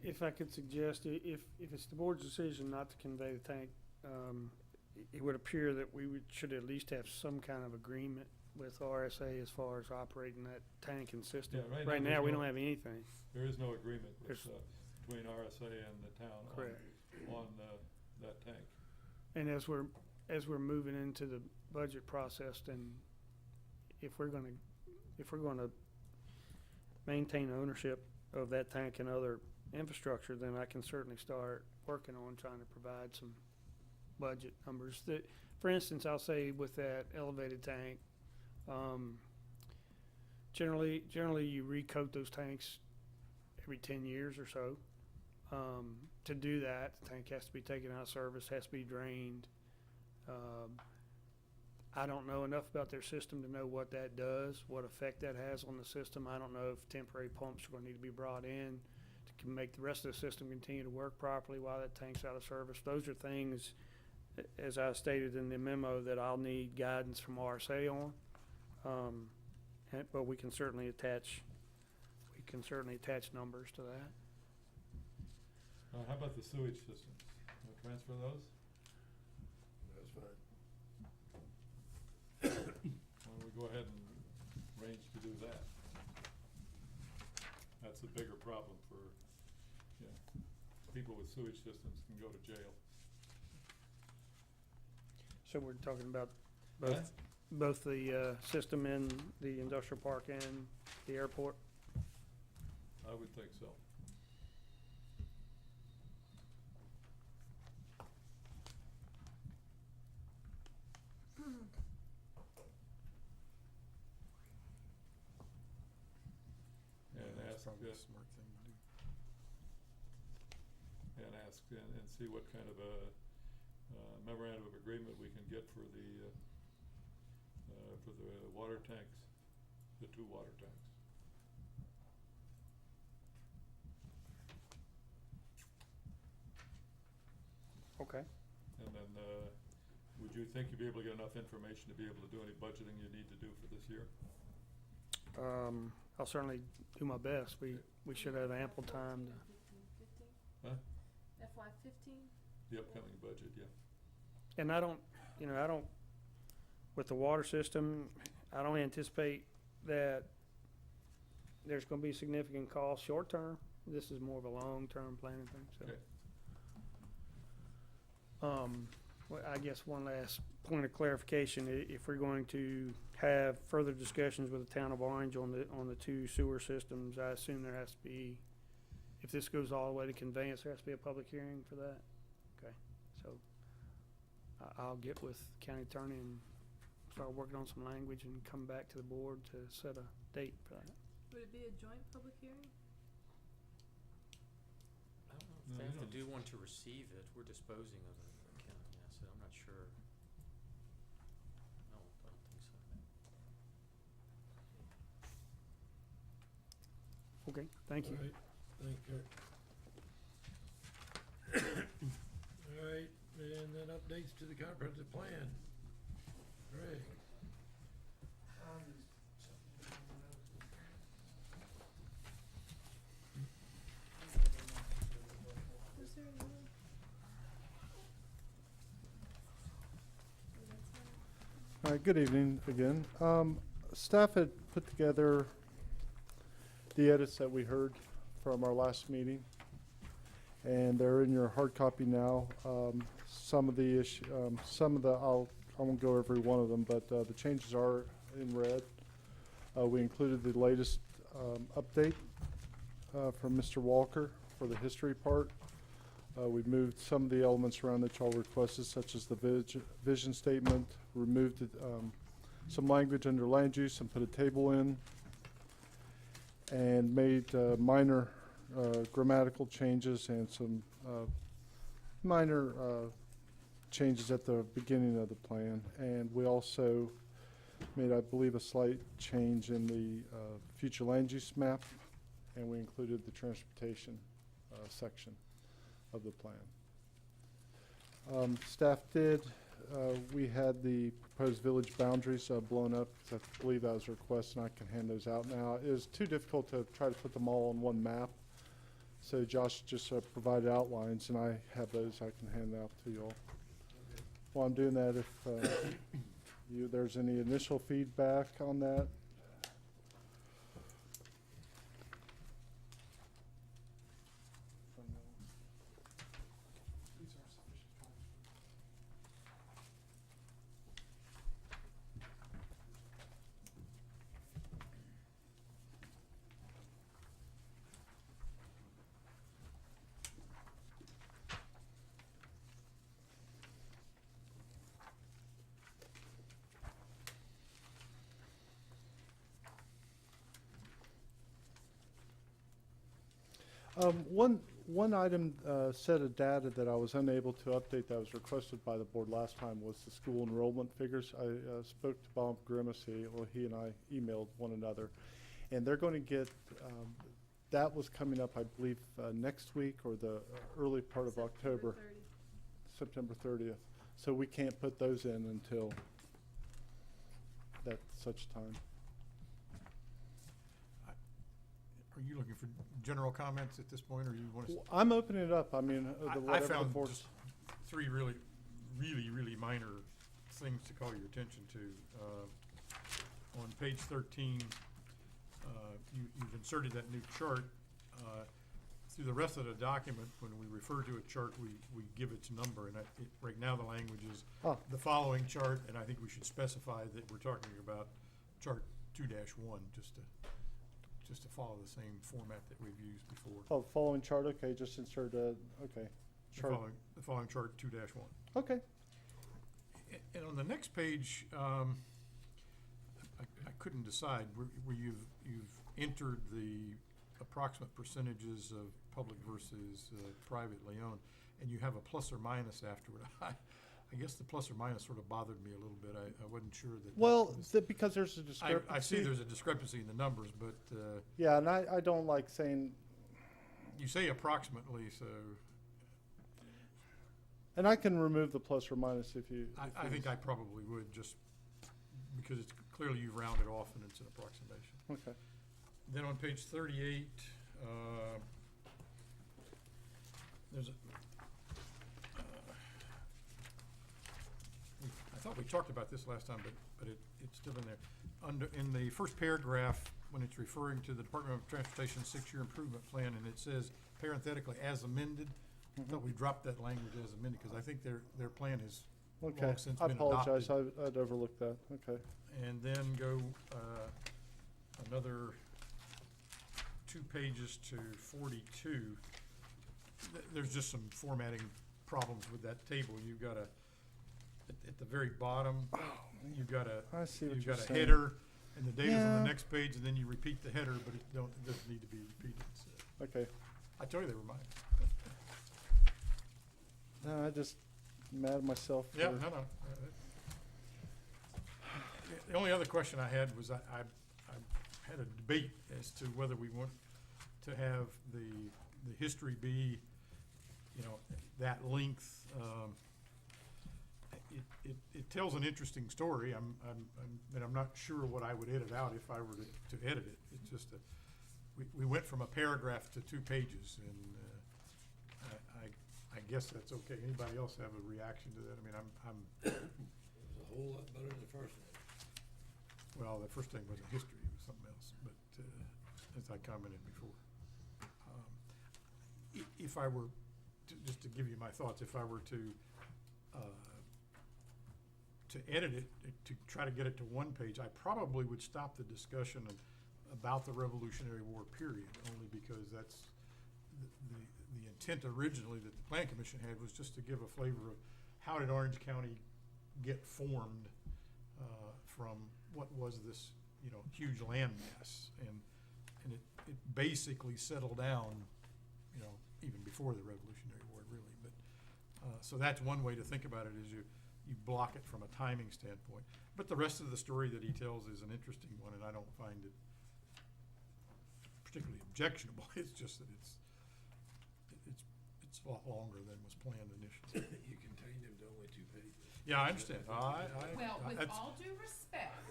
If I could suggest, if it's the board's decision not to convey the tank, it would appear that should at least have some kind of agreement with RSA as far as operating that tank and system. Yeah, Right now, there's we no- don't have anything. There is no agreement with, There's- between RSA and the town Correct. on that tank. And as we're moving into the budget process, then if we're gonna maintain ownership of that tank and other infrastructure, then I can certainly start working on trying to provide some budget numbers. That, for instance, I'll say with that elevated tank, generally you recoat those tanks every 10 years or so. To do that, the tank has to be taken out of service, has to be drained. I don't know enough about their system to know what that does, what effect that has on the system. I don't know if temporary pumps are gonna need to be brought in to make the rest of the system continue to work properly while that tank's out of service. Those are things, as I stated in the memo, that I'll need guidance from RSA on. But we can certainly attach numbers to that. How about the sewage systems? Wanna transfer those? That's fine. Why don't we go ahead and arrange to do that? That's a bigger problem for, people with sewage systems can go to jail. So we're talking about Huh? both the system in the industrial park and the airport? I would think so. And ask, Probably a smart thing to do. and see what kind of a memorandum of agreement we can get for the water tanks, the 2 water tanks. Okay. And then, would you think you'd be able to get enough information to be able to do any budgeting you need to do for this year? I'll certainly do my best. We should have ample time to. Huh? FY15? The upcoming budget, yeah. And I don't, with the water system, I don't anticipate that there's gonna be significant cost short term. This is more of a long-term planning thing, so. Okay. Well, I guess one last point of clarification, if we're going to have further discussions with the town of Orange on the 2 sewer systems, I assume there has to be, if this goes all the way to conveyance, there has to be a public hearing for that? Okay, so I'll get with county attorney and start working on some language and come back to the board to set a date for that. Would it be a joint public hearing? No, They they have to don't. do one to receive it. We're disposing of an accounting asset. I'm not sure. No, I don't think so. Okay, thank you. All right, thank you. All right, and then updates to the comprehensive plan. Greg. All right, good evening again. Staff had put together the edits that we heard from our last meeting, and they're in your hard copy now. Some of the I won't go every one of them, but the changes are in red. We included the latest update from Mr. Walker for the history part. We moved some of the elements around that y'all requested, such as the vision statement, removed some language under land use and put a table in, and made minor grammatical changes and some minor changes at the beginning of the plan. And we also made, I believe, a slight change in the future land use map, and we included the transportation section of the plan. Staff did, we had the proposed village boundaries blown up, 'cause I believe that was a request, and I can hand those out now. It was too difficult to try to put them all on one map, so Josh just provided outlines, and I have those I can hand out to you all. While I'm doing that, if there's any initial feedback on that. One item, set of data that I was unable to update that was requested by the board last time was the school enrollment figures. I spoke to Bob Grimace, he and I emailed one another, and they're going to get, that was coming up, I believe, next week or the early part of October. September 30th. So we can't put those in until that such time. Are you looking for general comments at this point, or you want to? I'm opening it up. I mean, I whatever the found board. just three really minor things to call your attention to. On page 13, you've inserted that new chart. Through the rest of the document, when we refer to a chart, we give its number, and right now the language is the following chart, and I think we should specify that we're talking about chart 2-1, just to follow the same format that we've used before. Oh, following chart, okay, just insert okay. Chart. The following chart 2-1. Okay. And on the next page, I couldn't decide where you've entered the approximate percentages of public versus privately owned, and you have a plus or minus afterward. I guess the plus or minus sort of bothered me a little bit. I wasn't sure that. Well, because there's a discrepancy. I see there's a discrepancy in the numbers, but. Yeah, and I don't like saying. You say approximately, so. And I can remove the plus or minus if you. I think I probably would, just because it's clearly you've rounded off and it's an approximation. Okay. Then on page 38, there's a. I thought we talked about this last time, but it's still in there. In the first paragraph, when it's referring to the Department of Transportation 6-year improvement plan, and it says parenthetically as amended, I thought we dropped that language as amended because I think their plan has long since been adopted. I apologize. I'd overlooked that. Okay. And then go another 2 pages to 42. There's just some formatting problems with that table. You've got at the very bottom, you've got a header, and the data's on the next page, and then you repeat the header, but it doesn't need to be repeated. So. Okay. I told you they were mine. No, I just mad at myself for. Yeah, no. The only other question I had was I had a debate as to whether we want to have the history be, you know, that length. It tells an interesting story. But I'm not sure what I would edit out if I were to edit it. It's just that we went from a paragraph to 2 pages, and I guess that's okay. Anybody else have a reaction to that? I mean, It was a whole lot better than the first one. well, the first thing wasn't history, it was something else, but as I commented before. If I were, just to give you my thoughts, if I were to edit it, to try to get it to 1 page, I probably would stop the discussion about the Revolutionary War period, only because that's the intent originally that the Plan Commission had was just to give a flavor of how did Orange County get formed from what was this, you know, huge landmass, and it basically settled down, you know, even before the Revolutionary War, really. But so that's one way to think about it, is you block it from a timing standpoint. But the rest of the story that he tells is an interesting one, and I don't find it particularly objectionable. It's just that it's a lot longer than was planned initially. You contained him to only 2 pages. Yeah, I understand. Well, with that's- all due respect,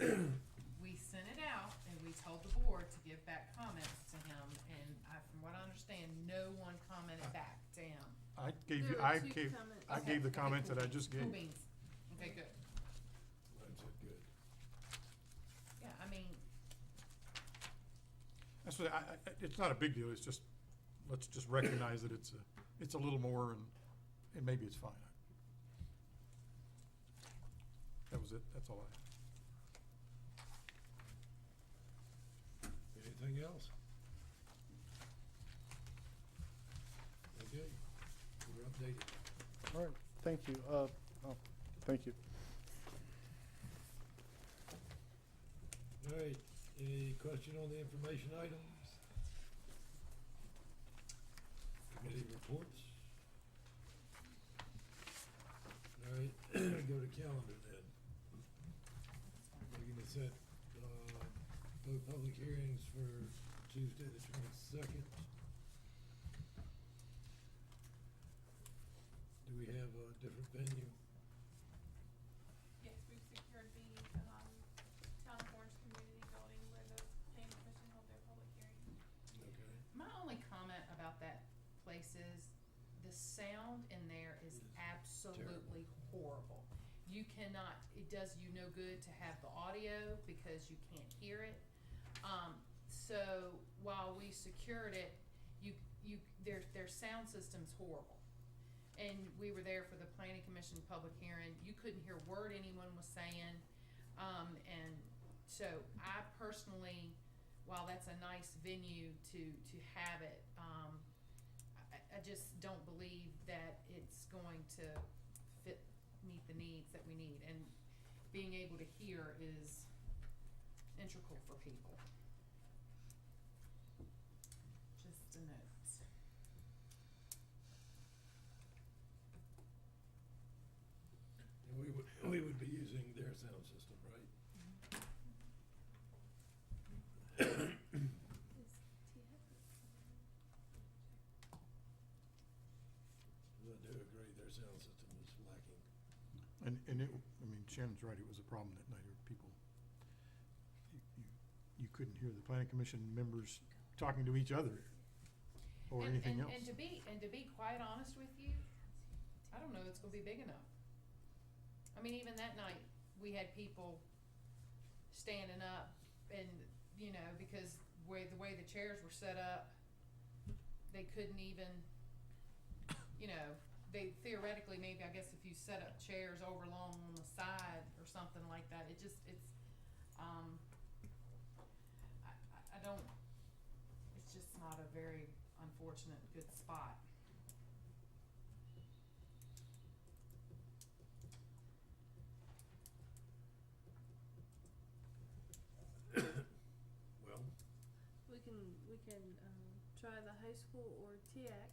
we sent it out and we told the board to give back comments to him, and from what I understand, no one commented back to him. I gave you, There were I 2 gave, comments. I gave the comments that I just Cool gave. beans. Okay, good. Mine said good. Yeah, I mean, That's what it's not a big deal. It's just, let's just recognize that it's a little more, and maybe it's fine. That was it. That's all I had. Anything else? Okay, we're updated. All right, thank you. Thank you. All right, any question on the information items? Committee reports? All right, go to calendar then. We're gonna set, both public hearings for Tuesday the 22nd. Do we have a different venue? Yes, we've secured the, Town of Orange Community Building where the planning commission held their public hearing. Okay. my only comment about that place is the sound in there is absolutely horrible. You cannot, it does you no good to have the audio because you can't hear it. So while we secured it, their sound system's horrible. And we were there for the planning commission public hearing. You couldn't hear a word anyone was saying. And so I personally, while that's a nice venue to have it, I just don't believe that it's going to meet the needs that we need. And being able to hear is integral for people. Just a note. And we would be using their sound system, right? I do agree, their sound system was lacking. And it, I mean, Shannon's right, it was a problem that night. People, you couldn't hear the planning commission members talking to each other or anything else. And to be quite honest with you, I don't know it's gonna be big enough. I mean, even that night, we had people standing up and, you know, because the way the chairs were set up, they couldn't even, you know, they theoretically, maybe, I guess if you set up chairs over long on the side or something like that, it's, I don't, it's just not a very unfortunate, good spot. Well, We can, try the high school or TIAC.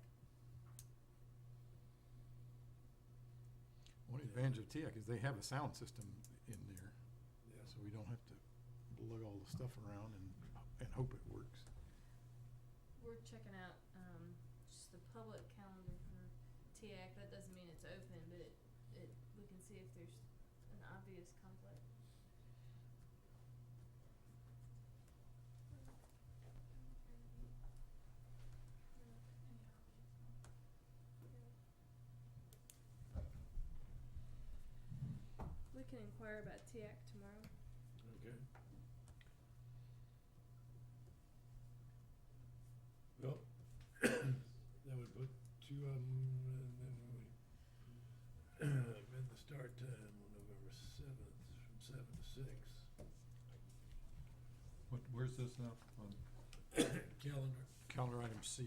One advantage of TIAC is they have a sound system in there, Yeah. so we don't have to lug all the stuff around and hope it works. We're checking out, just the public calendar for TIAC. That doesn't mean it's open, but we can see if there's an obvious conflict. We can inquire about TIAC tomorrow. Okay. Well, that would put two of them, and then we amend the start time on November 7th from 7 to 6. Where's this now? On Calendar. Calendar item C,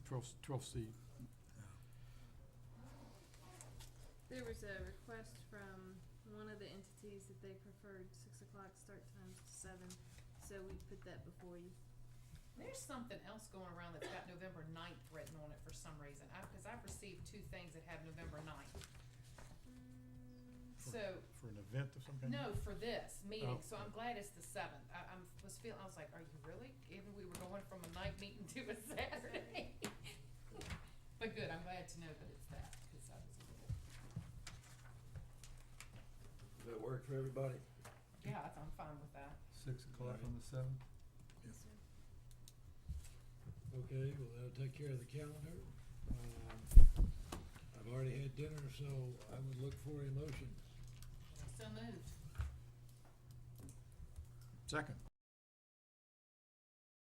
12C. There was a request from one of the entities that they preferred 6 o'clock start times to 7, so we put that before you. There's something else going around that's got November 9th written on it for some reason. Because I've received 2 things that have November 9th. For- So, For an event of some kind? no, for this meeting, Oh. so I'm glad it's the 7th. I was like, are you really? Given we were going from a night meeting to a Saturday. But good, I'm glad to know that it's that, because I was a little, Does that work for everybody? yeah, I'm fine with that. 6 o'clock on the 7th? Yes, sir. Okay, well, that'll take care of the calendar. I've already had dinner, so I would look for a motion. So moved. Second.